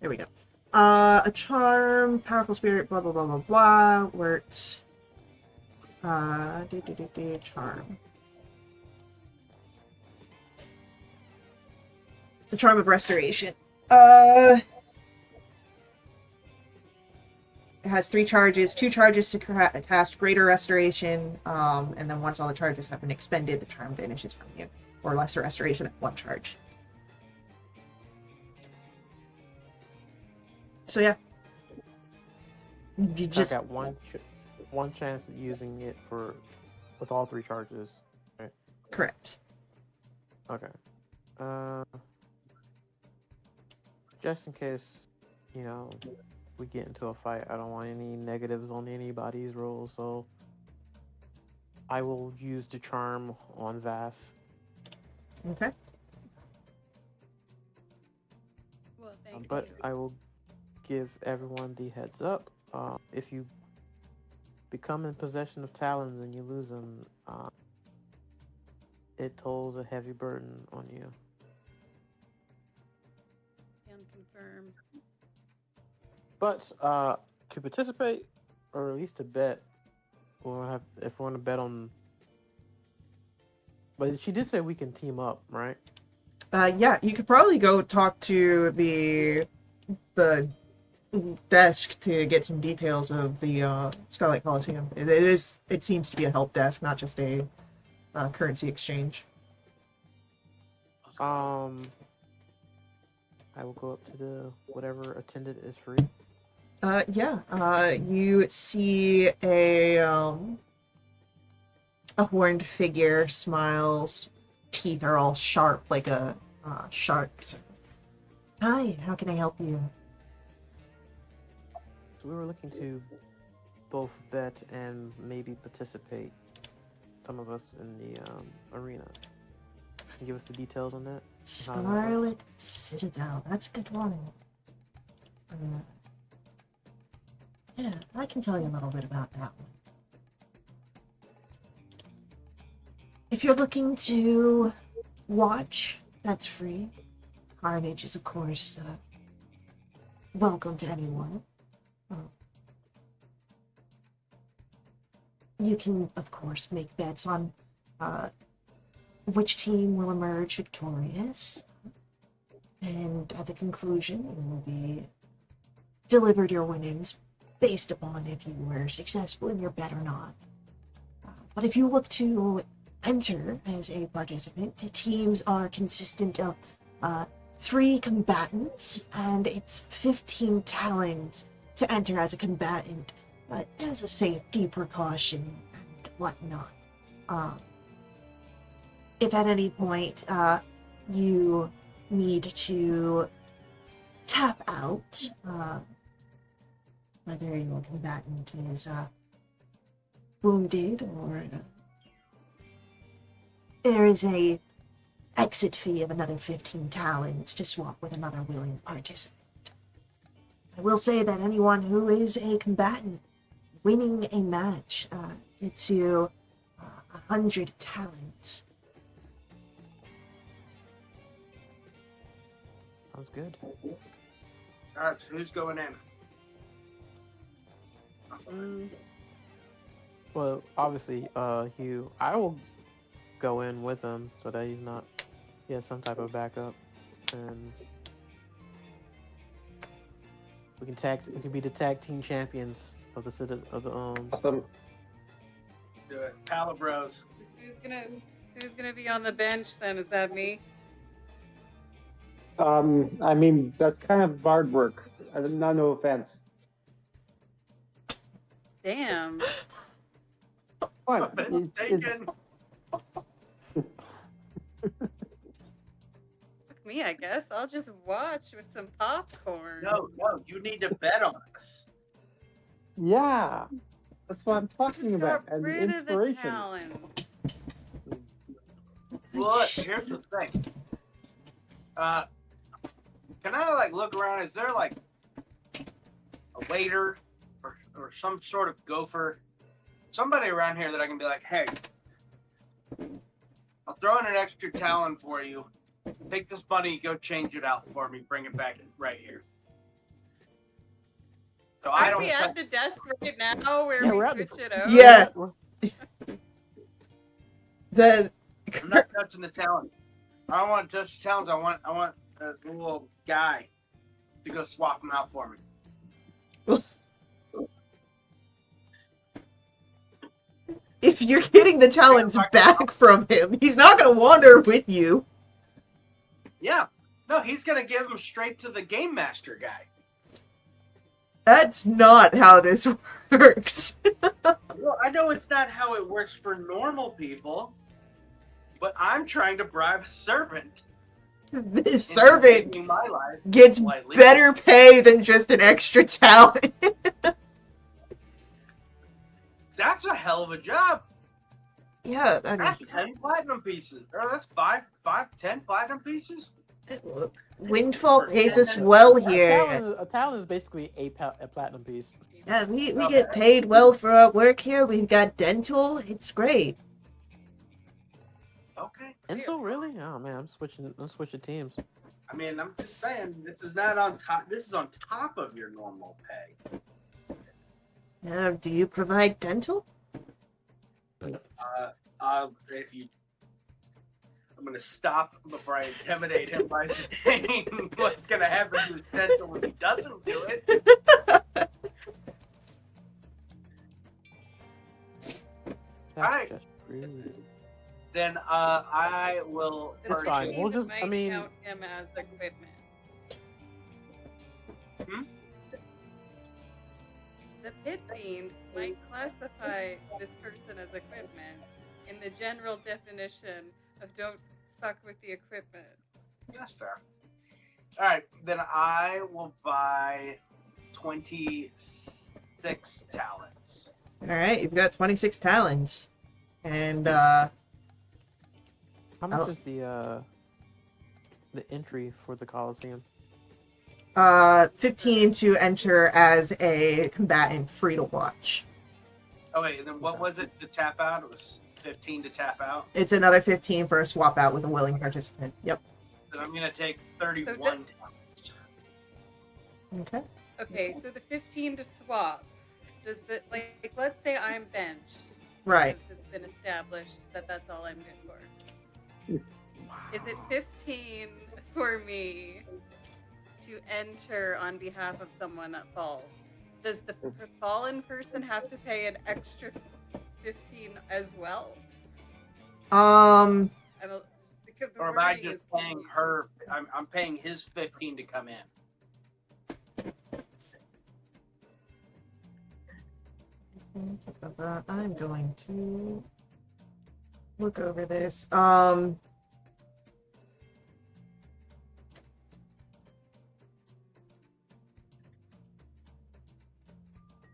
There we go. A charm, powerful spirit, blah blah blah blah blah. Works. Charm. The charm of restoration. It has 3 charges, 2 charges to cast greater restoration, and then once all the charges have been expended, the charm vanishes from you, or lesser restoration at 1 charge. So yeah, you just I got one chance at using it with all 3 charges. Right? correct. Okay. Just in case, we get into a fight, I don't want any negatives on anybody's roll, so I will use the charm on Vass. Okay. Well, thank But you. I will give everyone the heads up. If you become in possession of talons and you lose them, it tolls a heavy burden on you. Can confirm. But to participate, or at least to bet, if we want to bet on. But she did say we can team up, right? Yeah, you could probably go talk to the desk to get some details of the Starlight Coliseum. It seems to be a help desk, not just a currency exchange. I will go up to the whatever attendant is free. You see a horned figure, smiles, teeth are all sharp like a shark's. Hi, how can I help you? So we were looking to both bet and maybe participate. Some of us in the arena. Can you give us the details on that? Scarlet Citadel. That's a good one. Yeah, I can tell you a little bit about that one. If you're looking to watch, that's free. Carnage is, of course, welcome to anyone. You can, of course, make bets on which team will emerge victorious. And at the conclusion, you will be delivered your winnings based upon if you were successful in your bet or not. But if you look to enter as a participant, the teams are consistent of 3 combatants, and it's 15 talents to enter as a combatant, as a safety precaution and whatnot. If at any point you need to tap out, whether your combatant is wounded or there is a exit fee of another 15 talents to swap with another willing participant. I will say that anyone who is a combatant winning a match gets you 100 talents. Sounds good. Alright, so who's going in? Well, obviously, Hugh, I will go in with him so that he has some type of backup, and we can be the tag team champions of the Awesome. Do it. Pala Bros. Who's gonna be on the bench then? Is that me? I mean, that's kind of bard work. No offense. Damn. What? Offense taken. Fuck me, I guess. I'll just watch with some popcorn. No, you need to bet on us. Yeah, that's what I'm talking Just about. got And rid of the inspiration. talent. Well, look, here's the thing. Can I like look around? Is there like a waiter or some sort of gopher, somebody around here that I can be like, hey, I'll throw in an extra talon for you. Take this money, go change it out for me, bring it back right here. So I Aren't don't. we at the desk right now where Yeah, we we're at the- switch it out? Yeah. I'm not touching the talon. I don't want to touch the talons. I want the little guy to go swap them out for me. If you're getting the talents back from him, he's not going to wander with you. Yeah. No, he's gonna give them straight to the game master guy. That's not how this works. Well, I know it's not how it works for normal people, but I'm trying to bribe a servant. This into servant making my life gets slightly better pay than just an extra talent. That's a hell of a job. Yeah, I That's 10 platinum pieces. Or that's 10 platinum pieces. mean, Windfall pays us well here. A talent is basically a platinum piece. Yeah, we get paid well for our work here. We've got dental. It's great. Okay. Dental, really? Oh man, I'm switching teams. I mean, I'm just saying, this is not on top. This is on top of your normal pay. Now, do you provide dental? If you, I'm gonna stop before I intimidate him by saying what's gonna happen to his dental when he doesn't do it. Alright. Just rude. Then I will The That's fine. purchase. We'll just- might I mean- count him as equipment. Hmm? The pit fiend might classify this person as equipment in the general definition of don't fuck with the equipment. That's fair. All right, then I will buy 26 talents. All right, you've got 26 talents. And, How much Oh. is the entry for the Coliseum? 15 to enter as a combatant free to watch. Oh wait, and then what was it to tap out? It was 15 to tap out. It's another 15 for a swap out with a willing participant. Yep. Then I'm gonna take 31 talents. Okay. Okay, so the 15 to swap. Does the let's say I'm benched. Right. Because it's been established that that's all I'm good for. Is it 15 for me to enter on behalf of someone that falls? Does the fallen person have to pay an extra 15 as well? Um, Because the Or am I wording just is paying confusing. her? I'm paying his 15 to come in. I'm going to look over this.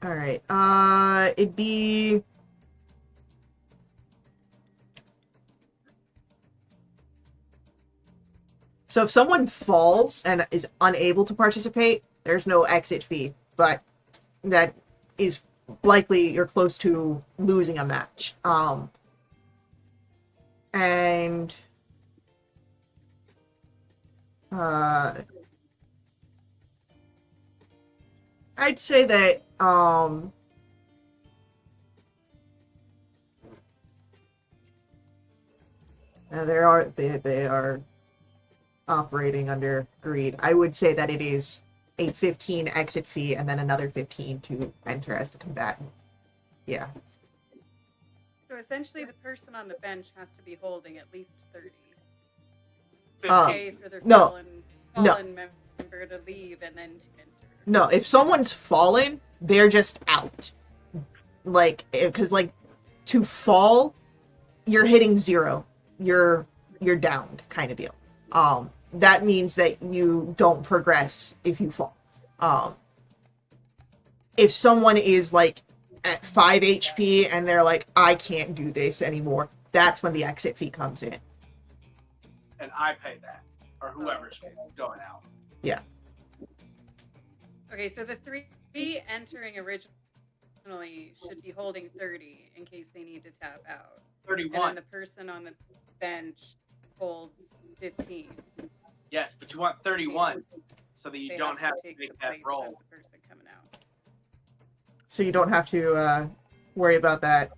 All right. It'd be so if someone falls and is unable to participate, there's no exit fee, but that is likely you're close to losing a match. And I'd say that they are operating under greed. I would say that it is a 15 exit fee and then another 15 to enter as the combatant. Yeah. So essentially, the person on the bench has to be holding at least 30. 15. Pay for their no. fallen member to leave and then to enter. No, if someone's fallen, they're just out. Like, because like to fall, you're hitting 0. You're downed, kind of deal. That means that you don't progress if you fall. If someone is like at 5 HP and they're like, I can't do this anymore, that's when the exit fee comes in. And I pay that, or whoever's going out. Yeah. Okay, so the 3 entering originally should be holding 30 in case they need to tap out. 31. And then the person on the bench holds 15. Yes, but you want 31 so that you They don't have to take make the that place roll. of the person coming out. So you don't have to worry about that.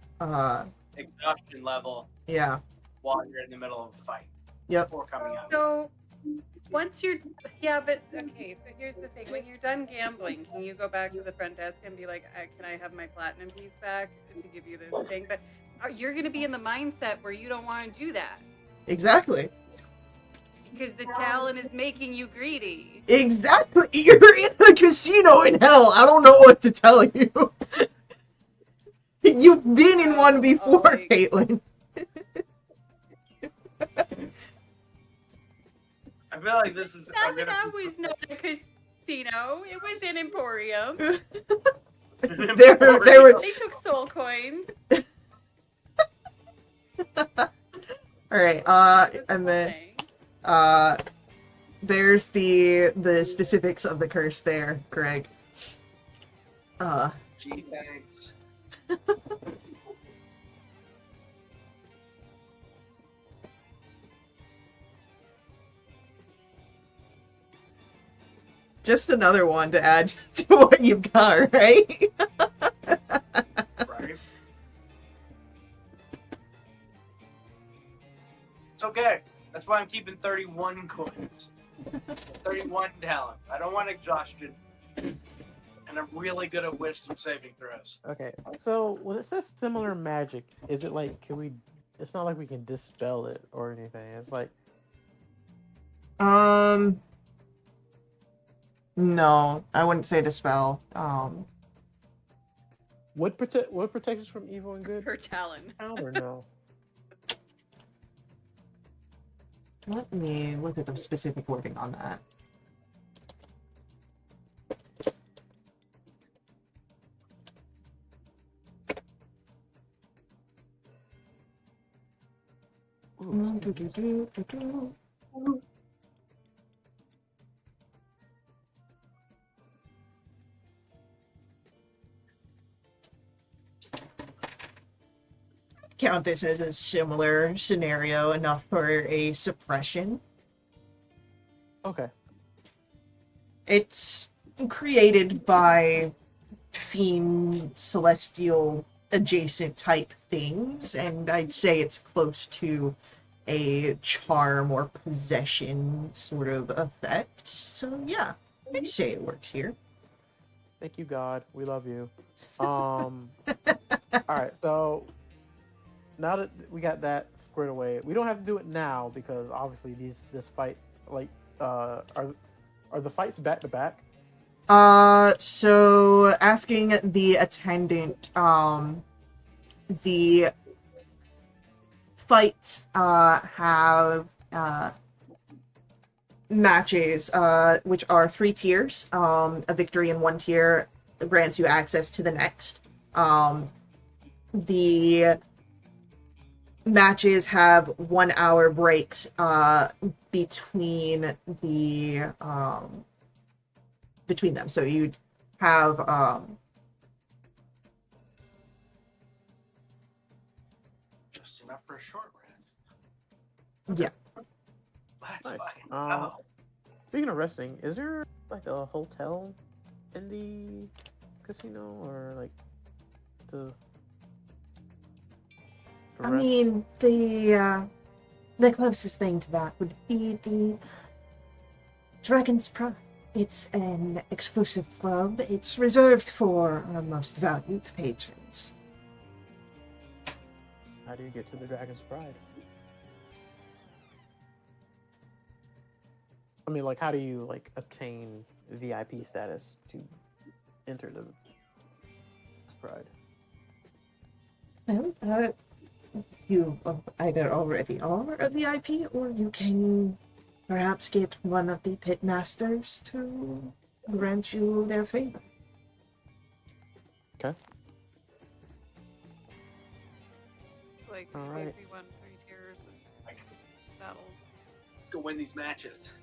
Exhaustion level Yeah. while you're in the middle of a fight. Yep. Or coming out. So once you're, but okay. So here's the thing: when you're done gambling, can you go back to the front desk and be like, "Can I have my platinum piece back to give you this thing?" But you're going to be in the mindset where you don't want to do that Exactly. because the talent is making you greedy. Exactly. You're in a casino in hell. I don't know what to tell you. You've been in one before, Caitlin. I feel like this is. That was not a casino. It was an emporium. They were. They took soul coins. All right. And then there's the specifics of the curse there, Greg. Gee, thanks. Just another one to add to what you've got, right? Right. It's okay. That's why I'm keeping 31 coins. 31 talent. I don't want exhaustion. And I'm really good at wisdom saving throws. Okay, so when it says similar magic, is it like, it's not like we can dispel it or anything. It's like, No, I wouldn't say dispel. what protects us from evil and good? Her talent. Count or no? Let me look at the specific wording on that. Count this as a similar scenario, enough for a suppression. Okay. It's created by fiend, celestial, adjacent type things, and I'd say it's close to a charm or possession sort of effect. So yeah, I'd say it works here. Thank you, God. We love you. All right, so now that we got that squared away, we don't have to do it now because obviously this fight, like, are the fights back to back? So asking the attendant, the fights have matches, which are 3 tiers. A victory in one tier grants you access to the next. The matches have 1 hour breaks between them. So you'd have Just enough for a short rest. yeah. Let's Nice. fucking go. Speaking of resting, is there like a hotel in the casino or like to I rest? mean, the closest thing to that would be the Dragon's Pride. It's an exclusive club. It's reserved for our most valued patrons. How do you get to the Dragon's Pride? I mean, like, how do you like obtain VIP status to enter the Pride? Well, you either already are a VIP, or you can perhaps get one of the pitmasters to grant you their favor. Okay. Like, All we right. won 3 tiers of battles. Go win these matches.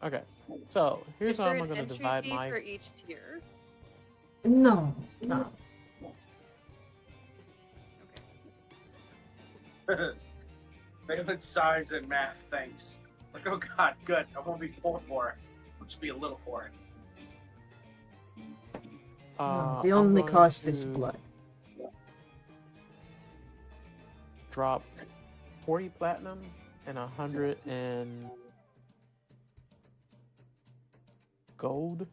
Okay. So here's Is how there I'm an gonna entry divide fee my. for each tier? No, no. Okay. Valen sighs and math thanks. Like, oh god, good. I won't be poor for it. I'll just be a little poor. No, the I'm only going cost is to blood. Drop 40 platinum and 100 in gold.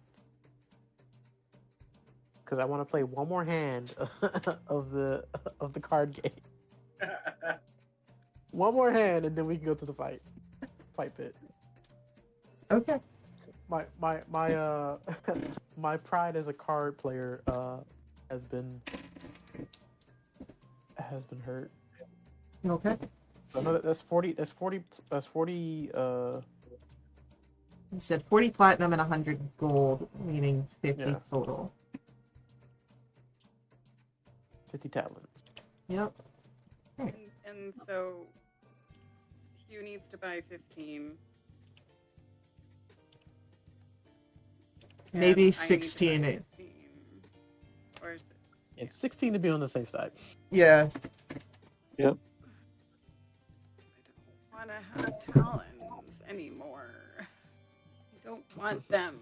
Because I want to play one more hand of the card game. One more hand, and then we can go to the fight pit. Okay. My my pride as a card player has been hurt. Okay. So no, that's 40. You said 40 platinum and 100 gold, meaning 50 Yeah. total. 50 talents. Yep. And so Hugh needs to buy 15. and Maybe I need to buy 16. 15. Or is it? It's 16 to be on the safe side. Yeah. I don't want to have talons anymore. I don't want them.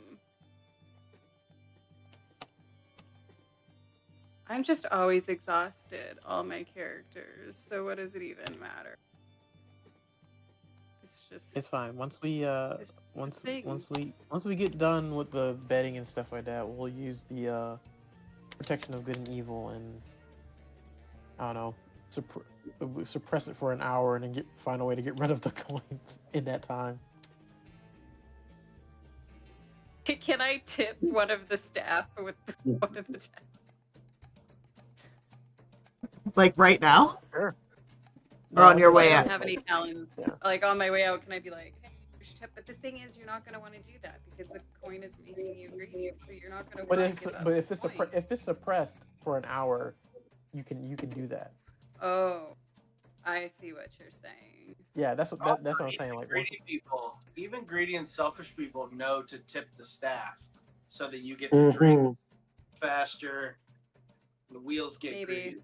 I'm just always exhausted, all my characters, so what does it even matter? It's just... It's fine. Once we it's just a once thing. once we get done with the betting and stuff like that, we'll use the protection of good and evil and I don't know, suppress it for an hour and then find a way to get rid of the coins in that time. Can I tip one of the staff with one of the talons? Like right now? Sure. Or on your Well, I way don't out? have any talons. Yeah. Like on my way out, can I be like, hey, you should tip? But the thing is, you're not going to want to do that because the coin is making you greedy, so you're not going to But want to give up if it's the coin. if it's suppressed for an hour, you can do that. Oh, I see what you're saying. Yeah, that's what that's what I'm Even saying. Like once, greedy people, even greedy and selfish people know to tip the staff so that you get the drink faster. The wheels get Maybe. greedy.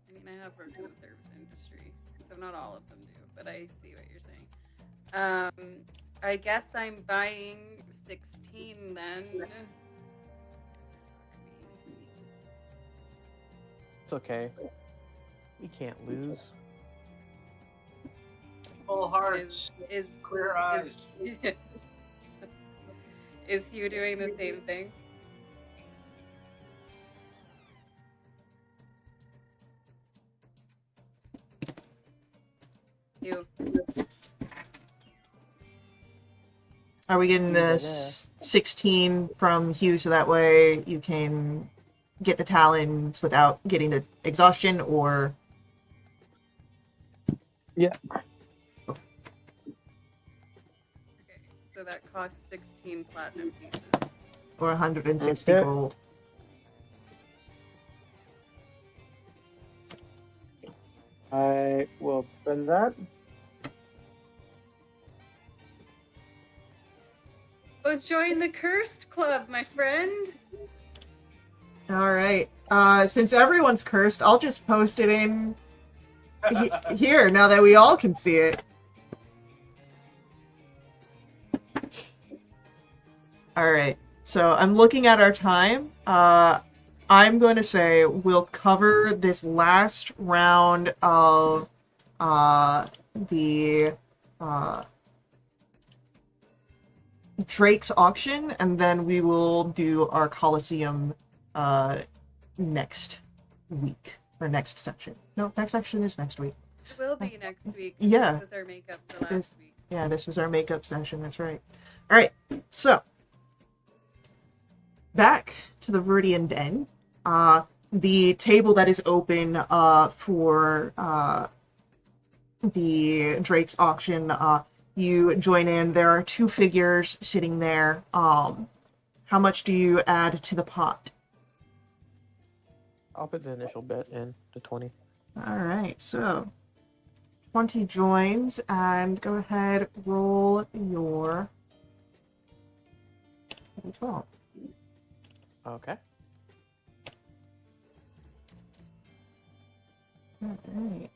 I mean, I have worked in the service industry, so not all of them do, but I see what you're saying. I guess I'm buying 16 then. it's okay. We can't lose. Full hearts, Is clear eyes. is Hugh doing the same thing? Hugh. Are we getting Yeah. this 16 from Hugh so that way you can get the talons without getting the exhaustion, or? Yeah. Okay, so that costs 16 platinum pieces. Or 160 Okay. gold? I will spend that. Oh, join the cursed club, my friend. Alright. Since everyone's cursed, I'll just post it in here now that we all can see it. Alright. So I'm looking at our time. I'm going to say we'll cover this last round of the Drake's auction, and then we will do our Coliseum next week. Or next section. No, next section is next week. It will be next week. Yeah. This was our makeup for last week. Yeah, this was our makeup session. That's right. All right. So back to the Viridian Den. The table that is open for the Drake's auction. You join in. There are 2 figures sitting there. How much do you add to the pot? I'll put the initial bet in to 20. All right, so 20 joins, and go ahead, roll your 12. Okay. All right.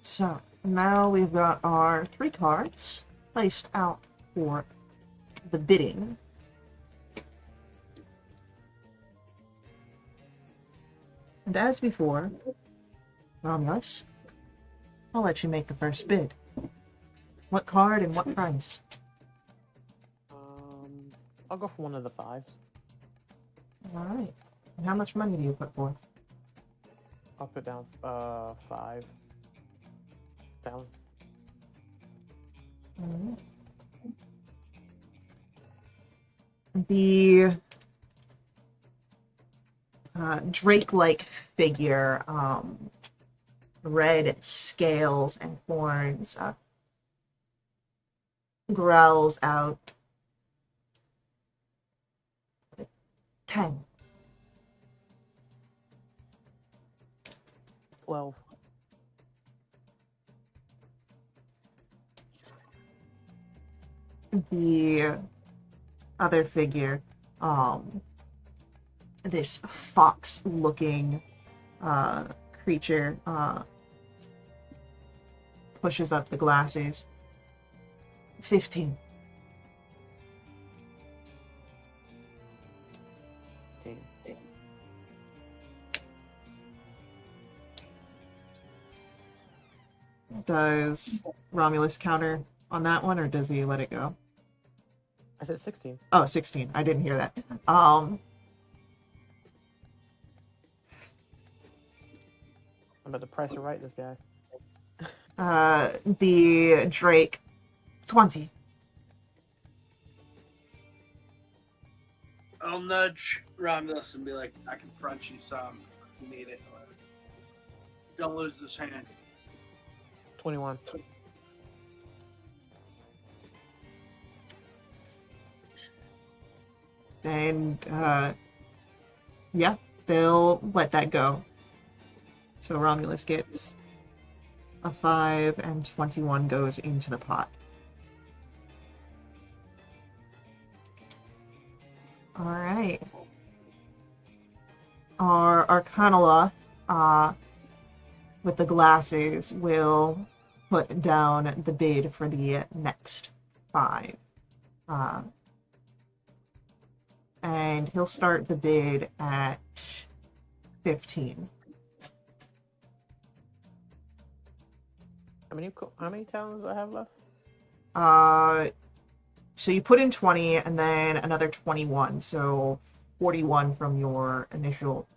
So now we've got our 3 cards placed out for the bidding. And as before, Romulus, I'll let you make the first bid. What card and what price? I'll go for one of the 5s. All right. And how much money do you put forth? I'll put down 5 down. All right. The Drake-like figure, red scales and horns, growls out 10. 12. The other figure, this fox-looking creature, pushes up the glasses. 15. 15. Does Romulus counter on that one, or does he let it go? I said 16. Oh, 16. I didn't hear that. I'm about to price it right, this guy. The Drake, 20. I'll nudge Romulus and be like, I can front you some if you need it. Don't lose this hand. 21. And, yeah, they'll let that go. So Romulus gets a 5, and 21 goes into the pot. Alright. Our Arcanaloth, with the glasses, will put down the bid for the next 5. And he'll start the bid at 15. How many talons do I have left? So you put in 20 and then another 21, so 41 from your initial.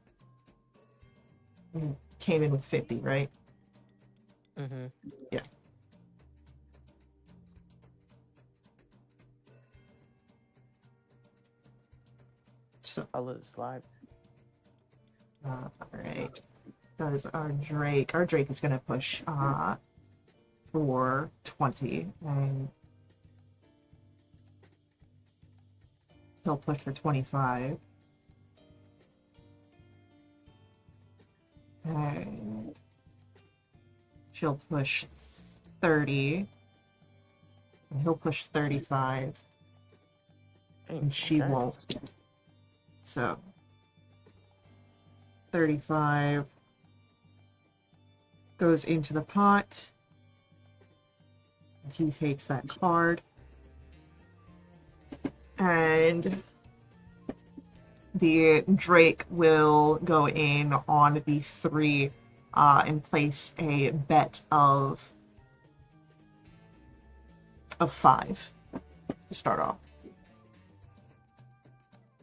You came in with 50, right? Mm-hmm. Yeah. So, I'll let it slide. alright. That is our Drake. Our Drake is going to push for 20, and he'll push for 25. And she'll push 30. And he'll push 35. And she Okay. won't. So 35 goes into the pot. He takes that card. And the Drake will go in on the 3 and place a bet of 5 to start off.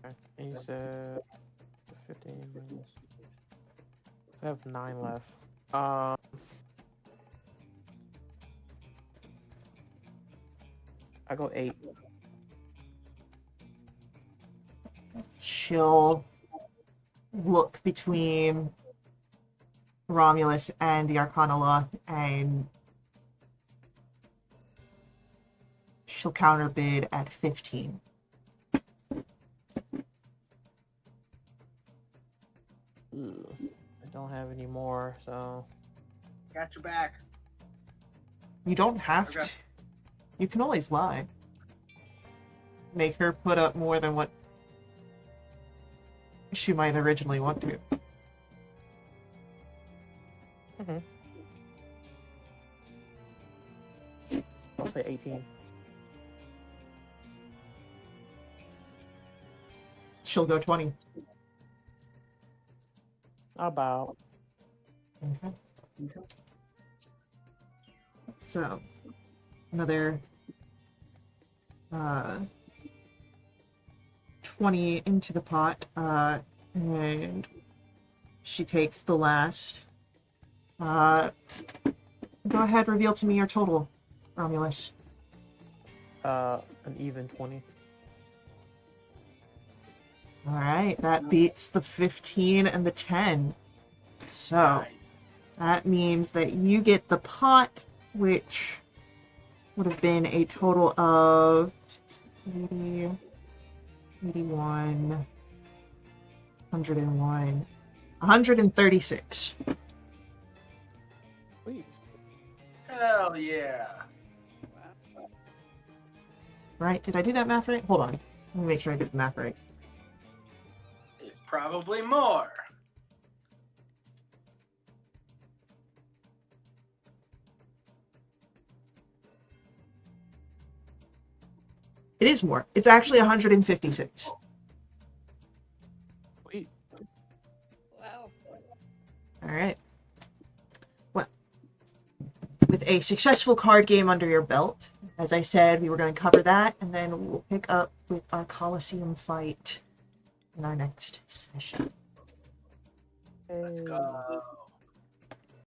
Okay. And you said 15 minutes. I have 9 left. I go 8. She'll look between Romulus and the Arcana and she'll counterbid at 15. I don't have any more, so Got your back. You don't have Okay. to. You can always lie. Make her put up more than what she might originally want to. I'll say 18. She'll go 20. About. Okay. So, another 20 into the pot, and she takes the last. Go ahead, reveal to me your total, Romulus. An even 20. All right, that beats the 15 and the 10. So, Nice. that means that you get the pot, which would have been a total of 80, 81, 101, 136. Please. Hell yeah. Right? Did I do that math right? Hold on. Let me make sure I did the math right. It's probably more. It is more. It's actually 156. Sweet. Wow. All right. Well, with a successful card game under your belt, as I said, we were going to cover that, and then we'll pick up with our Colosseum fight in our next session. Let's go.